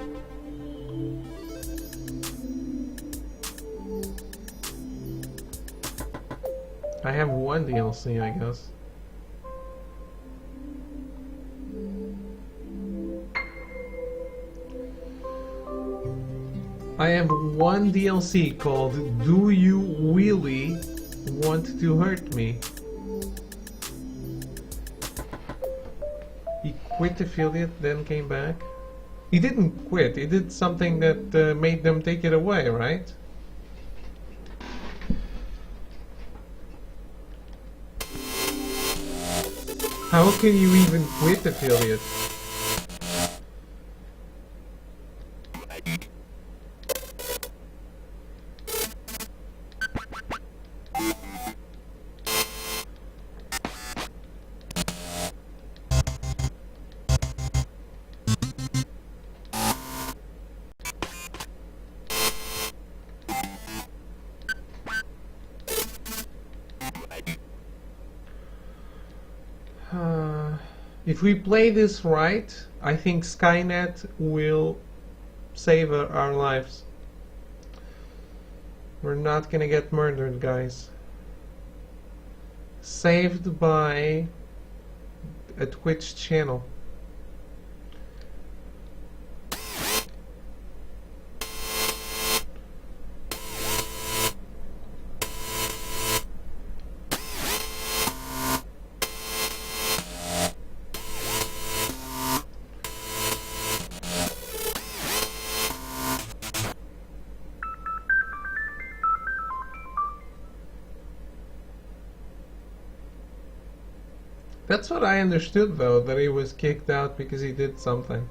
I have one DLC, I guess. I have one DLC called Do You Really Want to Hurt Me? He quit affiliate, then came back. He didn't quit, he did something that made them take it away, right? How can you even quit affiliate? If we play this right, I think Skynet will save our lives. We're not gonna get murdered, guys. Saved by a Twitch channel. That's what I understood, though, that he was kicked out because he did something.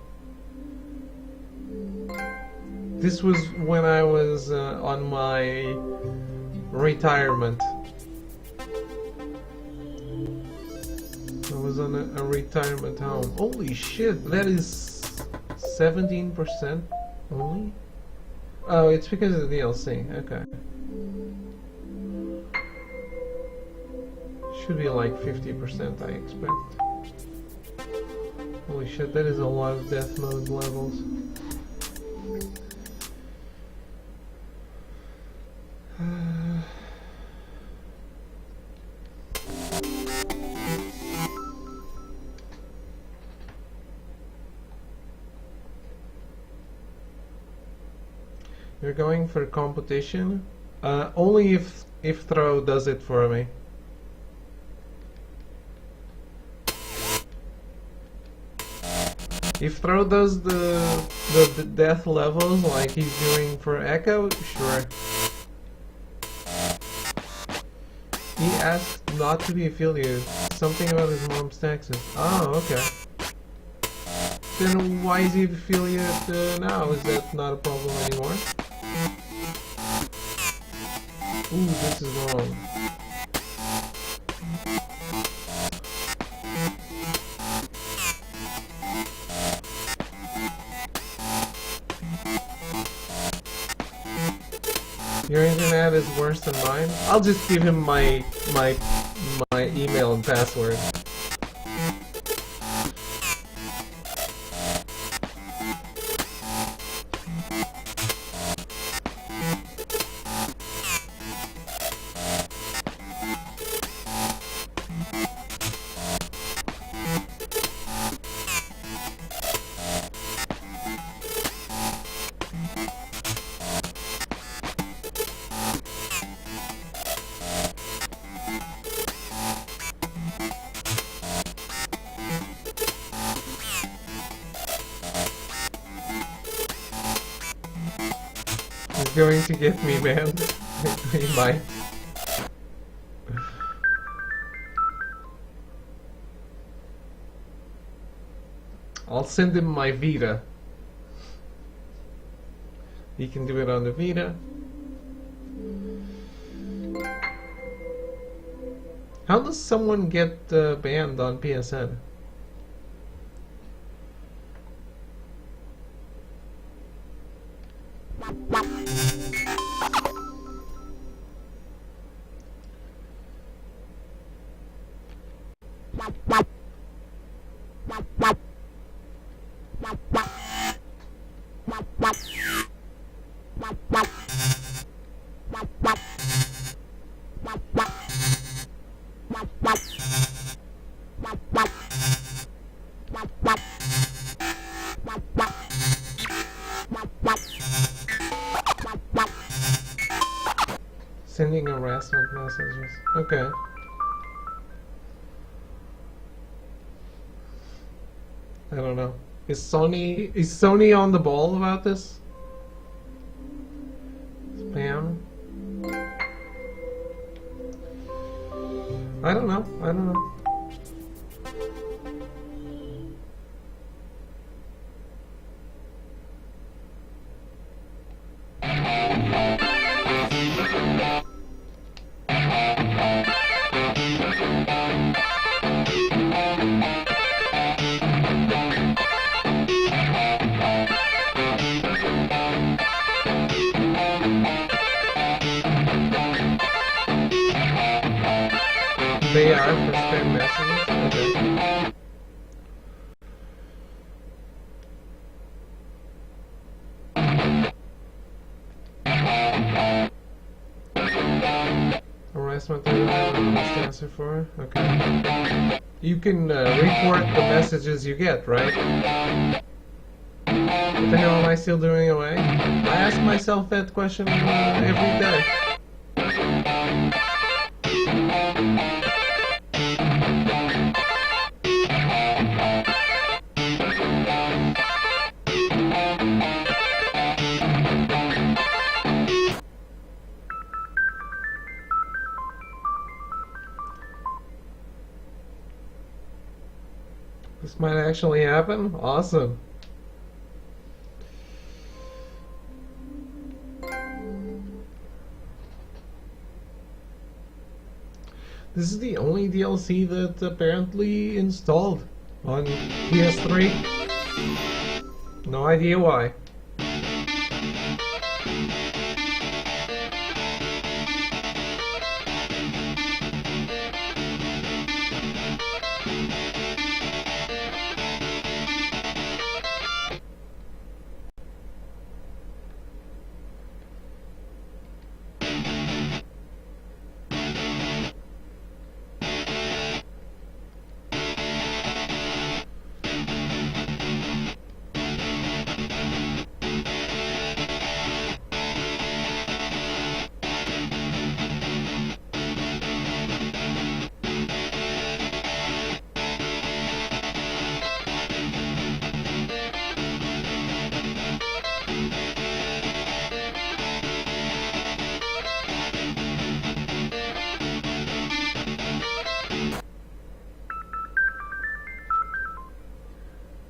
This was when I was on my retirement. I was on a retirement home. Holy shit, that is 17% only? Oh, it's because of the DLC, okay. Should be like 50%, I expect. Holy shit, that is a lot of death mode levels. You're going for competition? Only if Throw does it for me. If Throw does the death levels like he's doing for Echo, sure. He asked not to be affiliated. Something about his mom's taxes. Oh, okay. Then why is he affiliated now? Is that not a problem anymore? Ooh, this is wrong. Your internet is worse than mine? I'll just give him my email and password. going to get me banned. He might. I'll send him my Vita. He can do it on the Vita. How does someone get banned on PSN? Sending harassment messages. Okay. I don't know. Is Sony on the ball about this? Spam? I don't know. I don't know. They are for spam messages? Okay. Harassment I must answer for? Okay. You can report the messages you get, right? What the hell am I still doing away? I ask myself that question every day. This might actually happen? Awesome. This is the only DLC that apparently installed on PS3. No idea why.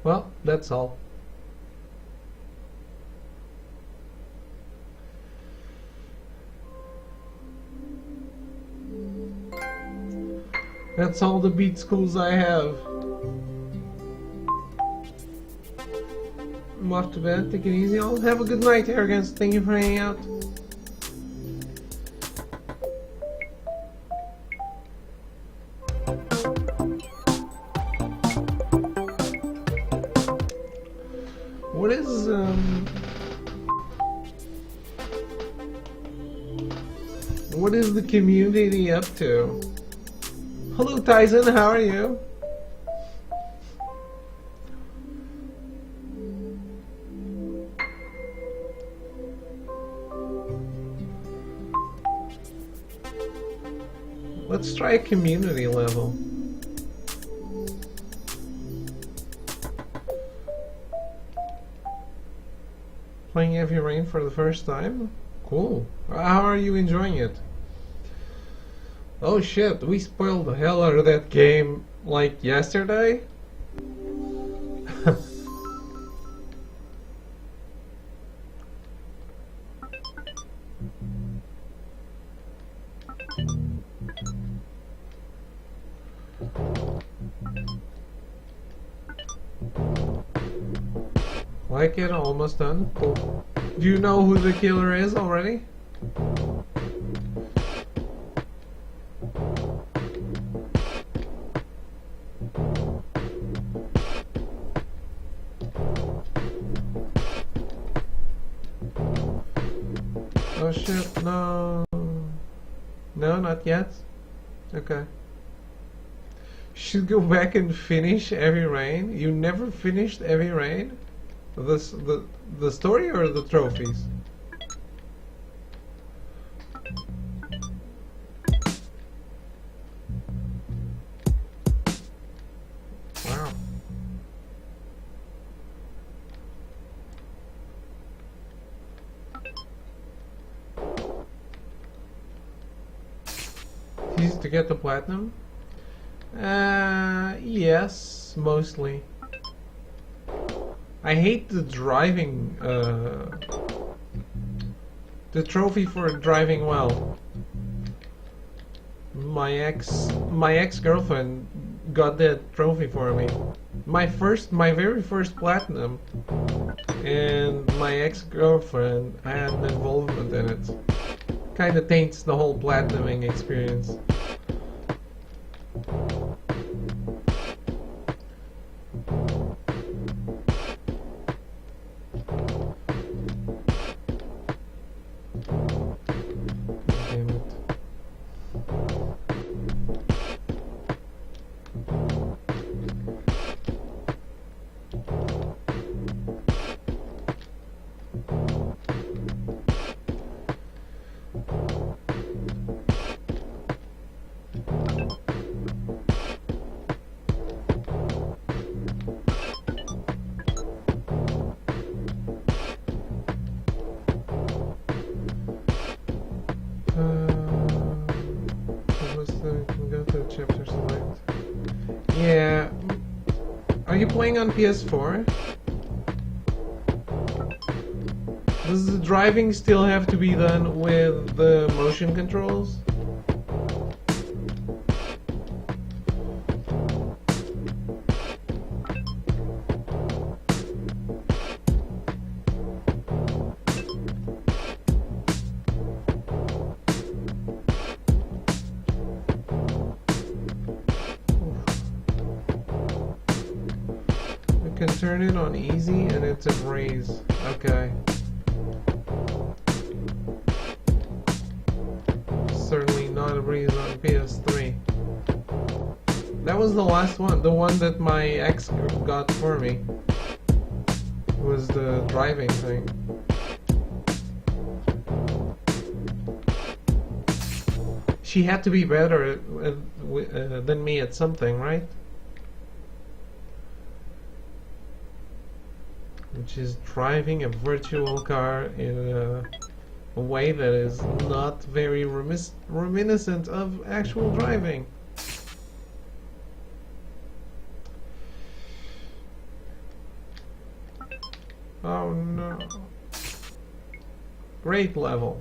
Well, that's all. That's all the beat schools I have. I'm off to bed. Take it easy. I'll have a good night, Arrogance. Thank you for hanging out. What is the community up to? Hello Tyson, how are you? Let's try community level. Playing Heavy Rain for the first time? Cool. How are you enjoying it? Oh shit, we spoiled the hell out of that game like yesterday? Like it, almost done. Cool. Do you know who the killer is already? Oh shit, no. No, not yet? Okay. Should go back and finish Heavy Rain? You never finished Heavy Rain? The story or the trophies? Wow. Easy to get the platinum? Yes, mostly. I hate the driving, the trophy for driving well. My ex-girlfriend got that trophy for me. My very first platinum, and my ex-girlfriend had an involvement in it. Kinda taints the whole platinuming experience. Damn it. Go to chapter select. Yeah. Are you playing on PS4? Does the driving still have to be done with the motion controls? Can turn it on easy and it's a raise. Okay. Certainly not a breeze on PS3. That was the last one, the one that my ex got for me. Was the driving thing. She had to be better than me at something, right? Which is driving a virtual car in a way that is not very reminiscent of actual driving. Oh no. Great level.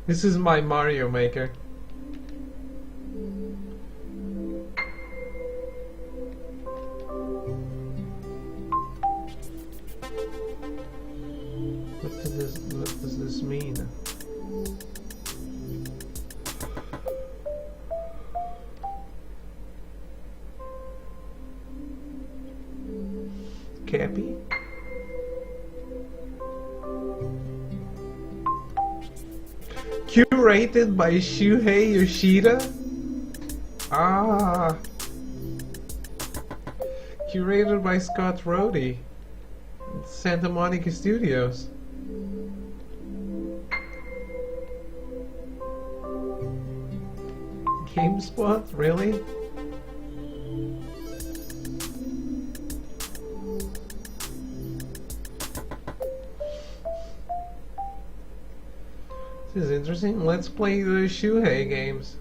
This is my Mario Maker. What does this mean? Cappy? Curated by Shuhei Yoshida? Ah. Curated by Scott Rhodey. Santa Monica Studios. GameSpot? Really? This is interesting. Let's play the Shuhei games.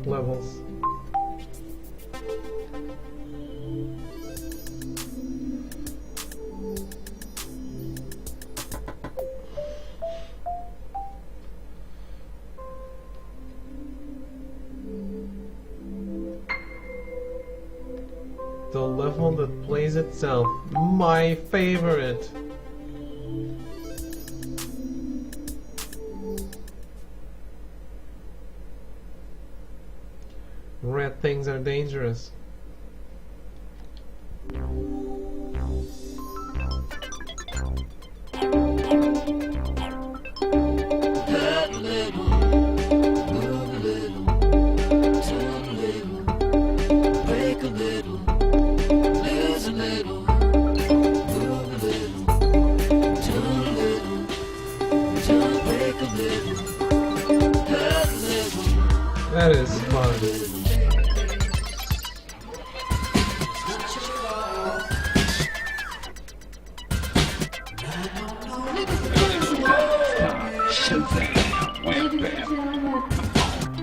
Levels. The level that plays itself. My favorite. Red things are dangerous. That is fun.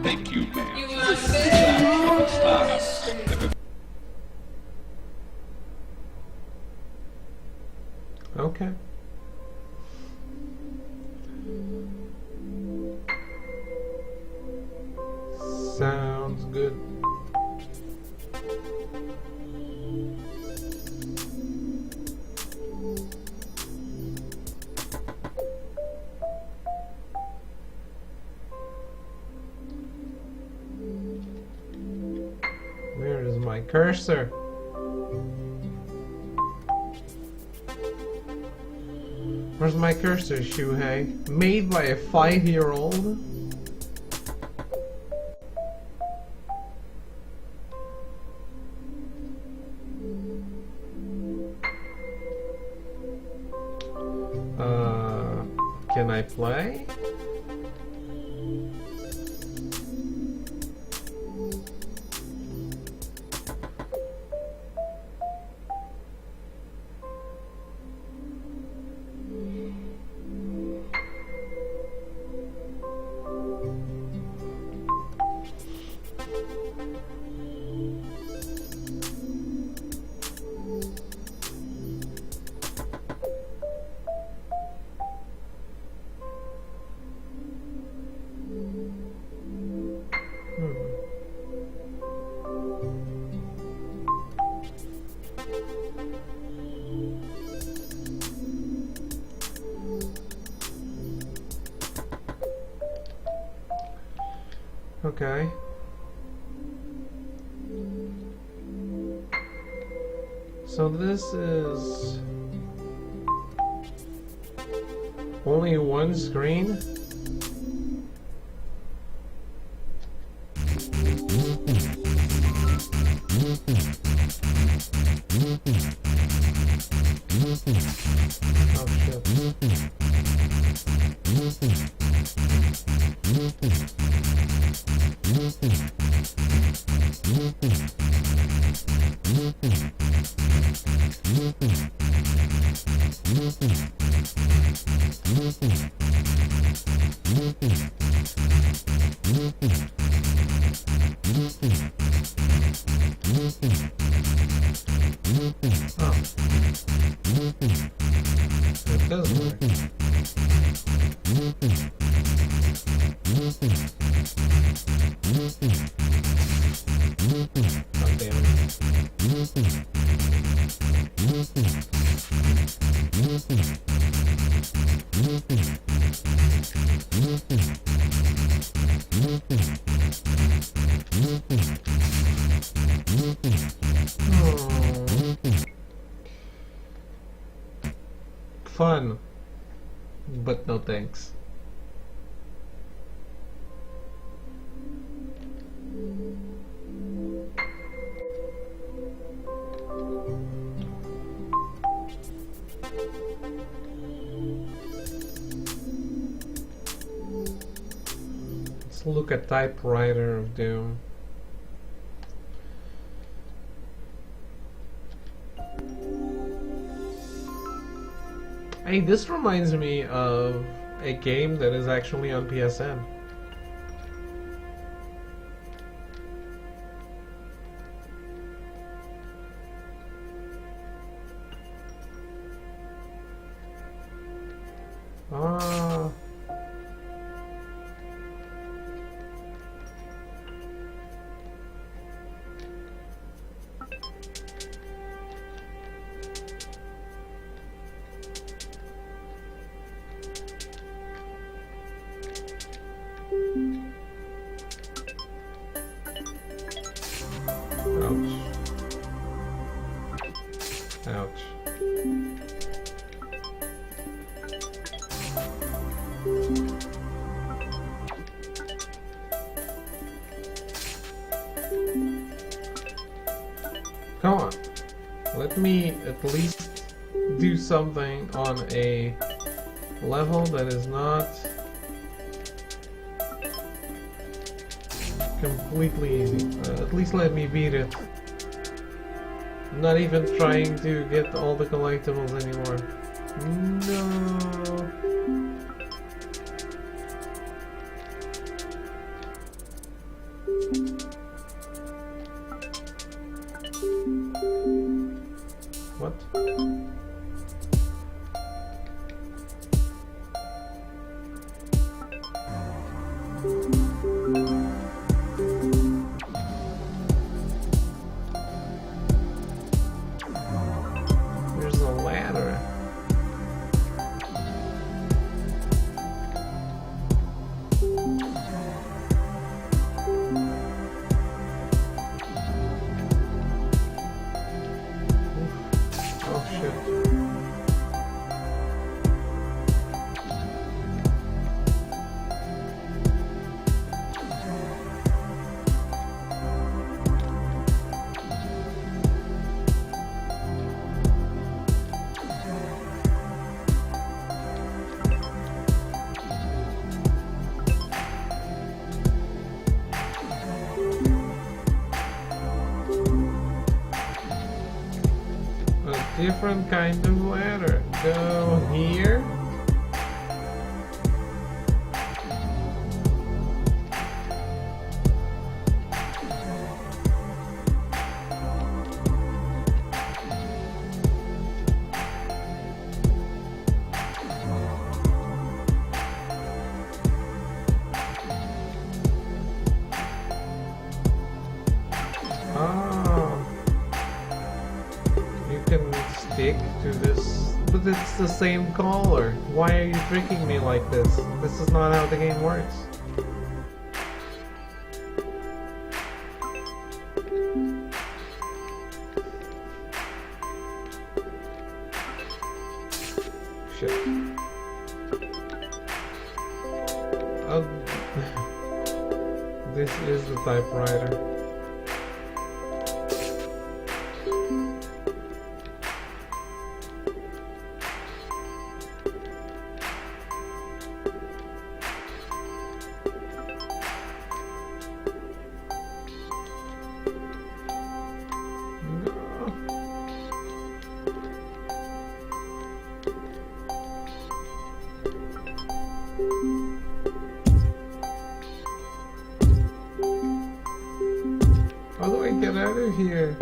Thank you, man. Okay. Sounds good. Where is my cursor? Where's my cursor, Shuhei? Made by a 5-year-old? Can I play? Okay. So this is only one screen? Oh shit. It does work. God damn it. Fun, but no thanks. Let's look at Typewriter of Doom. Hey, this reminds me of a game that is actually on PSN. Ah. Ouch. Ouch. Come on. Let me at least do something on a level that is not completely easy. At least let me beat it. I'm not even trying to get all the collectibles anymore. No. What? There's a ladder. Oh shit. A different kind of ladder. Go here. Ah. You can stick to this, but it's the same color. Why are you tricking me like this? This is not how the game works. Shit. Oh. This is the typewriter. How do I get out of here?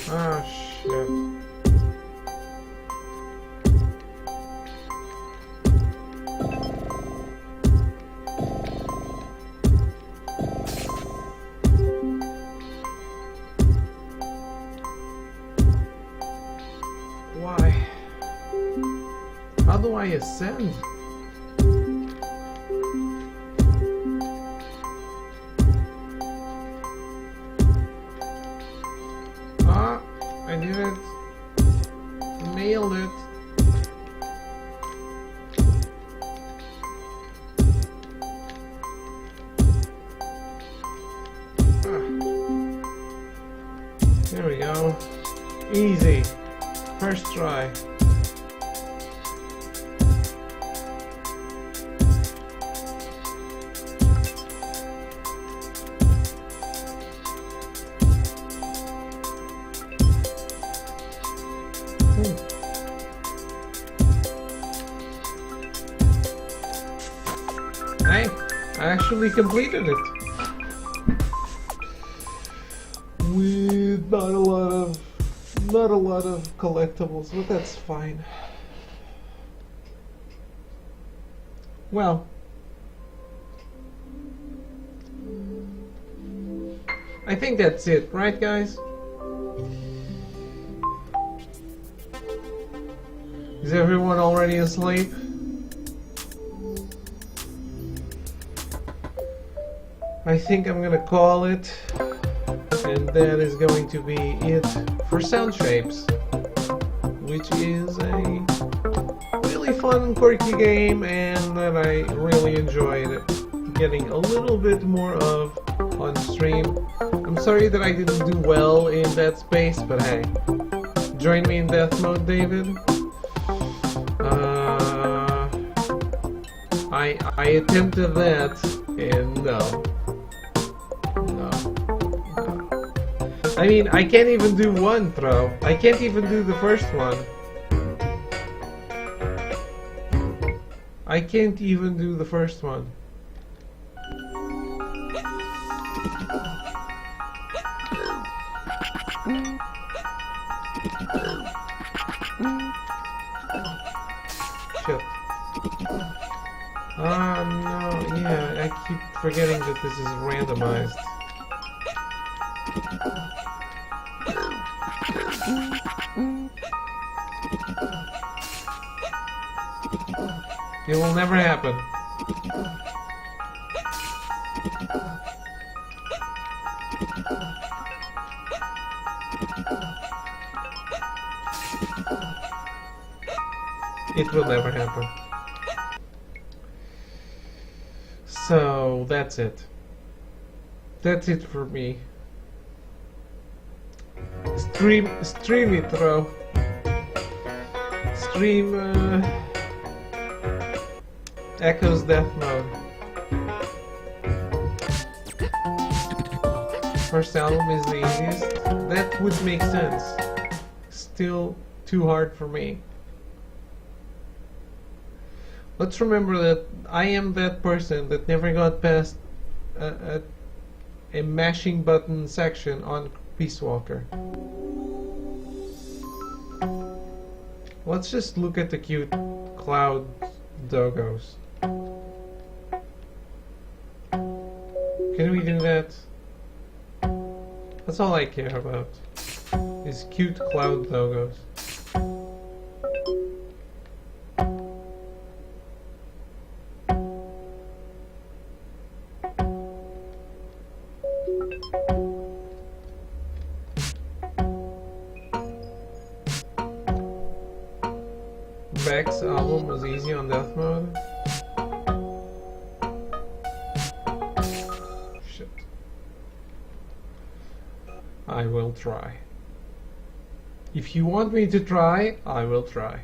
Ah, shit. Why? How do I ascend? Ah, I did it. Nailed it. Ah. There we go. Easy. First try. actually completed it. With not a lot of collectibles, but that's fine. Well, I think that's it, right guys? Is everyone already asleep? I think I'm gonna call it, and that is going to be it for Sound Shapes, which is a really fun and quirky game, and that I really enjoyed getting a little bit more of on stream. I'm sorry that I didn't do well in that space, but hey, join me in death mode, David. I attempted that, and no. I mean, I can't even do one throw. I can't even do the first one. I can't even do the first one. Shit. No, yeah, I keep forgetting that this is randomized. It will never happen. It will never happen. So that's it. That's it for me. Stream it, bro. Stream Echo's Death Mode. First album is the easiest. That would make sense. Still too hard for me. Let's remember that I am that person that never got past a mashing button section on Peace Walker. Let's just look at the cute cloud doggos. Can we do that? That's all I care about, is cute cloud doggos. Beck's album was easy on death mode. Shit. I will try. If you want me to try, I will try.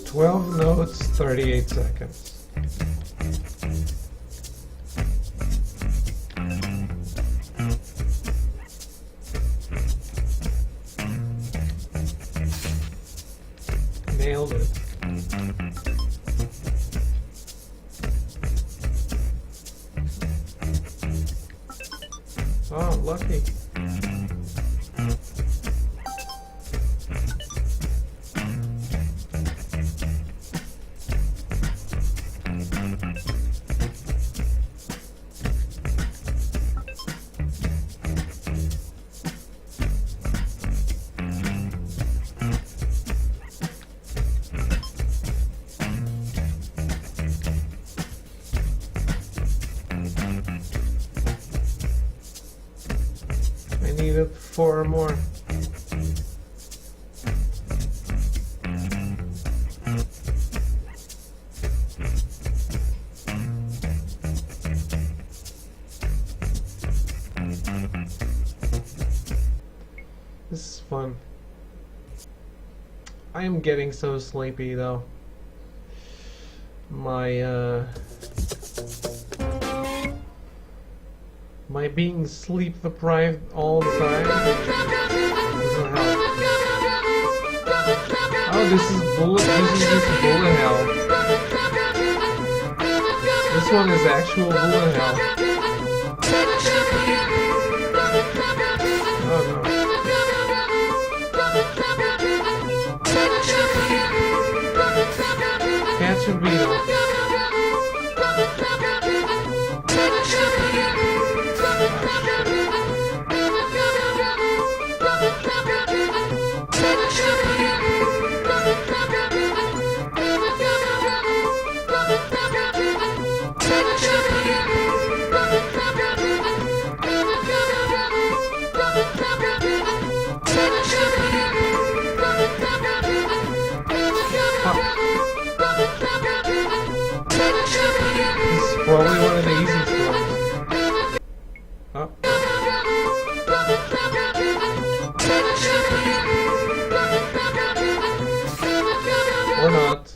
12 notes, 38 seconds. Nailed it. Oh, lucky. I needed 4 more. This is fun. I am getting so sleepy though. my being sleep deprived all the time doesn't help. Oh, this is just bullet hell. This one is actual bullet hell. Oh no. Catch a beetle. Probably one of the easiest ones. Oh. Or not.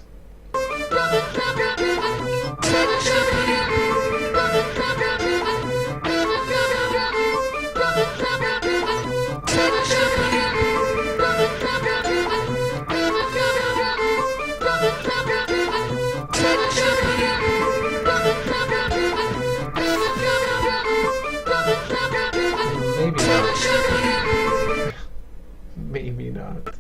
Maybe not.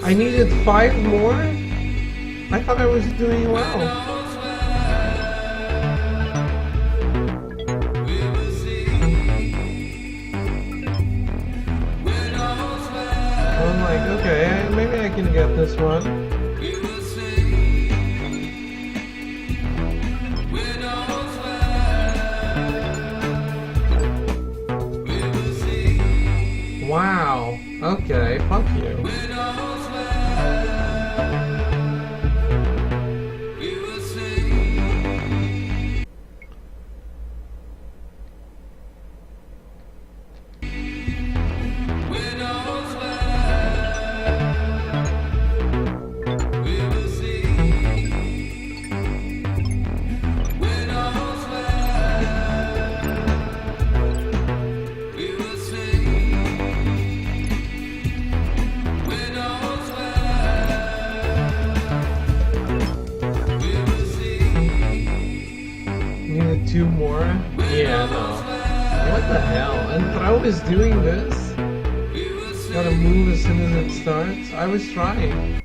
I needed 5 more? I thought I was doing well. I'm like, okay, maybe I can get this one. Wow. Okay, fuck you. Needed 2 more? Yeah, no. What the hell? And Throw is doing this? Gotta move as soon as it starts? I was trying.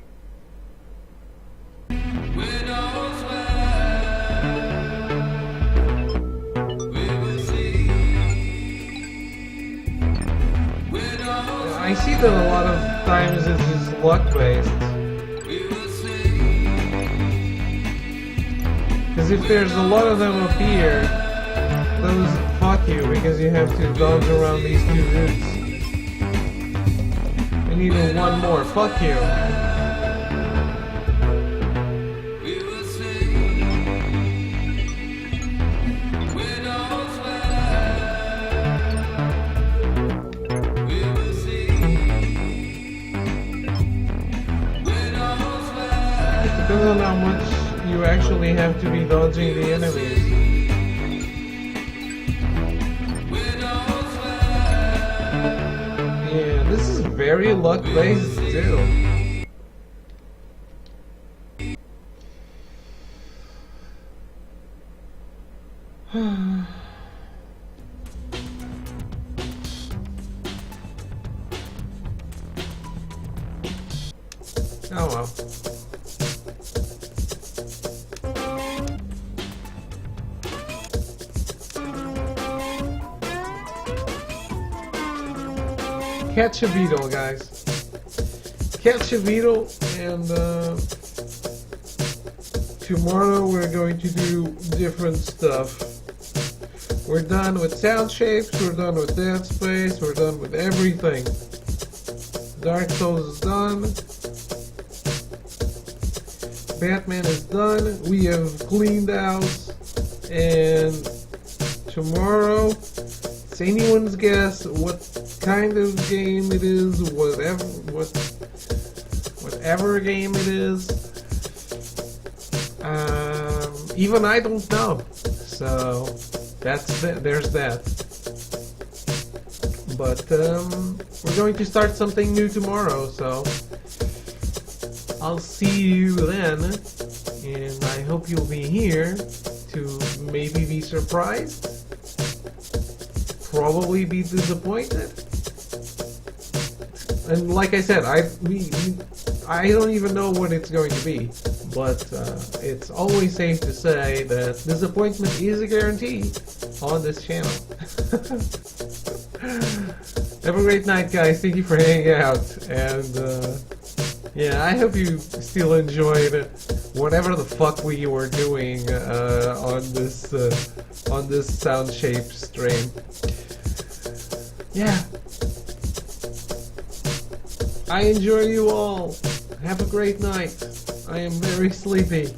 I see that a lot of times it's just luck based. Because if there's a lot of them up here, those fuck you because you have to dodge around these 2 routes. I need 1 more, fuck you. It depends on how much you actually have to be dodging the enemies. Yeah, this is very luck based too. Oh well. catch a beetle, guys. Catch a beetle, and tomorrow we're going to do different stuff. We're done with sound shapes, we're done with Dead Space, we're done with everything. Dark Souls is done. Batman is done. We have cleaned house. And tomorrow, it's anyone's guess what kind of game it is, whatever game it is. Even I don't know. So there's that. But we're going to start something new tomorrow, so I'll see you then, and I hope you'll be here to maybe be surprised, probably be disappointed, and like I said, I don't even know what it's going to be, but it's always safe to say that disappointment is a guarantee on this channel. Have a great night, guys. Thank you for hanging out, and yeah, I hope you still enjoyed whatever the fuck we were doing on this sound shape stream. Yeah, I enjoy you all. Have a great night. I am very sleepy.